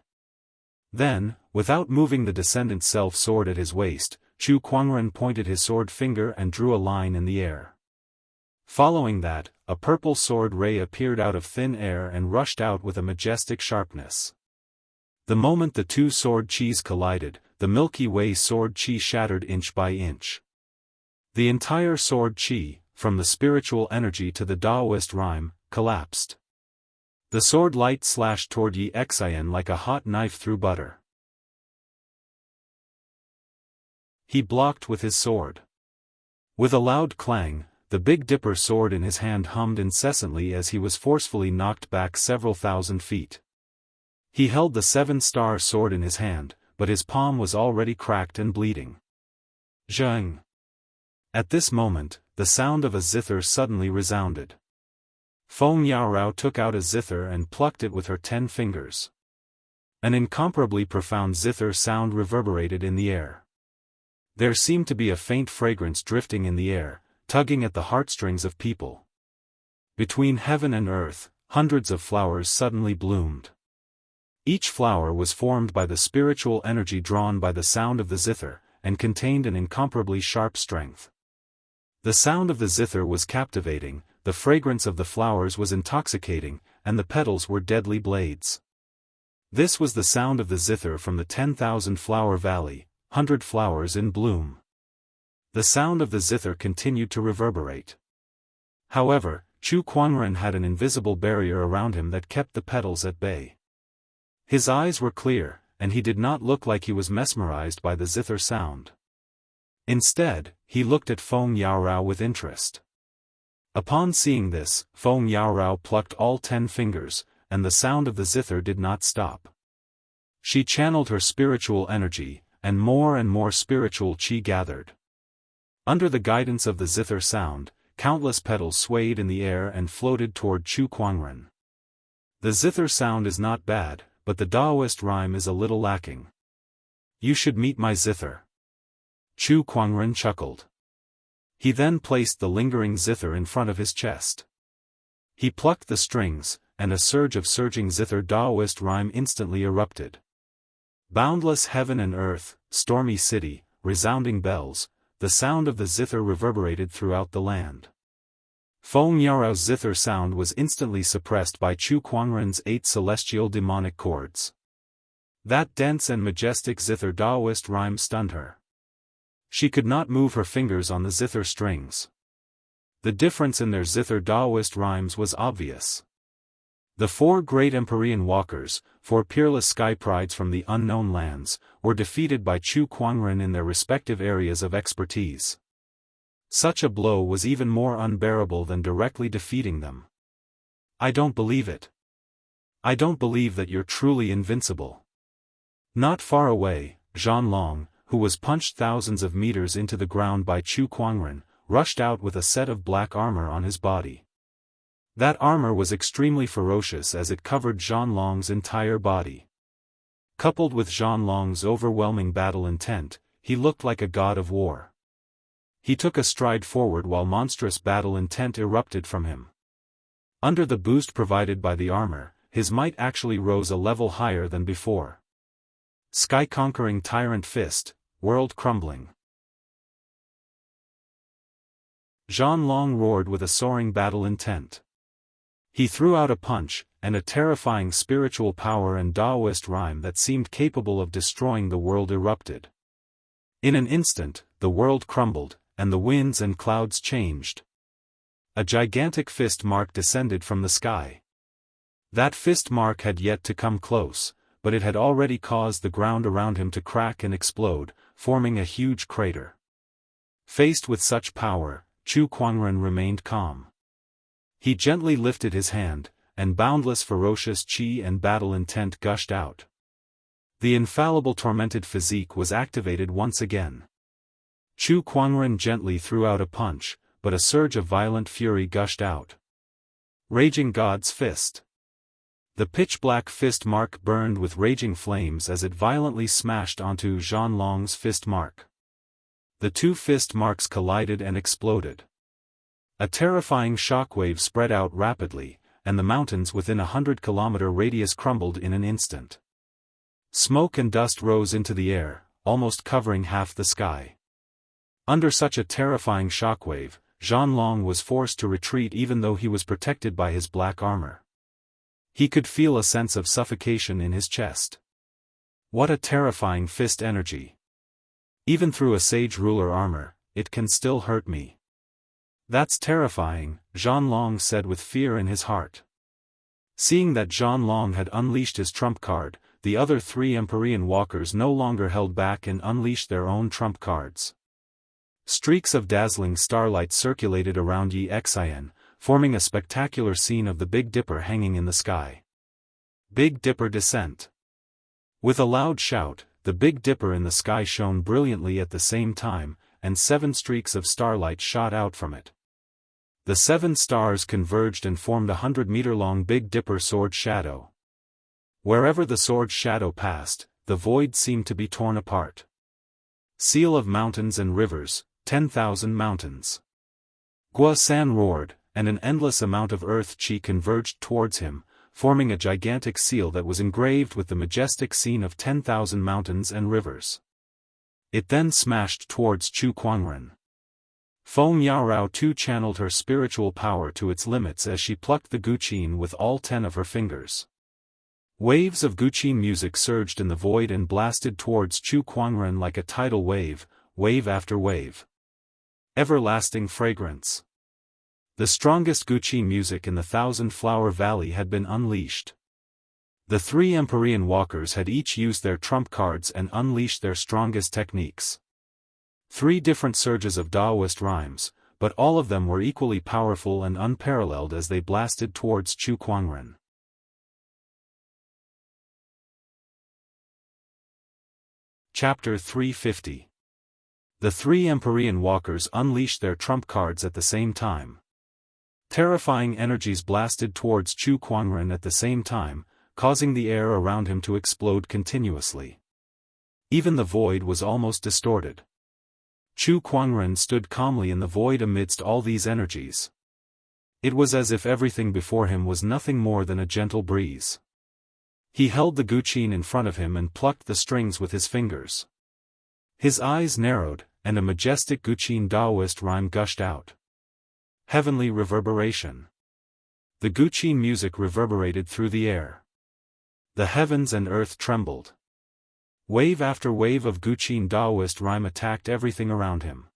Then, without moving the descendant's self-sword at his waist, Chu Kuangren pointed his sword finger and drew a line in the air. Following that, a purple sword ray appeared out of thin air and rushed out with a majestic sharpness. The moment the two sword qis collided, the Milky Way sword qi shattered inch by inch. The entire sword qi, from the spiritual energy to the Daoist rime, collapsed. The sword light slashed toward Yi Xian like a hot knife through butter. He blocked with his sword. With a loud clang, the Big Dipper sword in his hand hummed incessantly as he was forcefully knocked back several thousand feet. He held the seven-star sword in his hand, but his palm was already cracked and bleeding. Zheng! At this moment, the sound of a zither suddenly resounded. Feng Yaorao took out a zither and plucked it with her 10 fingers. An incomparably profound zither sound reverberated in the air. There seemed to be a faint fragrance drifting in the air, tugging at the heartstrings of people. Between heaven and earth, hundreds of flowers suddenly bloomed. Each flower was formed by the spiritual energy drawn by the sound of the zither, and contained an incomparably sharp strength. The sound of the zither was captivating, the fragrance of the flowers was intoxicating, and the petals were deadly blades. This was the sound of the zither from the 10,000 flower valley, 100 flowers in bloom. The sound of the zither continued to reverberate. However, Chu Kuangren had an invisible barrier around him that kept the petals at bay. His eyes were clear, and he did not look like he was mesmerized by the zither sound. Instead, he looked at Feng Yaorao with interest. Upon seeing this, Feng Yaorao plucked all 10 fingers, and the sound of the zither did not stop. She channeled her spiritual energy, and more spiritual qi gathered. Under the guidance of the zither sound, countless petals swayed in the air and floated toward Chu Kuangren. The zither sound is not bad, but the Daoist rime is a little lacking. You should meet my zither. Chu Kuangren chuckled. He then placed the lingering zither in front of his chest. He plucked the strings, and a surge of surging zither Daoist rime instantly erupted. Boundless heaven and earth, stormy city, resounding bells, the sound of the zither reverberated throughout the land. Feng Yaorao's zither sound was instantly suppressed by Chu Kuangren's 8 celestial demonic chords. That dense and majestic zither Daoist rime stunned her. She could not move her fingers on the zither strings. The difference in their zither Daoist rhymes was obvious. The 4 great Empyrean walkers, 4 peerless sky prides from the unknown lands, were defeated by Chu Kuangren in their respective areas of expertise. Such a blow was even more unbearable than directly defeating them. I don't believe it. I don't believe that you're truly invincible. Not far away, Zhanlong, who was punched thousands of meters into the ground by Chu Kuangren, rushed out with a set of black armor on his body. That armor was extremely ferocious as it covered Zhanlong's entire body. Coupled with Zhanlong's overwhelming battle intent, he looked like a god of war. He took a stride forward while monstrous battle intent erupted from him. Under the boost provided by the armor, his might actually rose a level higher than before. Sky-conquering tyrant fist, world crumbling. Zhanlong roared with a soaring battle intent. He threw out a punch, and a terrifying spiritual power and Daoist rime that seemed capable of destroying the world erupted. In an instant, the world crumbled, and the winds and clouds changed. A gigantic fist mark descended from the sky. That fist mark had yet to come close, but it had already caused the ground around him to crack and explode, forming a huge crater. Faced with such power, Chu Kuangren remained calm. He gently lifted his hand, and boundless ferocious qi and battle intent gushed out. The infallible tormented physique was activated once again. Chu Kuangren gently threw out a punch, but a surge of violent fury gushed out. Raging God's Fist. The pitch-black fist mark burned with raging flames as it violently smashed onto Zhan Long's fist mark. The two fist marks collided and exploded. A terrifying shockwave spread out rapidly, and the mountains within a 100-kilometer radius crumbled in an instant. Smoke and dust rose into the air, almost covering half the sky. Under such a terrifying shockwave, Zhan Long was forced to retreat even though he was protected by his black armor. He could feel a sense of suffocation in his chest. What a terrifying fist energy. Even through a sage ruler armor, it can still hurt me. That's terrifying, Zhan Long said with fear in his heart. Seeing that Zhan Long had unleashed his trump card, the other three Empyrean walkers no longer held back and unleashed their own trump cards. Streaks of dazzling starlight circulated around Yi Xian, forming a spectacular scene of the Big Dipper hanging in the sky. Big Dipper descent. With a loud shout, the Big Dipper in the sky shone brilliantly at the same time, and 7 streaks of starlight shot out from it. The 7 stars converged and formed a 100-meter-long Big Dipper sword shadow. Wherever the sword shadow passed, the void seemed to be torn apart. Seal of mountains and rivers, 10,000 mountains. Gua San roared, and an endless amount of earth chi converged towards him, forming a gigantic seal that was engraved with the majestic scene of 10,000 mountains and rivers. It then smashed towards Chu Kuangren. Feng Yarao too channeled her spiritual power to its limits as she plucked the guqin with all 10 of her fingers. Waves of guqin music surged in the void and blasted towards Chu Kuangren like a tidal wave, wave after wave. Everlasting fragrance. The strongest guqin music in the 1,000-flower valley had been unleashed. The 3 Empyrean walkers had each used their trump cards and unleashed their strongest techniques. 3 different surges of Daoist rhymes, but all of them were equally powerful and unparalleled as they blasted towards Chu Kuangren. Chapter 350. The 3 Empyrean walkers unleashed their trump cards at the same time. Terrifying energies blasted towards Chu Kuangren at the same time, causing the air around him to explode continuously. Even the void was almost distorted. Chu Kuangren stood calmly in the void amidst all these energies. It was as if everything before him was nothing more than a gentle breeze. He held the guqin in front of him and plucked the strings with his fingers. His eyes narrowed, and a majestic guqin Daoist rhyme gushed out. Heavenly reverberation. The guqin music reverberated through the air. The heavens and earth trembled. Wave after wave of guqin Daoist rhyme attacked everything around him.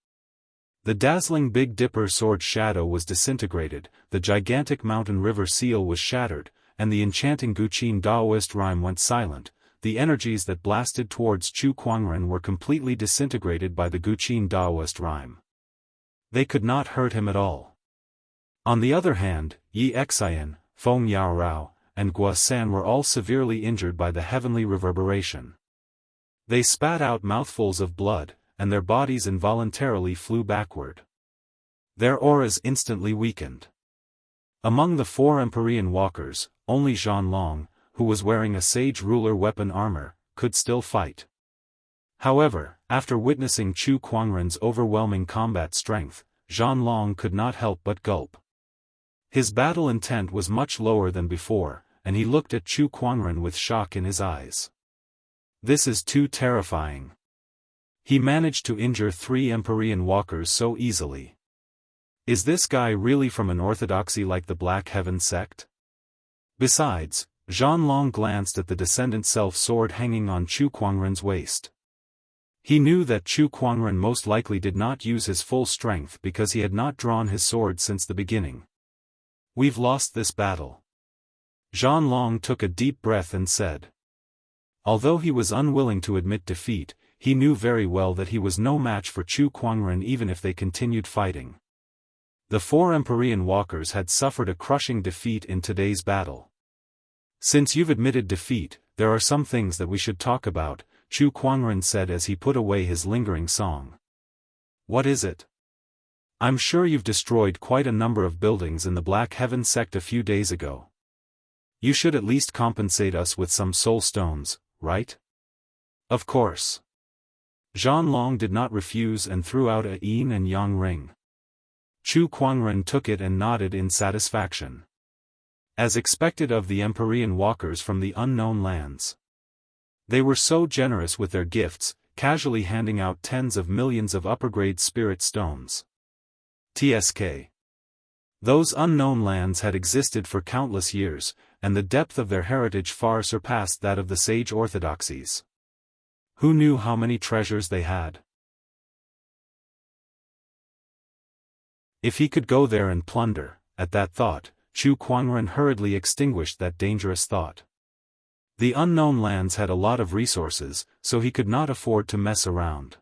The dazzling Big Dipper sword shadow was disintegrated, the gigantic mountain river seal was shattered, and the enchanting guqin Daoist rhyme went silent. The energies that blasted towards Chu Kuangren were completely disintegrated by the guqin Daoist rhyme. They could not hurt him at all. On the other hand, Yi Xian, Feng Yarao, and Gua San were all severely injured by the heavenly reverberation. They spat out mouthfuls of blood, and their bodies involuntarily flew backward. Their auras instantly weakened. Among the 4 Empyrean walkers, only Zhan Long, who was wearing a sage ruler weapon armor, could still fight. However, after witnessing Chu Kuangren's overwhelming combat strength, Zhan Long could not help but gulp. His battle intent was much lower than before, and he looked at Chu Kuangren with shock in his eyes. This is too terrifying. He managed to injure 3 Empyrean walkers so easily. Is this guy really from an orthodoxy like the Black Heaven sect? Besides, Zhan Long glanced at the descendant self-sword hanging on Chu Kuangren's waist. He knew that Chu Kuangren most likely did not use his full strength because he had not drawn his sword since the beginning. We've lost this battle. Zhan Long took a deep breath and said. Although he was unwilling to admit defeat, he knew very well that he was no match for Chu Kuangren even if they continued fighting. The 4 Empyrean walkers had suffered a crushing defeat in today's battle. Since you've admitted defeat, there are some things that we should talk about, Chu Kuangren said as he put away his lingering song. What is it? I'm sure you've destroyed quite a number of buildings in the Black Heaven sect a few days ago. You should at least compensate us with some soul stones, right? Of course. Zhanlong did not refuse and threw out a yin and yang ring. Chu Kuangren took it and nodded in satisfaction. As expected of the Empyrean walkers from the unknown lands. They were so generous with their gifts, casually handing out tens of millions of upper-grade spirit stones. TSK. Those unknown lands had existed for countless years, and the depth of their heritage far surpassed that of the sage orthodoxies. Who knew how many treasures they had? If he could go there and plunder, at that thought, Chu Kuangren hurriedly extinguished that dangerous thought. The unknown lands had a lot of resources, so he could not afford to mess around.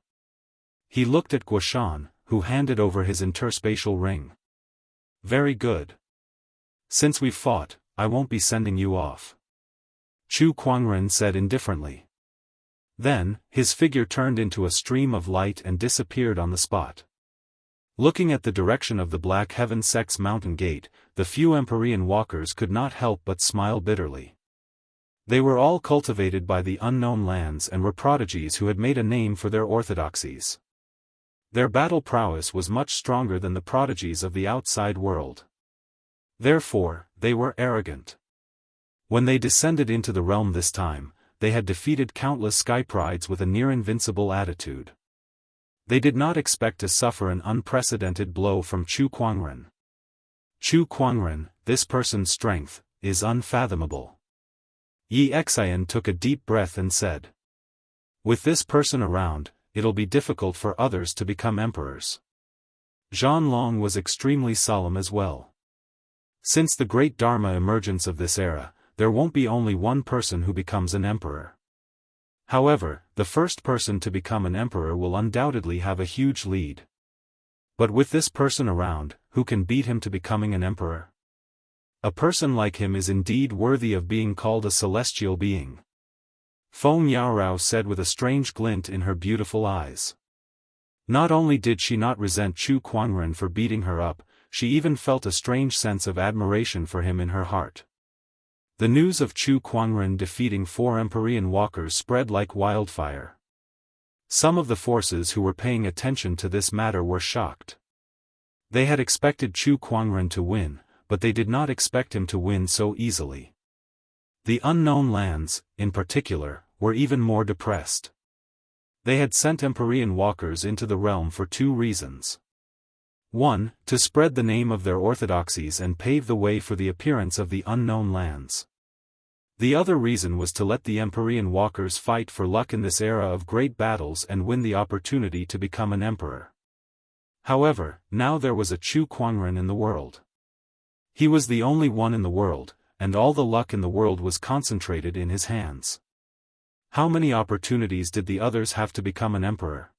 He looked at Guoshan, who handed over his interspatial ring. Very good. Since we've fought, I won't be sending you off. Chu Kuangren said indifferently. Then, his figure turned into a stream of light and disappeared on the spot. Looking at the direction of the Black Heaven sect's mountain gate, the few Empyrean walkers could not help but smile bitterly. They were all cultivated by the unknown lands and were prodigies who had made a name for their orthodoxies. Their battle prowess was much stronger than the prodigies of the outside world. Therefore, they were arrogant. When they descended into the realm this time, they had defeated countless skyprides with a near-invincible attitude. They did not expect to suffer an unprecedented blow from Chu Kuangren. Chu Kuangren, this person's strength, is unfathomable. Yi Xian took a deep breath and said. With this person around, it'll be difficult for others to become emperors. Zhanlong was extremely solemn as well. Since the great Dharma emergence of this era, there won't be only one person who becomes an emperor. However, the first person to become an emperor will undoubtedly have a huge lead. But with this person around, who can beat him to becoming an emperor? A person like him is indeed worthy of being called a celestial being. Feng Yaorao said with a strange glint in her beautiful eyes. Not only did she not resent Chu Kuangren for beating her up, she even felt a strange sense of admiration for him in her heart. The news of Chu Kuangren defeating 4 Empyrean walkers spread like wildfire. Some of the forces who were paying attention to this matter were shocked. They had expected Chu Kuangren to win, but they did not expect him to win so easily. The unknown lands, in particular, were even more depressed. They had sent Empyrean walkers into the realm for 2 reasons. 1. To spread the name of their orthodoxies and pave the way for the appearance of the unknown lands. The other reason was to let the Empyrean walkers fight for luck in this era of great battles and win the opportunity to become an emperor. However, now there was a Chu Kuangren in the world. He was the only one in the world, and all the luck in the world was concentrated in his hands. How many opportunities did the others have to become an emperor?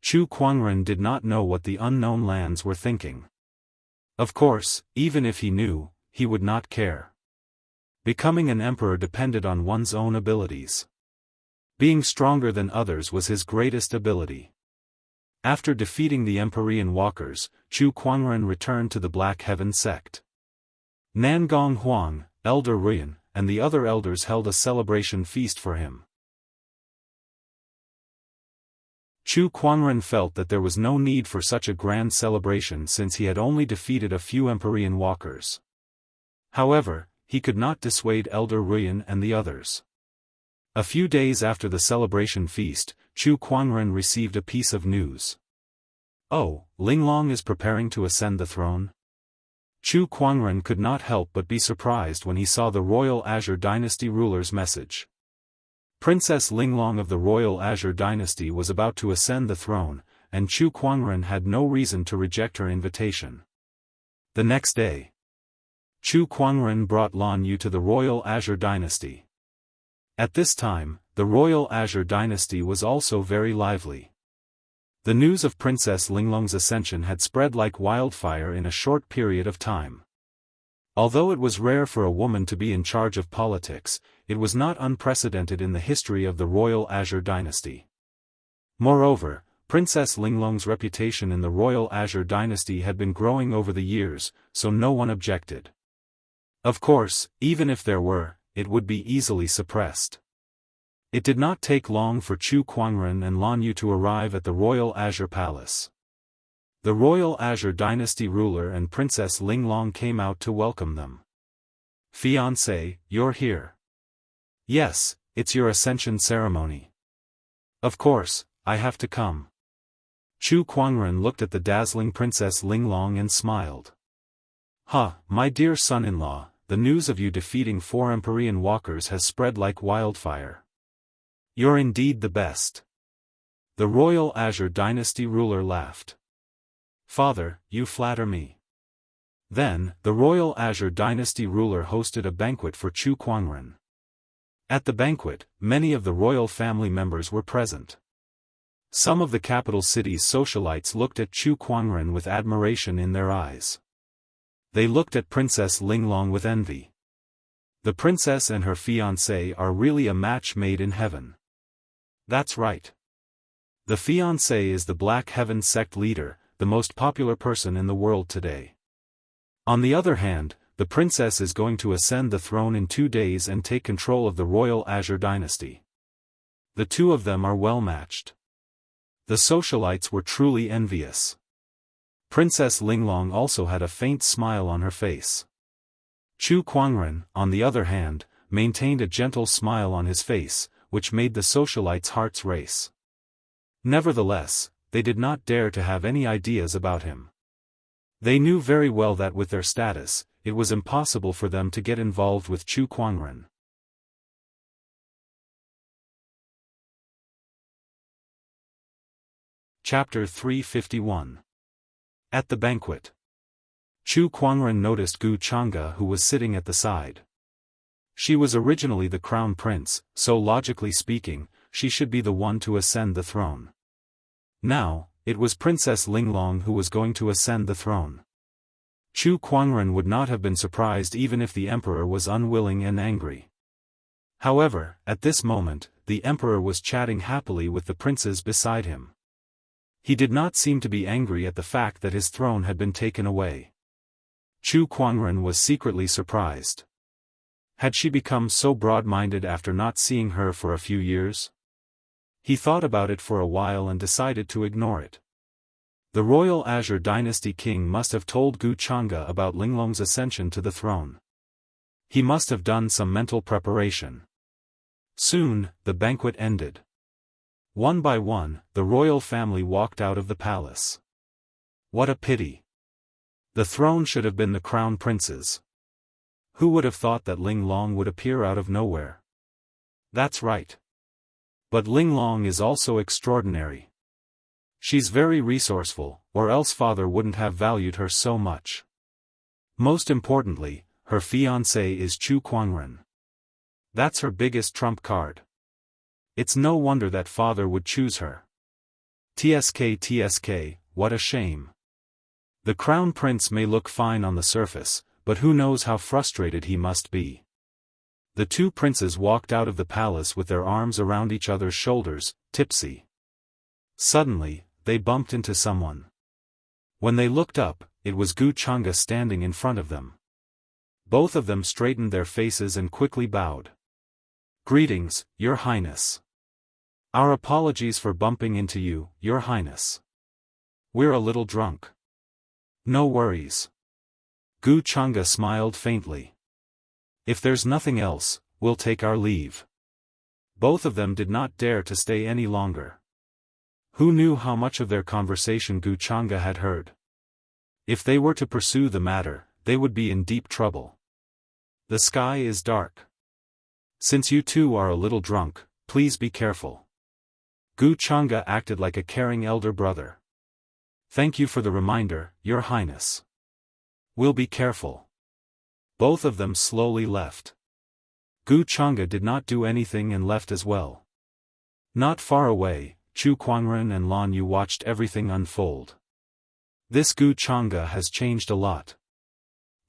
Chu Kuangren did not know what the unknown lands were thinking. Of course, even if he knew, he would not care. Becoming an emperor depended on one's own abilities. Being stronger than others was his greatest ability. After defeating the Empyrean walkers, Chu Kuangren returned to the Black Heaven sect. Nangong Huang, Elder Ruyan, and the other elders held a celebration feast for him. Chu Kuangren felt that there was no need for such a grand celebration since he had only defeated a few Empyrean walkers. However, he could not dissuade Elder Ruyan and the others. A few days after the celebration feast, Chu Kuangren received a piece of news. Oh, Linglong is preparing to ascend the throne? Chu Kuangren could not help but be surprised when he saw the Royal Azure Dynasty ruler's message. Princess Linglong of the Royal Azure Dynasty was about to ascend the throne, and Chu Kuangren had no reason to reject her invitation. The next day, Chu Kuangren brought Lan Yu to the Royal Azure Dynasty. At this time, the Royal Azure Dynasty was also very lively. The news of Princess Linglong's ascension had spread like wildfire in a short period of time. Although it was rare for a woman to be in charge of politics, it was not unprecedented in the history of the Royal Azure Dynasty. Moreover, Princess Linglong's reputation in the royal Azure dynasty had been growing over the years, so no one objected. Of course, even if there were, it would be easily suppressed. It did not take long for Chu Kuangren and Lan Yu to arrive at the royal Azure palace. The royal Azure dynasty ruler and Princess Linglong came out to welcome them. "Fiancé, you're here." "Yes, it's your ascension ceremony." "Of course, I have to come." Chu Kuangren looked at the dazzling Princess Linglong and smiled. My dear son-in-law, the news of you defeating 4 Empyrean walkers has spread like wildfire. You're indeed the best." The royal Azure dynasty ruler laughed. "Father, you flatter me." Then, the royal Azure dynasty ruler hosted a banquet for Chu Kuangren. At the banquet, many of the royal family members were present. Some of the capital city's socialites looked at Chu Kuangren with admiration in their eyes. They looked at Princess Linglong with envy. The princess and her fiancé are really a match made in heaven. That's right. The fiancé is the Black Heaven sect leader, the most popular person in the world today. On the other hand, the princess is going to ascend the throne in 2 days and take control of the royal Azure dynasty. The two of them are well matched. The socialites were truly envious. Princess Linglong also had a faint smile on her face. Chu Kuangren, on the other hand, maintained a gentle smile on his face, which made the socialites' hearts race. Nevertheless, they did not dare to have any ideas about him. They knew very well that with their status, it was impossible for them to get involved with Chu Kuangren. Chapter 351. At the banquet. Chu Kuangren noticed Gu Chang'e, who was sitting at the side. She was originally the crown prince, so logically speaking, she should be the one to ascend the throne. Now, it was Princess Linglong who was going to ascend the throne. Chu Kuangren would not have been surprised even if the emperor was unwilling and angry. However, at this moment, the emperor was chatting happily with the princes beside him. He did not seem to be angry at the fact that his throne had been taken away. Chu Kuangren was secretly surprised. Had she become so broad-minded after not seeing her for a few years? He thought about it for a while and decided to ignore it. The royal Azure dynasty king must have told Gu Chang'e about Linglong's ascension to the throne. He must have done some mental preparation. Soon, the banquet ended. One by one, the royal family walked out of the palace. What a pity. The throne should have been the crown prince's. Who would have thought that Linglong would appear out of nowhere? That's right. But Linglong is also extraordinary. She's very resourceful, or else father wouldn't have valued her so much. Most importantly, her fiancé is Chu Kuangren. That's her biggest trump card. It's no wonder that father would choose her. TSK, what a shame. The crown prince may look fine on the surface, but who knows how frustrated he must be. The two princes walked out of the palace with their arms around each other's shoulders, tipsy. Suddenly, they bumped into someone. When they looked up, it was Gu Chang'e standing in front of them. Both of them straightened their faces and quickly bowed. "Greetings, Your Highness. Our apologies for bumping into you, Your Highness. We're a little drunk." "No worries." Gu Chang'e smiled faintly. "If there's nothing else, we'll take our leave." Both of them did not dare to stay any longer. Who knew how much of their conversation Gu Chang'e had heard? If they were to pursue the matter, they would be in deep trouble. The sky is dark. Since you two are a little drunk, please be careful. Gu Chang'e acted like a caring elder brother. "Thank you for the reminder, Your Highness. We'll be careful." Both of them slowly left. Gu Chang'e did not do anything and left as well. Not far away, Chu Kuangren and Lan Yu watched everything unfold. This Gu Chang'e has changed a lot.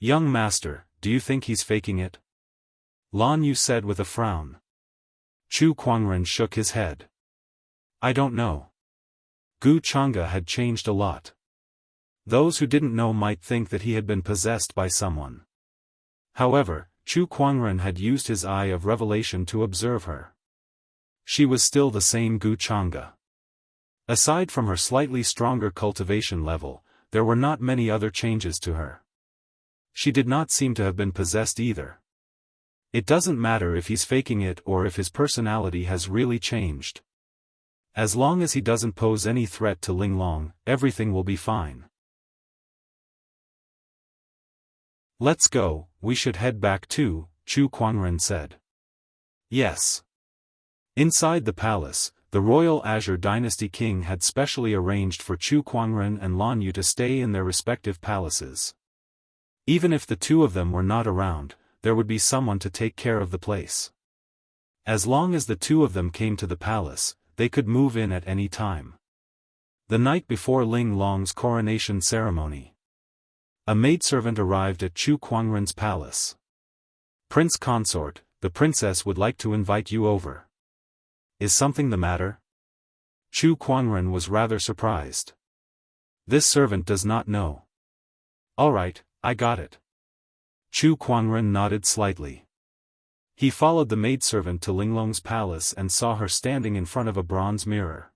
"Young master, do you think he's faking it?" Lan Yu said with a frown. Chu Kuangren shook his head. "I don't know. Gu Chang'e had changed a lot. Those who didn't know might think that he had been possessed by someone. However, Chu Kuangren had used his eye of revelation to observe her. She was still the same Gu Chang'e. Aside from her slightly stronger cultivation level, there were not many other changes to her. She did not seem to have been possessed either. It doesn't matter if he's faking it or if his personality has really changed. As long as he doesn't pose any threat to Linglong, everything will be fine. Let's go, we should head back too, Chu Kuangren said. Yes. Inside the palace, the royal Azure Dynasty king had specially arranged for Chu Kuangren and Lan Yu to stay in their respective palaces. Even if the two of them were not around, there would be someone to take care of the place. As long as the two of them came to the palace, they could move in at any time. The night before Linglong's coronation ceremony, a maidservant arrived at Chu Kuangren's palace. Prince Consort, the princess would like to invite you over. Is something the matter? Chu Kuangren was rather surprised. This servant does not know. All right, I got it. Chu Kuangren nodded slightly. He followed the maidservant to Linglong's palace and saw her standing in front of a bronze mirror.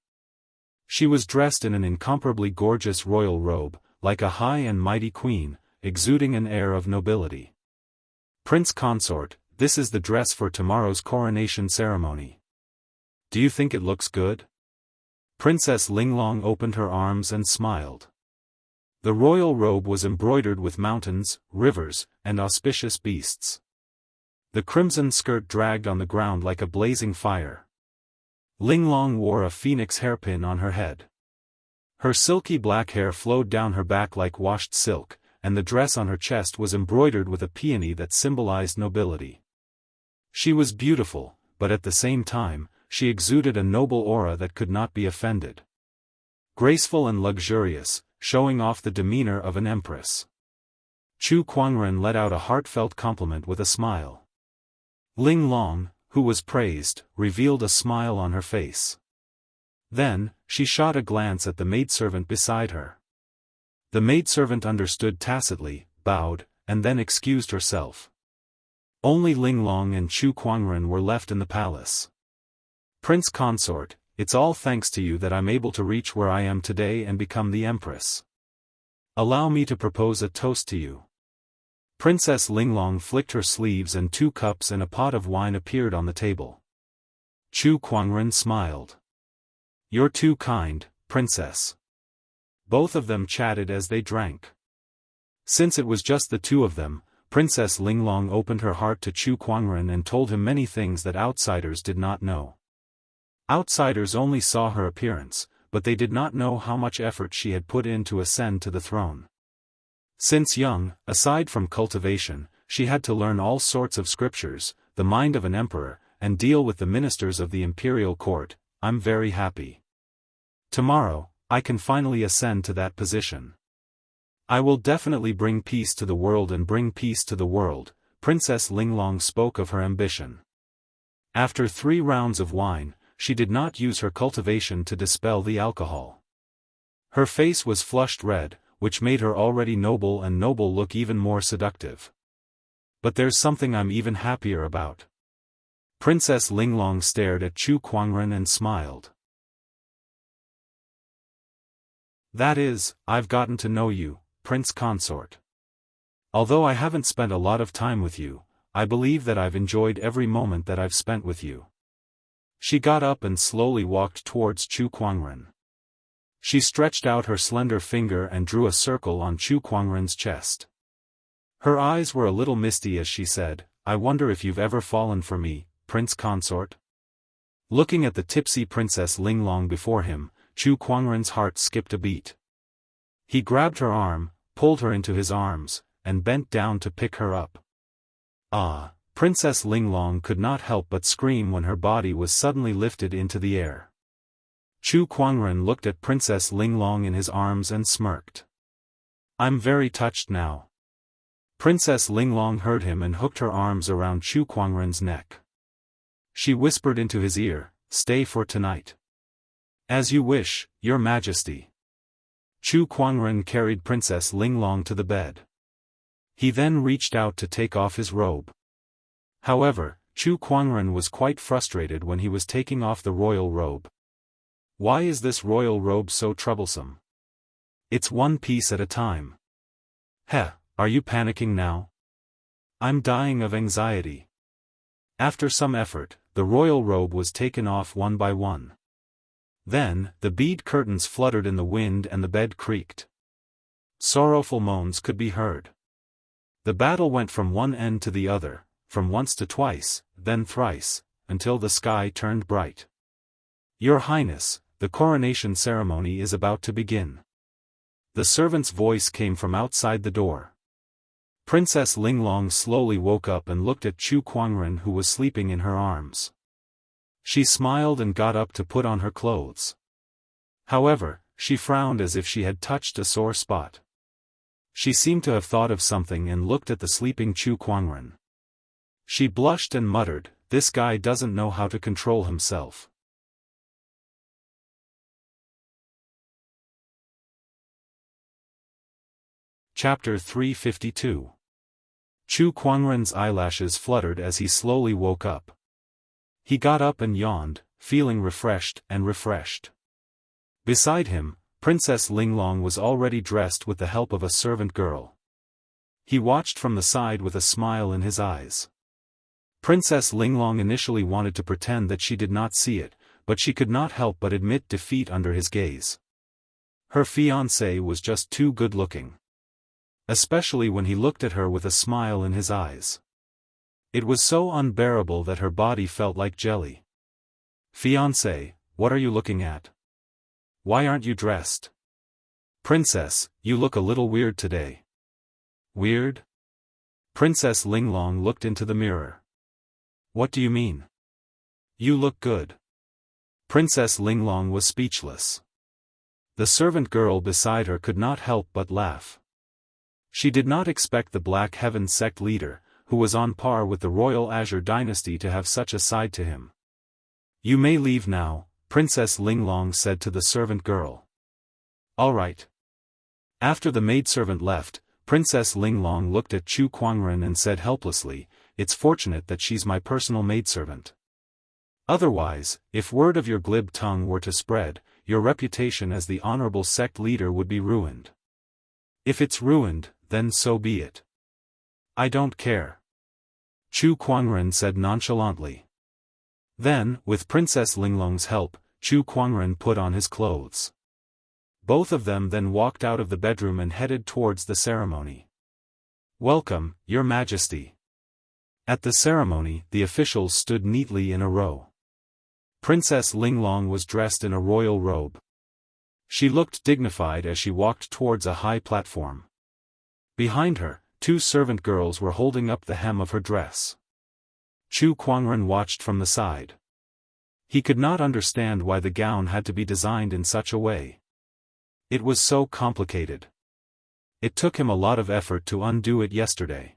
She was dressed in an incomparably gorgeous royal robe, like a high and mighty queen, exuding an air of nobility. Prince Consort, this is the dress for tomorrow's coronation ceremony. Do you think it looks good? Princess Linglong opened her arms and smiled. The royal robe was embroidered with mountains, rivers, and auspicious beasts. The crimson skirt dragged on the ground like a blazing fire. Linglong wore a phoenix hairpin on her head. Her silky black hair flowed down her back like washed silk, and the dress on her chest was embroidered with a peony that symbolized nobility. She was beautiful, but at the same time, she exuded a noble aura that could not be offended. Graceful and luxurious, showing off the demeanor of an empress. Chu Kuangren let out a heartfelt compliment with a smile. Linglong, who was praised, revealed a smile on her face. Then, she shot a glance at the maidservant beside her. The maidservant understood tacitly, bowed, and then excused herself. Only Linglong and Chu Kuangren were left in the palace. Prince Consort, it's all thanks to you that I'm able to reach where I am today and become the empress. Allow me to propose a toast to you. Princess Linglong flicked her sleeves and 2 cups and a pot of wine appeared on the table. Chu Kuangren smiled. You're too kind, princess. Both of them chatted as they drank. Since it was just the two of them, Princess Linglong opened her heart to Chu Kuangren and told him many things that outsiders did not know. Outsiders only saw her appearance, but they did not know how much effort she had put in to ascend to the throne. Since young, aside from cultivation, she had to learn all sorts of scriptures, the mind of an emperor, and deal with the ministers of the imperial court. I'm very happy. Tomorrow, I can finally ascend to that position. I will definitely bring peace to the world and bring peace to the world, Princess Linglong spoke of her ambition. After 3 rounds of wine, she did not use her cultivation to dispel the alcohol. Her face was flushed red, which made her already noble and noble look even more seductive. But there's something I'm even happier about. Princess Linglong stared at Chu Kuangren and smiled. That is, I've gotten to know you, Prince Consort. Although I haven't spent a lot of time with you, I believe that I've enjoyed every moment that I've spent with you. She got up and slowly walked towards Chu Kuangren. She stretched out her slender finger and drew a circle on Chu Kuangren's chest. Her eyes were a little misty as she said, I wonder if you've ever fallen for me, Prince Consort? Looking at the tipsy Princess Linglong before him, Chu Kuangren's heart skipped a beat. He grabbed her arm, pulled her into his arms, and bent down to pick her up. Ah! Princess Linglong could not help but scream when her body was suddenly lifted into the air. Chu Kuangren looked at Princess Linglong in his arms and smirked. I'm very touched now. Princess Linglong heard him and hooked her arms around Chu Kuangren's neck. She whispered into his ear, stay for tonight. As you wish, your majesty. Chu Kuangren carried Princess Linglong to the bed. He then reached out to take off his robe. However, Chu Kuangren was quite frustrated when he was taking off the royal robe. Why is this royal robe so troublesome? It's one piece at a time. Heh, are you panicking now? I'm dying of anxiety. After some effort, the royal robe was taken off one by one. Then, the bead curtains fluttered in the wind and the bed creaked. Sorrowful moans could be heard. The battle went from one end to the other, from once to twice, then thrice, until the sky turned bright. Your Highness, the coronation ceremony is about to begin. The servant's voice came from outside the door. Princess Linglong slowly woke up and looked at Chu Kuangren, who was sleeping in her arms. She smiled and got up to put on her clothes. However, she frowned as if she had touched a sore spot. She seemed to have thought of something and looked at the sleeping Chu Kuangren. She blushed and muttered, "This guy doesn't know how to control himself." Chapter 352. Chu Kuangren's eyelashes fluttered as he slowly woke up. He got up and yawned, feeling refreshed. Beside him, Princess Linglong was already dressed with the help of a servant girl. He watched from the side with a smile in his eyes. Princess Linglong initially wanted to pretend that she did not see it, but she could not help but admit defeat under his gaze. Her fiancé was just too good-looking. Especially when he looked at her with a smile in his eyes. It was so unbearable that her body felt like jelly. "Fiancé, what are you looking at? Why aren't you dressed? Princess, you look a little weird today." "Weird?" Princess Linglong looked into the mirror. "What do you mean?" "You look good." Princess Linglong was speechless. The servant girl beside her could not help but laugh. She did not expect the Black Heaven sect leader, who was on par with the Royal Azure dynasty, to have such a side to him. "You may leave now," Princess Linglong said to the servant girl. "All right." After the maidservant left, Princess Linglong looked at Chu Kuangren and said helplessly, "It's fortunate that she's my personal maidservant. Otherwise, if word of your glib tongue were to spread, your reputation as the honorable sect leader would be ruined. If it's ruined, then so be it. I don't care." Chu Kuangren said nonchalantly. Then, with Princess Linglong's help, Chu Kuangren put on his clothes. Both of them then walked out of the bedroom and headed towards the ceremony. "Welcome, Your Majesty." At the ceremony, the officials stood neatly in a row. Princess Linglong was dressed in a royal robe. She looked dignified as she walked towards a high platform. Behind her, two servant girls were holding up the hem of her dress. Chu Kuangren watched from the side. He could not understand why the gown had to be designed in such a way. It was so complicated. It took him a lot of effort to undo it yesterday.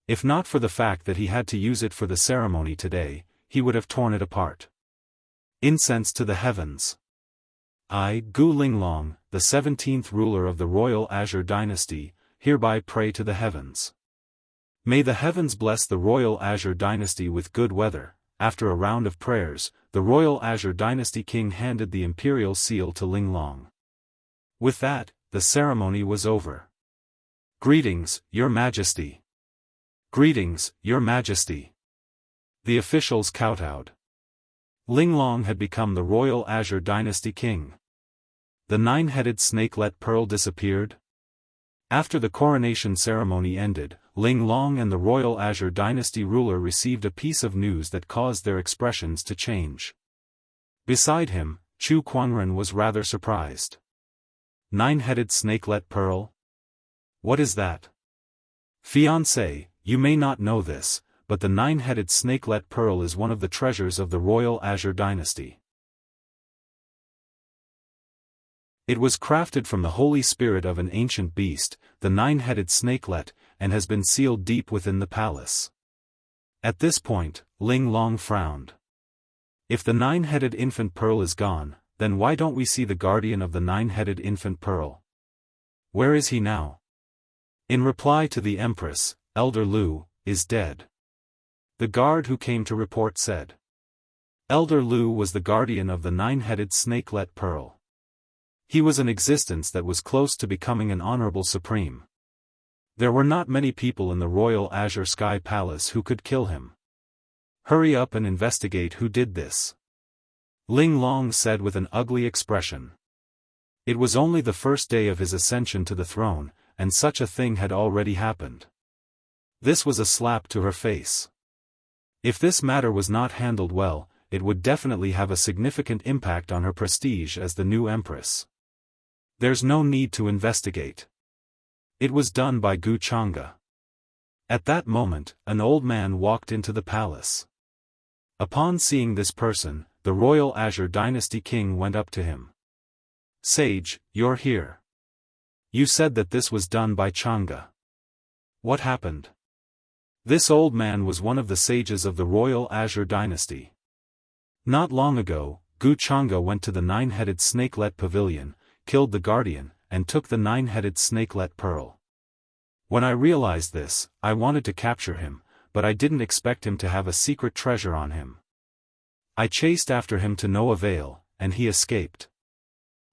If not for the fact that he had to use it for the ceremony today, he would have torn it apart. Incense to the heavens. I, Gu Linglong, the 17th ruler of the Royal Azure dynasty, hereby pray to the heavens. May the heavens bless the Royal Azure dynasty with good weather. After a round of prayers, the Royal Azure dynasty king handed the imperial seal to Linglong. With that, the ceremony was over. "Greetings, Your Majesty." "Greetings, Your Majesty." The officials kowtowed. Linglong had become the Royal Azure dynasty king. The nine-headed snakelet pearl disappeared. After the coronation ceremony ended, Linglong and the Royal Azure dynasty ruler received a piece of news that caused their expressions to change. Beside him, Chu Kuangren was rather surprised. "Nine-headed snakelet pearl? What is that?" "Fiancé, you may not know this, but the nine-headed snakelet pearl is one of the treasures of the Royal Azure dynasty. It was crafted from the holy spirit of an ancient beast, the nine-headed snakelet, and has been sealed deep within the palace." At this point, Linglong frowned. If the nine-headed infant pearl is gone, Then why don't we see the guardian of the nine-headed infant pearl? Where is he now? In reply to the Empress, Elder Lu is dead. The guard who came to report said. Elder Lu was the guardian of the nine-headed snakelet pearl. He was an existence that was close to becoming an honorable supreme. There were not many people in the Royal Azure Sky Palace who could kill him. Hurry up and investigate who did this. Ling Long said with an ugly expression. It was only the first day of his ascension to the throne, and such a thing had already happened. This was a slap to her face. If this matter was not handled well, it would definitely have a significant impact on her prestige as the new empress. There's no need to investigate. It was done by Gu Chang'e. At that moment, an old man walked into the palace. Upon seeing this person, the Royal Azure Dynasty king went up to him. Sage, you're here. You said that this was done by Chang'e. What happened? This old man was one of the sages of the Royal Azure Dynasty. Not long ago, Gu Chang'e went to the nine-headed snakelet pavilion, killed the guardian, and took the nine-headed snakelet pearl. When I realized this, I wanted to capture him, but I didn't expect him to have a secret treasure on him. I chased after him to no avail, and he escaped.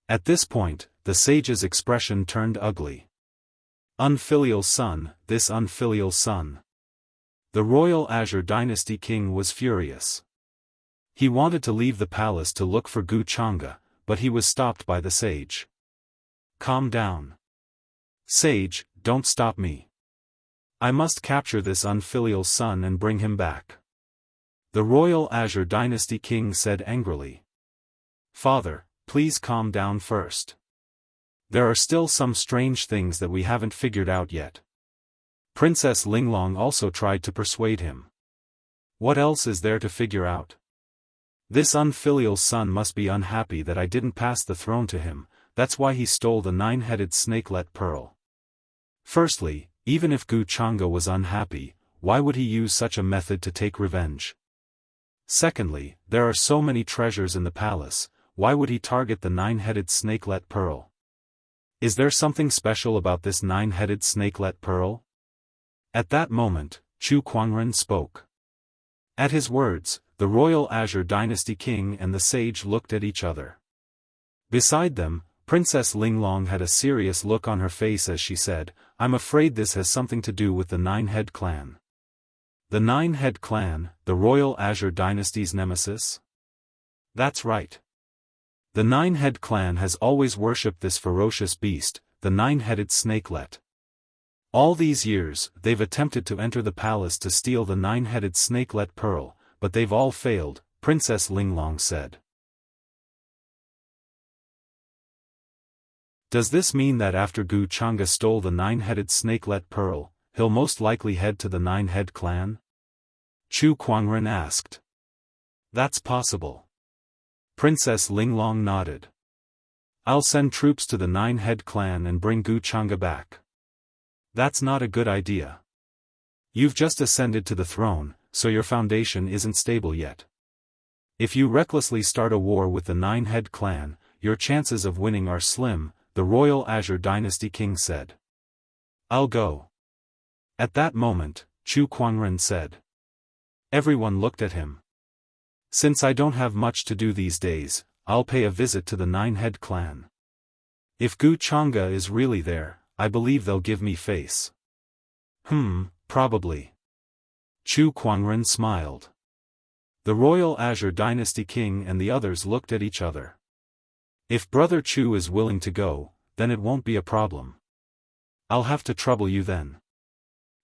At this point, the sage's expression turned ugly. Unfilial son, this unfilial son. The Royal Azure Dynasty king was furious. He wanted to leave the palace to look for Gu Chang'e, but he was stopped by the sage. Calm down. Sage, don't stop me. I must capture this unfilial son and bring him back. The Royal Azure Dynasty king said angrily. Father, please calm down first. There are still some strange things that we haven't figured out yet. Princess Linglong also tried to persuade him. What else is there to figure out? This unfilial son must be unhappy that I didn't pass the throne to him, that's why he stole the nine-headed snakelet pearl. Firstly, even if Gu Chang'e was unhappy, why would he use such a method to take revenge? Secondly, there are so many treasures in the palace, why would he target the nine-headed snakelet pearl? Is there something special about this nine-headed snakelet pearl? At that moment, Chu Kuangren spoke. At his words, the Royal Azure Dynasty king and the sage looked at each other. Beside them, Princess Linglong had a serious look on her face as she said, I'm afraid this has something to do with the Nine-Head clan. The Nine-Head clan, the Royal Azure Dynasty's nemesis? That's right. The Nine-Head clan has always worshipped this ferocious beast, the nine-headed snakelet. All these years, they've attempted to enter the palace to steal the nine-headed snakelet pearl, but they've all failed, Princess Linglong said. Does this mean that after Gu Chang'e stole the nine-headed snakelet pearl, he'll most likely head to the Nine-Head clan? Chu Kuangren asked. That's possible. Princess Linglong nodded. I'll send troops to the Nine-Head clan and bring Gu Chang'e back. That's not a good idea. You've just ascended to the throne, so your foundation isn't stable yet. If you recklessly start a war with the Nine-Head clan, your chances of winning are slim, the Royal Azure Dynasty king said. I'll go. At that moment, Chu Kuangren said. Everyone looked at him. Since I don't have much to do these days, I'll pay a visit to the Nine-Head clan. If Gu Chang'e is really there, I believe they'll give me face. Probably. Chu Kuangren smiled. The Royal Azure Dynasty king and the others looked at each other. If Brother Chu is willing to go, then it won't be a problem. I'll have to trouble you then.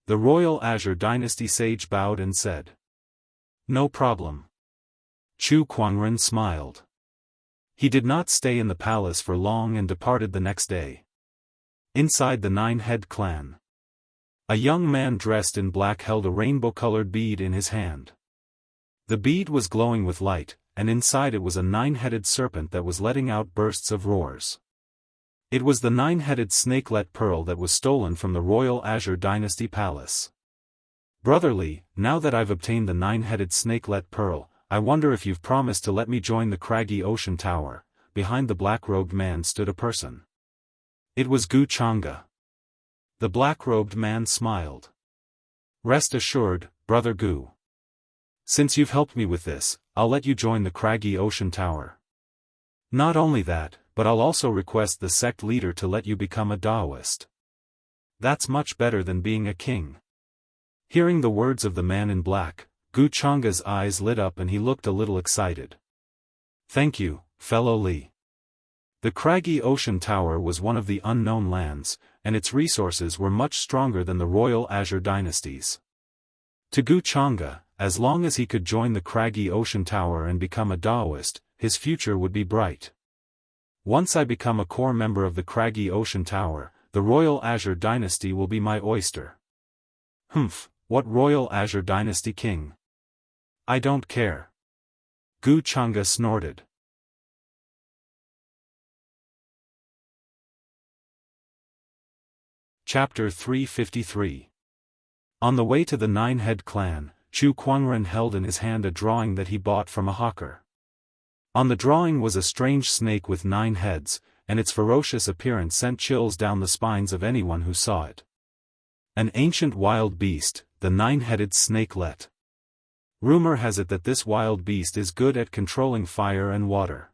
The Royal Azure Dynasty sage bowed and said. No problem. Chu Kuangren smiled. He did not stay in the palace for long and departed the next day. Inside the Nine-Head clan. A young man dressed in black held a rainbow-colored bead in his hand. The bead was glowing with light, and inside it was a nine-headed serpent that was letting out bursts of roars. It was the nine-headed snakelet pearl that was stolen from the Royal Azure Dynasty palace. Brotherly, now that I've obtained the nine-headed snakelet pearl, I wonder if you've promised to let me join the craggy ocean tower, behind the black-robed man stood a person. It was Gu Changa. The black-robed man smiled. "Rest assured, Brother Gu. Since you've helped me with this, I'll let you join the craggy ocean tower. Not only that, but I'll also request the sect leader to let you become a Daoist. That's much better than being a king." Hearing the words of the man in black, Gu Changa's eyes lit up and he looked a little excited. "Thank you, fellow Li." The craggy ocean tower was one of the unknown lands, and its resources were much stronger than the royal Azure dynasties. To Gu Changa, as long as he could join the craggy ocean tower and become a Daoist, his future would be bright. "Once I become a core member of the craggy ocean tower, the royal Azure dynasty will be my oyster." "Humph, what royal Azure dynasty king? I don't care." Gu Changa snorted. Chapter 353. On the way to the Nine-Head clan, Chu Kuangren held in his hand a drawing that he bought from a hawker. On the drawing was a strange snake with 9 heads, and its ferocious appearance sent chills down the spines of anyone who saw it. An ancient wild beast, the 9-headed snakelet. Rumor has it that this wild beast is good at controlling fire and water.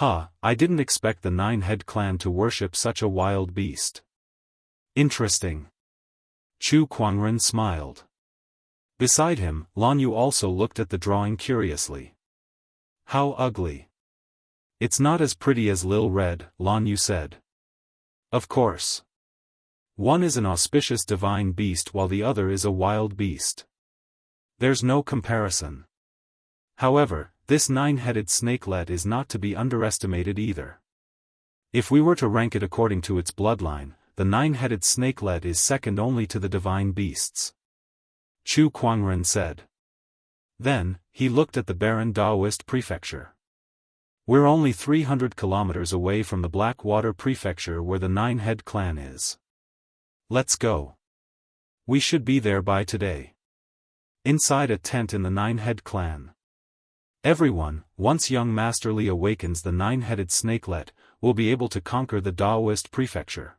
I didn't expect the 9-head clan to worship such a wild beast. Interesting. Chu Kuangren smiled. Beside him, Lan Yu also looked at the drawing curiously. "How ugly." "It's not as pretty as Lil Red," Lan Yu said. "Of course. One is an auspicious divine beast while the other is a wild beast. There's no comparison. However, this 9-headed snakelet is not to be underestimated either. If we were to rank it according to its bloodline, the 9-headed snakelet is second only to the divine beasts," Chu Kuangren said. Then, he looked at the barren Daoist prefecture. "We're only 300 kilometers away from the Blackwater prefecture where the 9-head clan is. Let's go. We should be there by today." Inside a tent in the 9-head clan. Everyone, once young Master Li awakens the 9-headed snakelet, will be able to conquer the Daoist prefecture.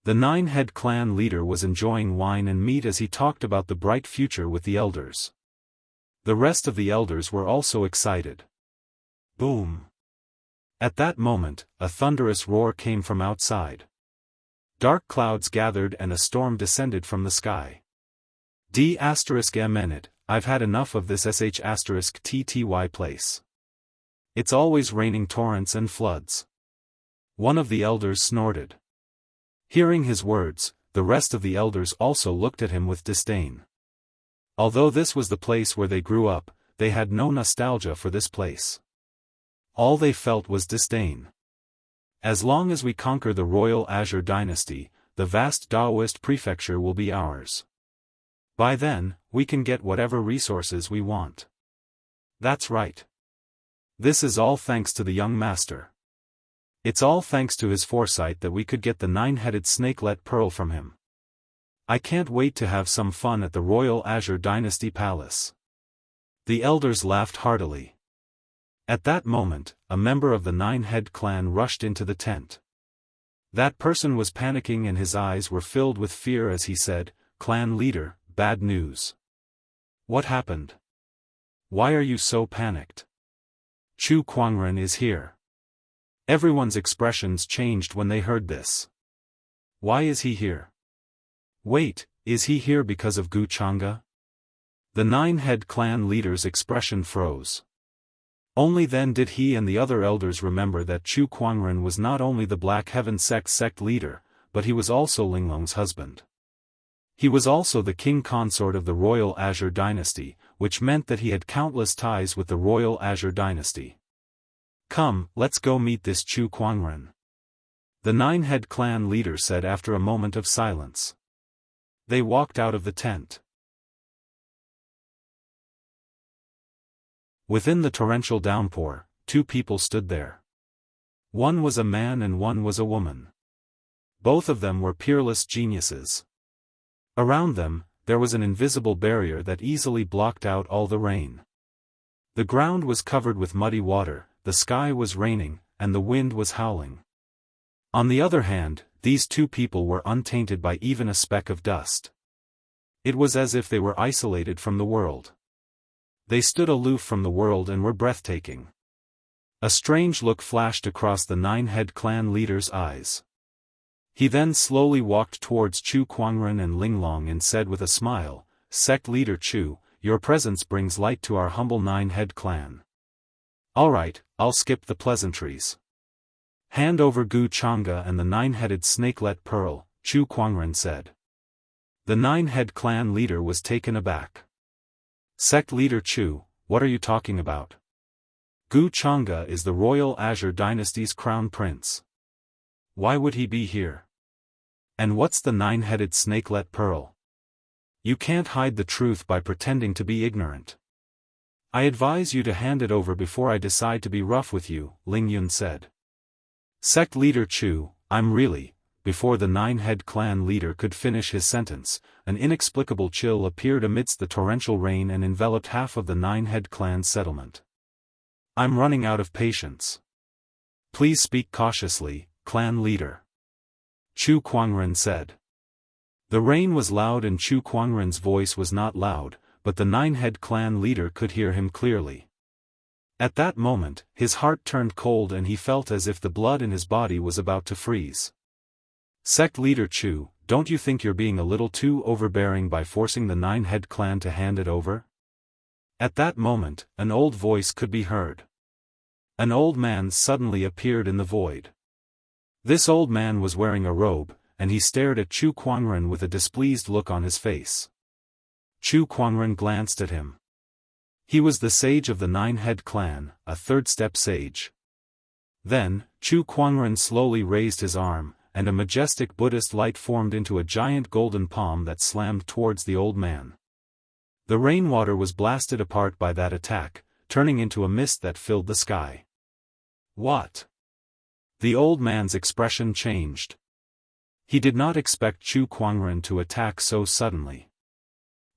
The 9-head clan leader was enjoying wine and meat as he talked about the bright future with the elders. The rest of the elders were also excited. Boom! At that moment, a thunderous roar came from outside. Dark clouds gathered and a storm descended from the sky. D***M*, I've had enough of this **TTY place. It's always raining torrents and floods. One of the elders snorted. Hearing his words, the rest of the elders also looked at him with disdain. Although this was the place where they grew up, they had no nostalgia for this place. All they felt was disdain. "As long as we conquer the royal Azure dynasty, the vast Daoist prefecture will be ours. By then, we can get whatever resources we want." "That's right. This is all thanks to the young master. It's all thanks to his foresight that we could get the 9-headed snakelet pearl from him. I can't wait to have some fun at the royal Azure dynasty palace." The elders laughed heartily. At that moment, a member of the 9-head clan rushed into the tent. That person was panicking and his eyes were filled with fear as he said, "Clan leader, bad news." "What happened? Why are you so panicked?" "Chu Kuangren is here." Everyone's expressions changed when they heard this. "Why is he here? Wait, is he here because of Gu Changa?" The 9-head clan leader's expression froze. Only then did he and the other elders remember that Chu Kuangren was not only the Black Heaven sect leader, but he was also Linglong's husband. He was also the king consort of the royal Azure dynasty, which meant that he had countless ties with the royal Azure dynasty. "Come, let's go meet this Chu Kuangren," the 9-head clan leader said after a moment of silence. They walked out of the tent. Within the torrential downpour, 2 people stood there. One was a man and one was a woman. Both of them were peerless geniuses. Around them, there was an invisible barrier that easily blocked out all the rain. The ground was covered with muddy water, the sky was raining, and the wind was howling. On the other hand, these two people were untainted by even a speck of dust. It was as if they were isolated from the world. They stood aloof from the world and were breathtaking. A strange look flashed across the nine-head clan leader's eyes. He then slowly walked towards Chu Kuangren and Linglong and said with a smile, "Sect leader Chu, your presence brings light to our humble nine-head clan." "Alright, I'll skip the pleasantries. Hand over Gu Changa and the nine-headed snakelet pearl," Chu Kuangren said. The nine-head clan leader was taken aback. "Sect leader Chu, what are you talking about? Gu Changa is the royal Azure dynasty's crown prince. Why would he be here? And what's the nine-headed snakelet pearl? You can't hide the truth by pretending to be ignorant. I advise you to hand it over before I decide to be rough with you," Ling Yun said. "Sect leader Chu, I'm really..." Before the nine-head clan leader could finish his sentence, an inexplicable chill appeared amidst the torrential rain and enveloped half of the nine-head clan settlement. "I'm running out of patience. Please speak cautiously, clan leader," Chu Kuangren said. The rain was loud and Chu Kuangren's voice was not loud, but the nine-head clan leader could hear him clearly. At that moment, his heart turned cold and he felt as if the blood in his body was about to freeze. "Sect leader Chu, don't you think you're being a little too overbearing by forcing the nine-head clan to hand it over?" At that moment, an old voice could be heard. An old man suddenly appeared in the void. This old man was wearing a robe, and he stared at Chu Kuangren with a displeased look on his face. Chu Kuangren glanced at him. He was the sage of the nine-head clan, a third-step sage. Then, Chu Kuangren slowly raised his arm, and a majestic Buddhist light formed into a giant golden palm that slammed towards the old man. The rainwater was blasted apart by that attack, turning into a mist that filled the sky. "What?" The old man's expression changed. He did not expect Chu Kuangren to attack so suddenly.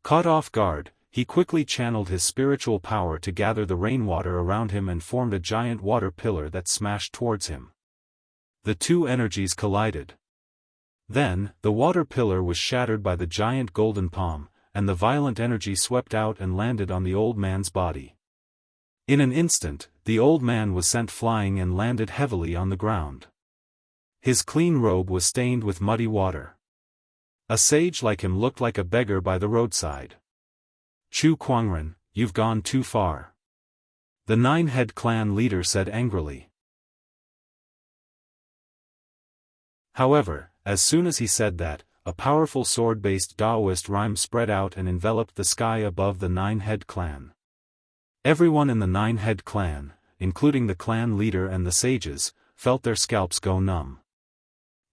Caught off guard, he quickly channeled his spiritual power to gather the rainwater around him and formed a giant water pillar that smashed towards him. The two energies collided. Then, the water pillar was shattered by the giant golden palm, and the violent energy swept out and landed on the old man's body. In an instant, the old man was sent flying and landed heavily on the ground. His clean robe was stained with muddy water. A sage like him looked like a beggar by the roadside. "Chu Kuangren, you've gone too far," the nine-head clan leader said angrily. However, as soon as he said that, a powerful sword-based Daoist rhyme spread out and enveloped the sky above the nine-head clan. Everyone in the nine-head clan, including the clan leader and the sages, felt their scalps go numb.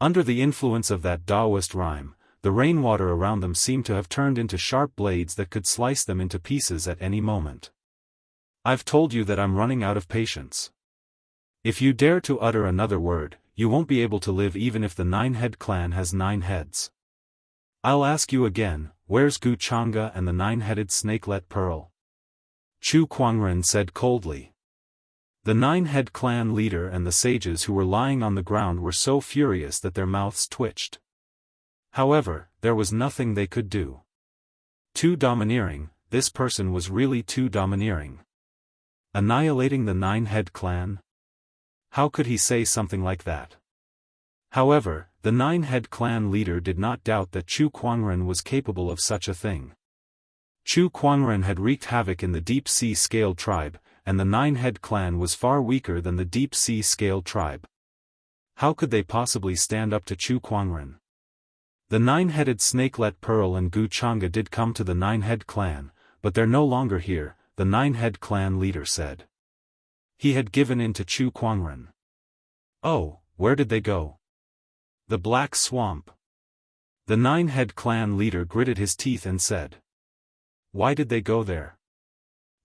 Under the influence of that Daoist rhyme, the rainwater around them seemed to have turned into sharp blades that could slice them into pieces at any moment. "I've told you that I'm running out of patience. If you dare to utter another word, you won't be able to live even if the nine-head clan has 9 heads. I'll ask you again, where's Gu Changa and the nine-headed snakelet pearl?" Chu Kuangren said coldly. The nine-head clan leader and the sages who were lying on the ground were so furious that their mouths twitched. However, there was nothing they could do. Too domineering, this person was really too domineering. Annihilating the nine-head clan? How could he say something like that? However, the nine-head clan leader did not doubt that Chu Kuangren was capable of such a thing. Chu Kuangren had wreaked havoc in the deep-sea scale tribe, and the nine-head clan was far weaker than the deep-sea scale tribe. How could they possibly stand up to Chu Kuangren? The nine-headed snakelet pearl and Gu Changa did come to the nine-head clan, but they're no longer here, the nine-head clan leader said. He had given in to Chu Kuangren. "Oh, where did they go?" "The Black Swamp." The nine-head clan leader gritted his teeth and said. "Why did they go there?"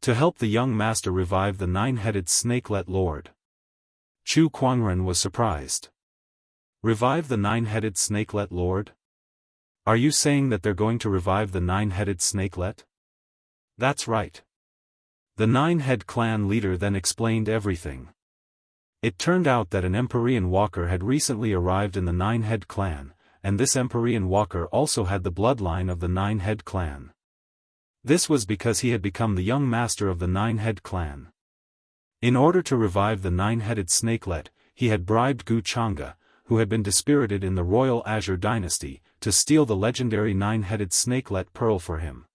"To help the young master revive the nine-headed snakelet lord." Chu Kuangren was surprised. "Revive the nine-headed snakelet lord? Are you saying that they're going to revive the nine-headed snakelet?" "That's right." The nine-head clan leader then explained everything. It turned out that an Empyrean walker had recently arrived in the Nine-Head clan, and this Empyrean walker also had the bloodline of the Nine-Head clan. This was because he had become the young master of the Nine-Head clan. In order to revive the nine-headed snakelet, he had bribed Wuxia, who had been dispirited in the royal Azure dynasty, to steal the legendary nine-headed snakelet pearl for him.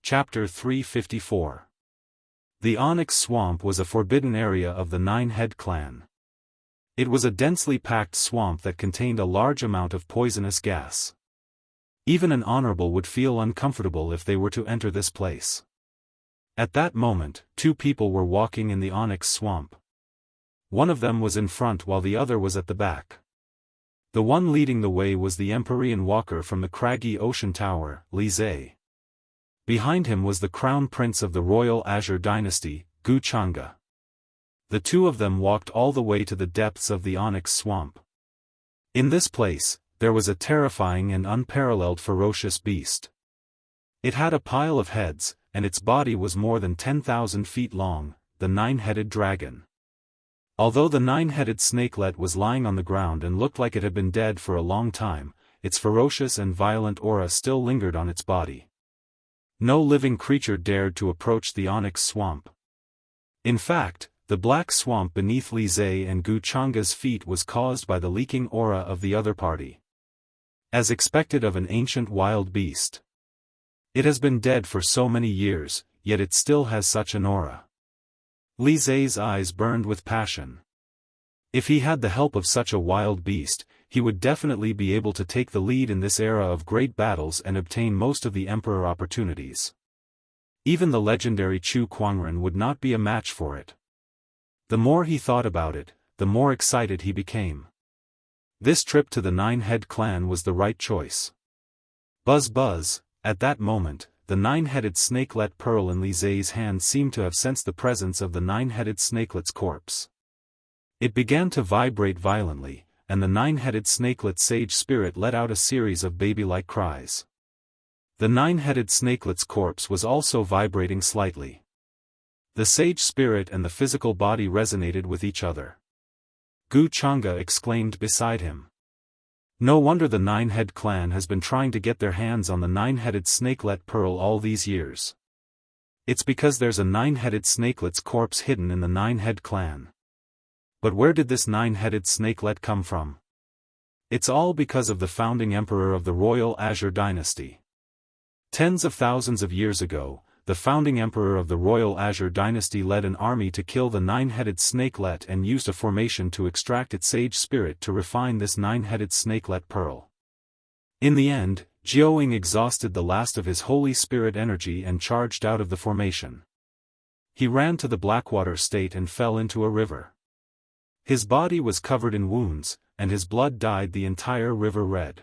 Chapter 354. The Onyx Swamp was a forbidden area of the Nine-Head clan. It was a densely packed swamp that contained a large amount of poisonous gas. Even an honorable would feel uncomfortable if they were to enter this place. At that moment, two people were walking in the Onyx Swamp. One of them was in front while the other was at the back. The one leading the way was the Empyrean walker from the craggy ocean tower, Wuxia. Behind him was the crown prince of the royal Azure dynasty, Wuxia. The two of them walked all the way to the depths of the Onyx Swamp. In this place, there was a terrifying and unparalleled ferocious beast. It had a pile of heads, and its body was more than 10,000 feet long, the nine-headed dragon. Although the nine-headed snakelet was lying on the ground and looked like it had been dead for a long time, its ferocious and violent aura still lingered on its body. No living creature dared to approach the Onyx Swamp. In fact, the black swamp beneath Wuxia and Wuxia's feet was caused by the leaking aura of the other party. As expected of an ancient wild beast. It has been dead for so many years, yet it still has such an aura. Wuxia's eyes burned with passion. If he had the help of such a wild beast, he would definitely be able to take the lead in this era of great battles and obtain most of the emperor opportunities. Even the legendary Chu Quangren would not be a match for it. The more he thought about it, the more excited he became. This trip to the Nine-Head clan was the right choice. Buzz buzz, at that moment, the nine-headed snakelet pearl in Wuxia's hand seemed to have sensed the presence of the nine-headed snakelet's corpse. It began to vibrate violently, and the nine-headed snakelet's sage spirit let out a series of baby-like cries. The nine-headed snakelet's corpse was also vibrating slightly. The sage spirit and the physical body resonated with each other. Wuxia exclaimed beside him. No wonder the Nine-Head clan has been trying to get their hands on the nine-headed snakelet pearl all these years. It's because there's a nine-headed snakelet's corpse hidden in the Nine-Head clan. But where did this nine-headed snakelet come from? It's all because of the founding emperor of the royal Azure dynasty. Tens of thousands of years ago, the founding emperor of the royal Azure dynasty led an army to kill the nine-headed snakelet and used a formation to extract its sage spirit to refine this nine-headed snakelet pearl. In the end, Jianghu exhausted the last of his holy spirit energy and charged out of the formation. He ran to the Blackwater state and fell into a river. His body was covered in wounds, and his blood dyed the entire river red.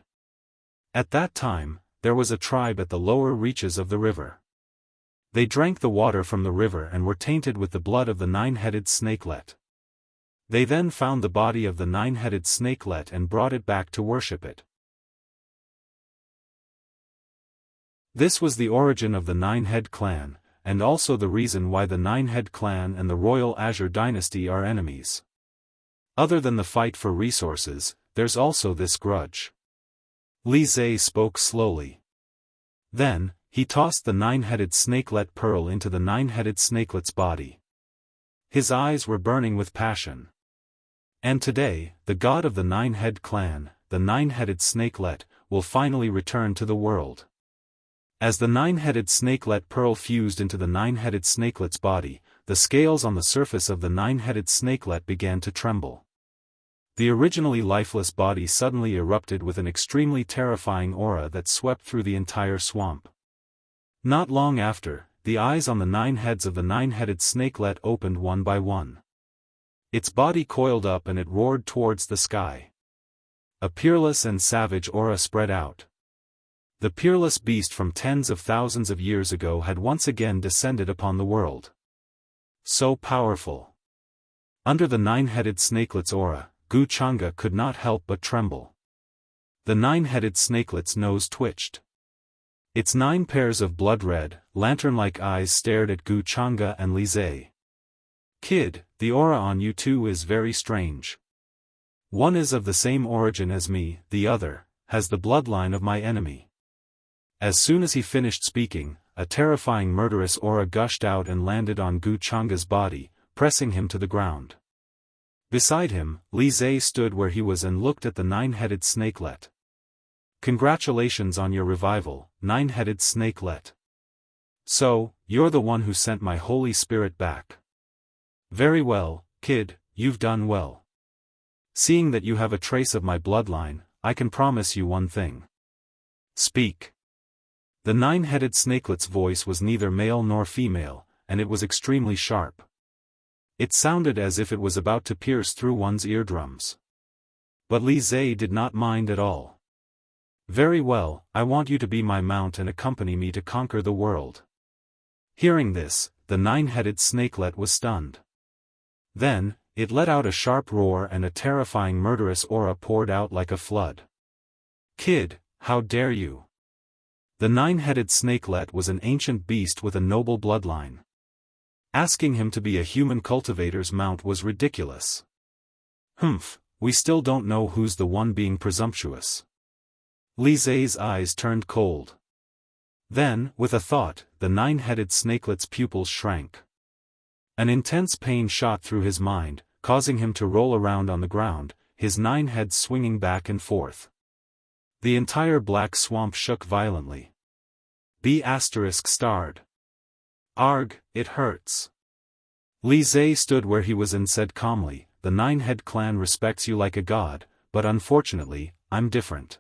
At that time, there was a tribe at the lower reaches of the river. They drank the water from the river and were tainted with the blood of the nine-headed snakelet. They then found the body of the nine-headed snakelet and brought it back to worship it. This was the origin of the Nine-Head clan, and also the reason why the Nine-Head clan and the royal Azure dynasty are enemies. Other than the fight for resources, there's also this grudge. Wuxia spoke slowly. Then, he tossed the nine-headed snakelet pearl into the nine-headed snakelet's body. His eyes were burning with passion. And today, the god of the Nine-Head clan, the nine-headed snakelet, will finally return to the world. As the nine-headed snakelet pearl fused into the nine-headed snakelet's body, the scales on the surface of the nine-headed snakelet began to tremble. The originally lifeless body suddenly erupted with an extremely terrifying aura that swept through the entire swamp. Not long after, the eyes on the nine heads of the nine-headed snakelet opened one by one. Its body coiled up and it roared towards the sky. A peerless and savage aura spread out. The peerless beast from tens of thousands of years ago had once again descended upon the world. So powerful. Under the nine-headed snakelet's aura, Wuxia could not help but tremble. The nine-headed snakelet's nose twitched. Its 9 pairs of blood-red, lantern-like eyes stared at Gu Chang'e and Li Zhe. Kid, the aura on you two is very strange. One is of the same origin as me, the other has the bloodline of my enemy. As soon as he finished speaking, a terrifying murderous aura gushed out and landed on Gu Chang'e's body, pressing him to the ground. Beside him, Li Zhe stood where he was and looked at the 9-headed snakelet. Congratulations on your revival, 9-headed snakelet. So, you're the one who sent my Holy Spirit back. Very well, kid, you've done well. Seeing that you have a trace of my bloodline, I can promise you one thing. Speak. The 9-headed snakelet's voice was neither male nor female, and it was extremely sharp. It sounded as if it was about to pierce through one's eardrums. But Li Zhe did not mind at all. Very well, I want you to be my mount and accompany me to conquer the world. Hearing this, the 9-headed snakelet was stunned. Then, it let out a sharp roar and a terrifying murderous aura poured out like a flood. Kid, how dare you? The 9-headed snakelet was an ancient beast with a noble bloodline. Asking him to be a human cultivator's mount was ridiculous. Humph, we still don't know who's the one being presumptuous. Li Zhe's eyes turned cold. Then, with a thought, the 9-headed snakelet's pupils shrank. An intense pain shot through his mind, causing him to roll around on the ground, his 9 heads swinging back and forth. The entire black swamp shook violently. B** starred. Arg, it hurts. Li Zhe stood where he was and said calmly, the 9-head clan respects you like a god, but unfortunately, I'm different.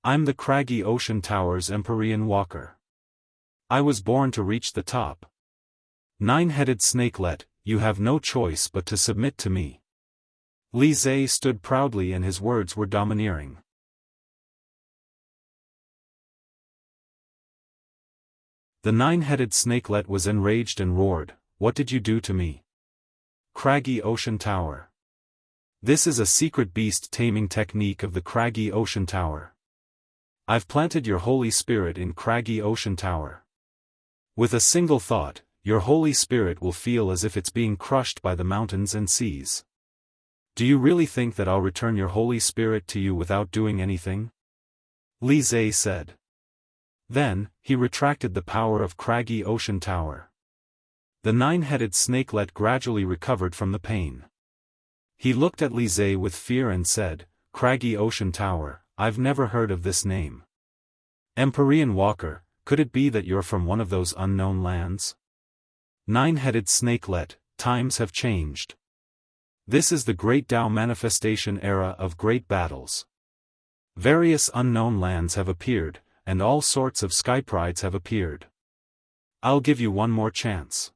I'm the craggy ocean tower's Empyrean walker. I was born to reach the top. 9-headed snakelet, you have no choice but to submit to me. Li Zhe stood proudly and his words were domineering. The 9-headed snakelet was enraged and roared, what did you do to me? Craggy Ocean Tower. This is a secret beast taming technique of the Craggy Ocean Tower. I've planted your Holy Spirit in Craggy Ocean Tower. With a single thought, your Holy Spirit will feel as if it's being crushed by the mountains and seas. Do you really think that I'll return your Holy Spirit to you without doing anything? Li Zhe said. Then, he retracted the power of Craggy Ocean Tower. The 9-headed snakelet gradually recovered from the pain. He looked at Li Zhe with fear and said, Craggy Ocean Tower, I've never heard of this name. Empyrean Walker, could it be that you're from one of those unknown lands? 9-headed snakelet, times have changed. This is the Great Tao manifestation era of great battles. Various unknown lands have appeared, and all sorts of sky prides have appeared. I'll give you one more chance.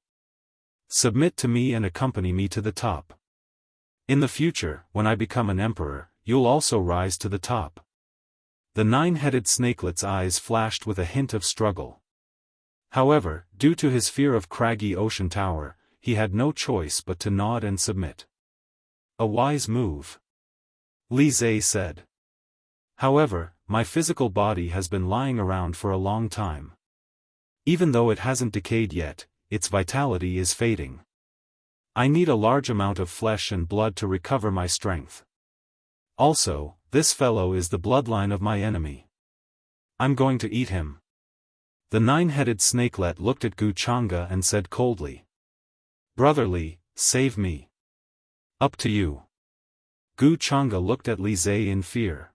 Submit to me and accompany me to the top. In the future, when I become an emperor, you'll also rise to the top. The 9-headed snakelet's eyes flashed with a hint of struggle. However, due to his fear of Craggy Ocean Tower, he had no choice but to nod and submit. A wise move. Li Zhe said. However, my physical body has been lying around for a long time. Even though it hasn't decayed yet, its vitality is fading. I need a large amount of flesh and blood to recover my strength. Also, this fellow is the bloodline of my enemy. I'm going to eat him. The 9-headed snakelet looked at Gu Chang'e and said coldly. Brother Li, save me. Up to you. Gu Chang'e looked at Li Zhe in fear.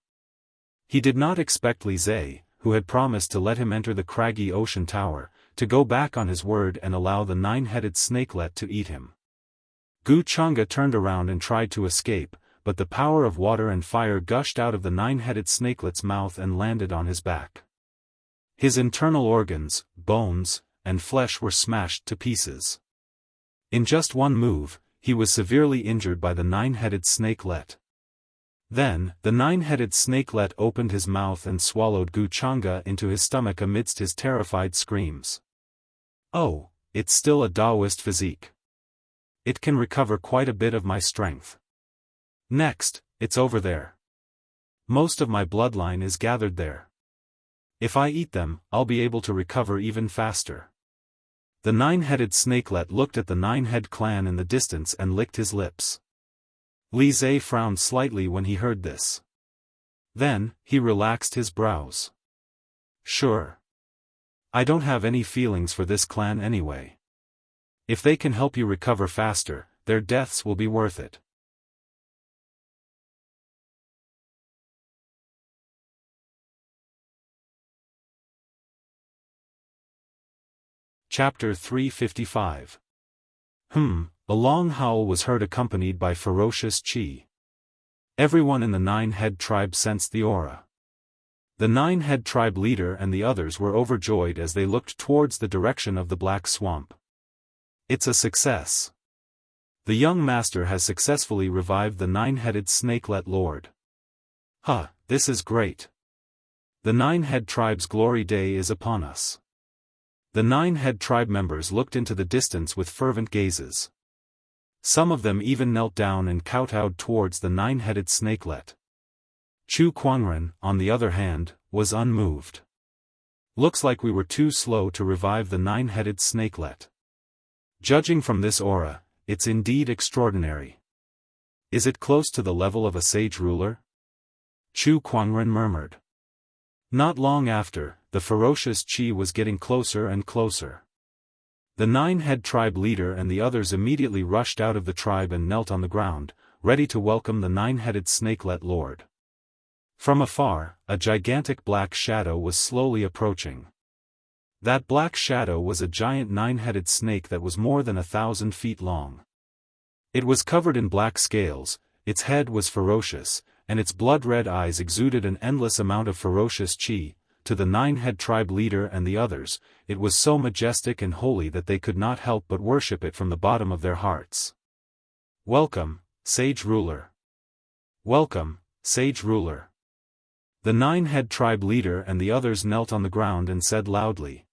He did not expect Li Zhe, who had promised to let him enter the Craggy Ocean Tower, to go back on his word and allow the 9-headed snakelet to eat him. Gu Chang'e turned around and tried to escape, but the power of water and fire gushed out of the 9-headed snakelet's mouth and landed on his back. His internal organs, bones, and flesh were smashed to pieces. In just one move, he was severely injured by the 9-headed snakelet. Then, the 9-headed snakelet opened his mouth and swallowed Gu Chang'e into his stomach amidst his terrified screams. Oh, it's still a Daoist physique. It can recover quite a bit of my strength. Next, it's over there. Most of my bloodline is gathered there. If I eat them, I'll be able to recover even faster. The nine-headed snakelet looked at the nine-head clan in the distance and licked his lips. Li Zhe frowned slightly when he heard this. Then, he relaxed his brows. Sure. I don't have any feelings for this clan anyway. If they can help you recover faster, their deaths will be worth it. Chapter 355. A long howl was heard accompanied by ferocious chi. Everyone in the nine-head tribe sensed the aura. The nine-head tribe leader and the others were overjoyed as they looked towards the direction of the black swamp. It's a success. The young master has successfully revived the nine-headed snakelet lord. This is great. The nine-head tribe's glory day is upon us. The nine-head tribe members looked into the distance with fervent gazes. Some of them even knelt down and kowtowed towards the nine-headed snakelet. Chu Kuangren, on the other hand, was unmoved. Looks like we were too slow to revive the nine-headed snakelet. Judging from this aura, it's indeed extraordinary. Is it close to the level of a sage ruler? Chu Kuangren murmured. Not long after, the ferocious chi was getting closer and closer. The nine-head tribe leader and the others immediately rushed out of the tribe and knelt on the ground, ready to welcome the nine-headed snakelet lord. From afar, a gigantic black shadow was slowly approaching. That black shadow was a giant nine-headed snake that was more than 1,000 feet long. It was covered in black scales, its head was ferocious, and its blood-red eyes exuded an endless amount of ferocious chi. To the nine-head tribe leader and the others, it was so majestic and holy that they could not help but worship it from the bottom of their hearts. Welcome, sage ruler. Welcome, sage ruler. The nine-head tribe leader and the others knelt on the ground and said loudly.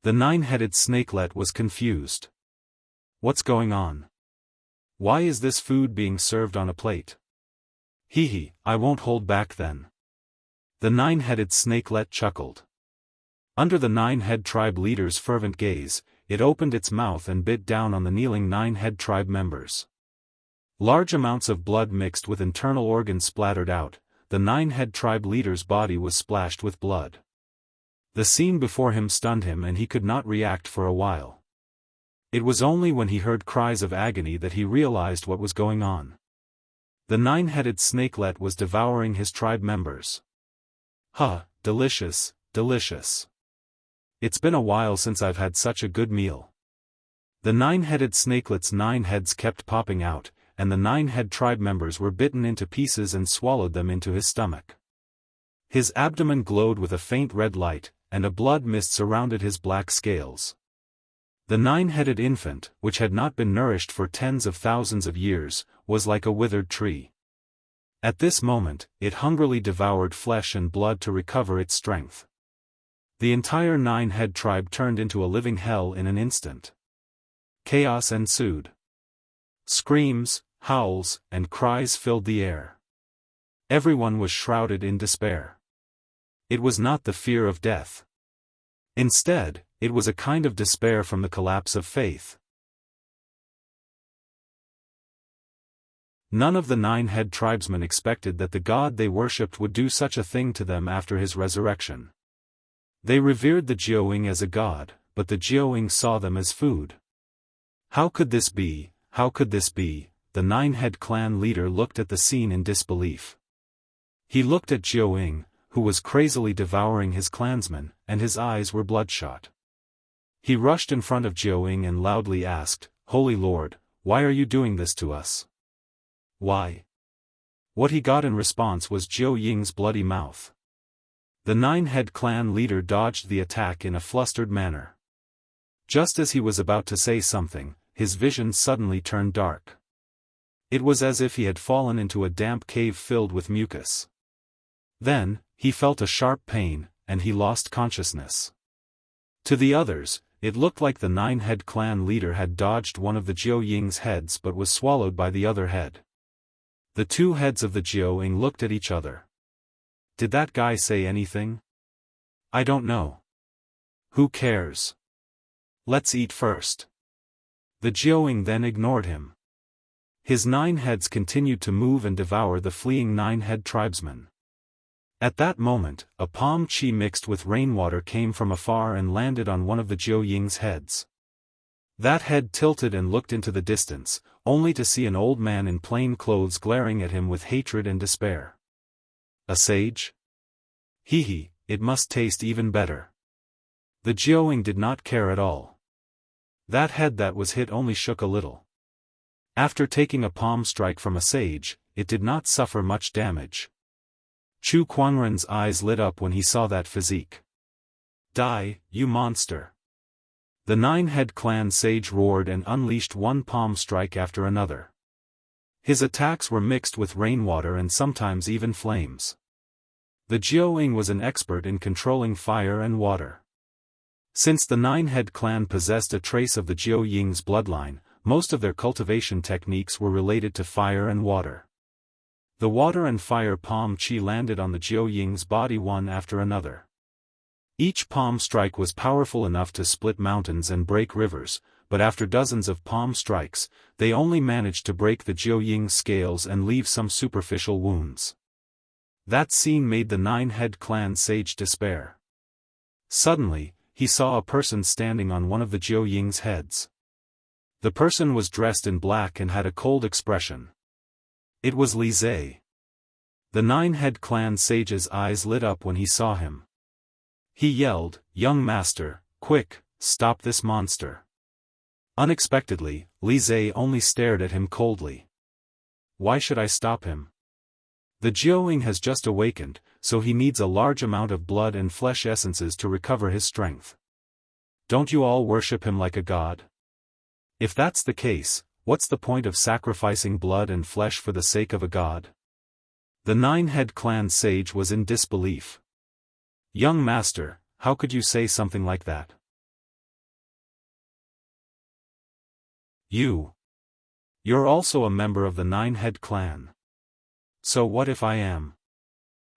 The nine-headed snakelet was confused. What's going on? Why is this food being served on a plate? I won't hold back then. The nine-headed snakelet chuckled. Under the nine-head tribe leader's fervent gaze, it opened its mouth and bit down on the kneeling nine-head tribe members. Large amounts of blood mixed with internal organs splattered out. The nine-head tribe leader's body was splashed with blood. The scene before him stunned him and he could not react for a while. It was only when he heard cries of agony that he realized what was going on. The nine-headed snakelet was devouring his tribe members. Delicious, delicious. It's been a while since I've had such a good meal. The nine-headed snakelet's 9 heads kept popping out, and the 9-head tribe members were bitten into pieces and swallowed them into his stomach. His abdomen glowed with a faint red light, and a blood mist surrounded his black scales. The 9-headed infant, which had not been nourished for tens of thousands of years, was like a withered tree. At this moment, it hungrily devoured flesh and blood to recover its strength. The entire 9-head tribe turned into a living hell in an instant. Chaos ensued. Screams, howls, and cries filled the air. Everyone was shrouded in despair. It was not the fear of death. Instead, it was a kind of despair from the collapse of faith. None of the 9-head tribesmen expected that the god they worshipped would do such a thing to them after his resurrection. They revered the Jianghu as a god, but the Jianghu saw them as food. How could this be? How could this be? The 9-head clan leader looked at the scene in disbelief. He looked at Jianghu, who was crazily devouring his clansmen, and his eyes were bloodshot. He rushed in front of Jianghu and loudly asked, "Holy Lord, why are you doing this to us?" Why? What he got in response was Jianghu's bloody mouth. The 9-head clan leader dodged the attack in a flustered manner. Just as he was about to say something, his vision suddenly turned dark. It was as if he had fallen into a damp cave filled with mucus. Then, he felt a sharp pain, and he lost consciousness. To the others, it looked like the 9-head clan leader had dodged one of the Jianghu's heads but was swallowed by the other head. The 2 heads of the Jianghu looked at each other. Did that guy say anything? I don't know. Who cares? Let's eat first. The Jiaoying then ignored him. His 9 heads continued to move and devour the fleeing 9-head tribesmen. At that moment, a palm chi mixed with rainwater came from afar and landed on one of the Jiaoying's heads. That head tilted and looked into the distance, only to see an old man in plain clothes glaring at him with hatred and despair. A sage? Hee, it must taste even better. The Jiaoying did not care at all. That head that was hit only shook a little. After taking a palm strike from a sage, it did not suffer much damage. Chu Kuangren's eyes lit up when he saw that physique. Die, you monster! The 9-head clan sage roared and unleashed one palm strike after another. His attacks were mixed with rainwater and sometimes even flames. The Jiaoying was an expert in controlling fire and water. Since the 9-head clan possessed a trace of the Jiaoying's bloodline, most of their cultivation techniques were related to fire and water. The water and fire palm chi landed on the Jiaoying's body one after another. Each palm strike was powerful enough to split mountains and break rivers, but after dozens of palm strikes, they only managed to break the Jiaoying's scales and leave some superficial wounds. That scene made the 9-head clan sage despair. Suddenly, he saw a person standing on one of the Jiaoying's heads. The person was dressed in black and had a cold expression. It was Li Zai. The 9-head clan sage's eyes lit up when he saw him. He yelled, "Young master, quick, stop this monster." Unexpectedly, Li Zai only stared at him coldly. Why should I stop him? The Jiaoying has just awakened, so he needs a large amount of blood and flesh essences to recover his strength. Don't you all worship him like a god? If that's the case, what's the point of sacrificing blood and flesh for the sake of a god? The 9-head clan sage was in disbelief. Young master, how could you say something like that? You're also a member of the 9-head clan. So what if I am?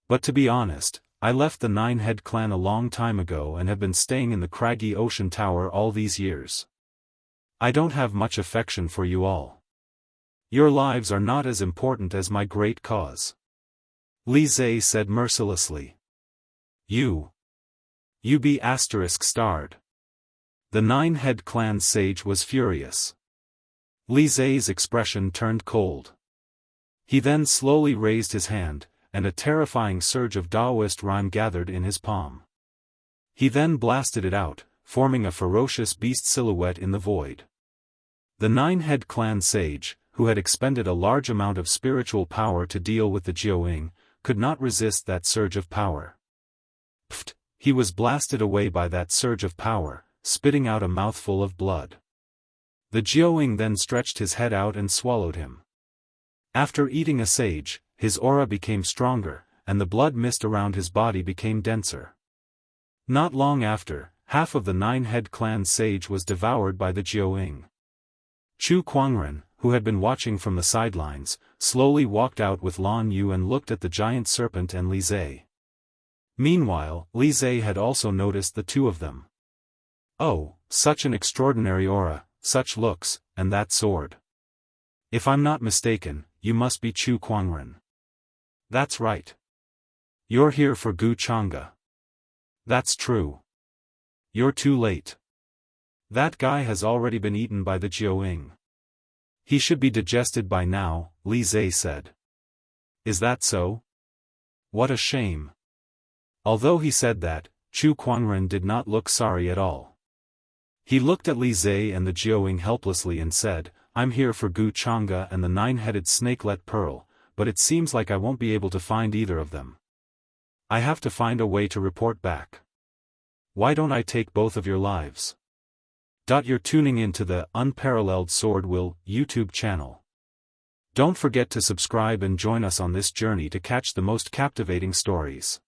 But to be honest, I left the 9-head clan a long time ago and have been staying in the craggy ocean tower all these years. I don't have much affection for you all. Your lives are not as important as my great cause. Li Zai said mercilessly. You be ****. The 9-head clan sage was furious. Li Zai's expression turned cold. He then slowly raised his hand, and a terrifying surge of Daoist rhyme gathered in his palm. He then blasted it out, forming a ferocious beast silhouette in the void. The 9-head clan sage, who had expended a large amount of spiritual power to deal with the Jiaoying, could not resist that surge of power. Pfft, he was blasted away by that surge of power, spitting out a mouthful of blood. The Jiaoying then stretched his head out and swallowed him. After eating a sage, his aura became stronger, and the blood mist around his body became denser. Not long after, half of the 9-head clan sage was devoured by the Jiaoying. Chu Kuangren, who had been watching from the sidelines, slowly walked out with Lan Yu and looked at the giant serpent and Li Zai. Meanwhile, Li Zai had also noticed the two of them. Oh, such an extraordinary aura, such looks, and that sword. If I'm not mistaken, you must be Chu Kuangren. That's right. You're here for Gu Chang'e. That's true. You're too late. That guy has already been eaten by the Jiaoying. He should be digested by now, Li Zai said. Is that so? What a shame. Although he said that, Chu Kuangren did not look sorry at all. He looked at Li Zai and the Jiaoying helplessly and said, I'm here for Gu Chang'e and the 9-headed snakelet pearl, but it seems like I won't be able to find either of them. I have to find a way to report back. Why don't I take both of your lives? You're tuning in to the Unparalleled SwordWill YouTube channel. Don't forget to subscribe and join us on this journey to catch the most captivating stories.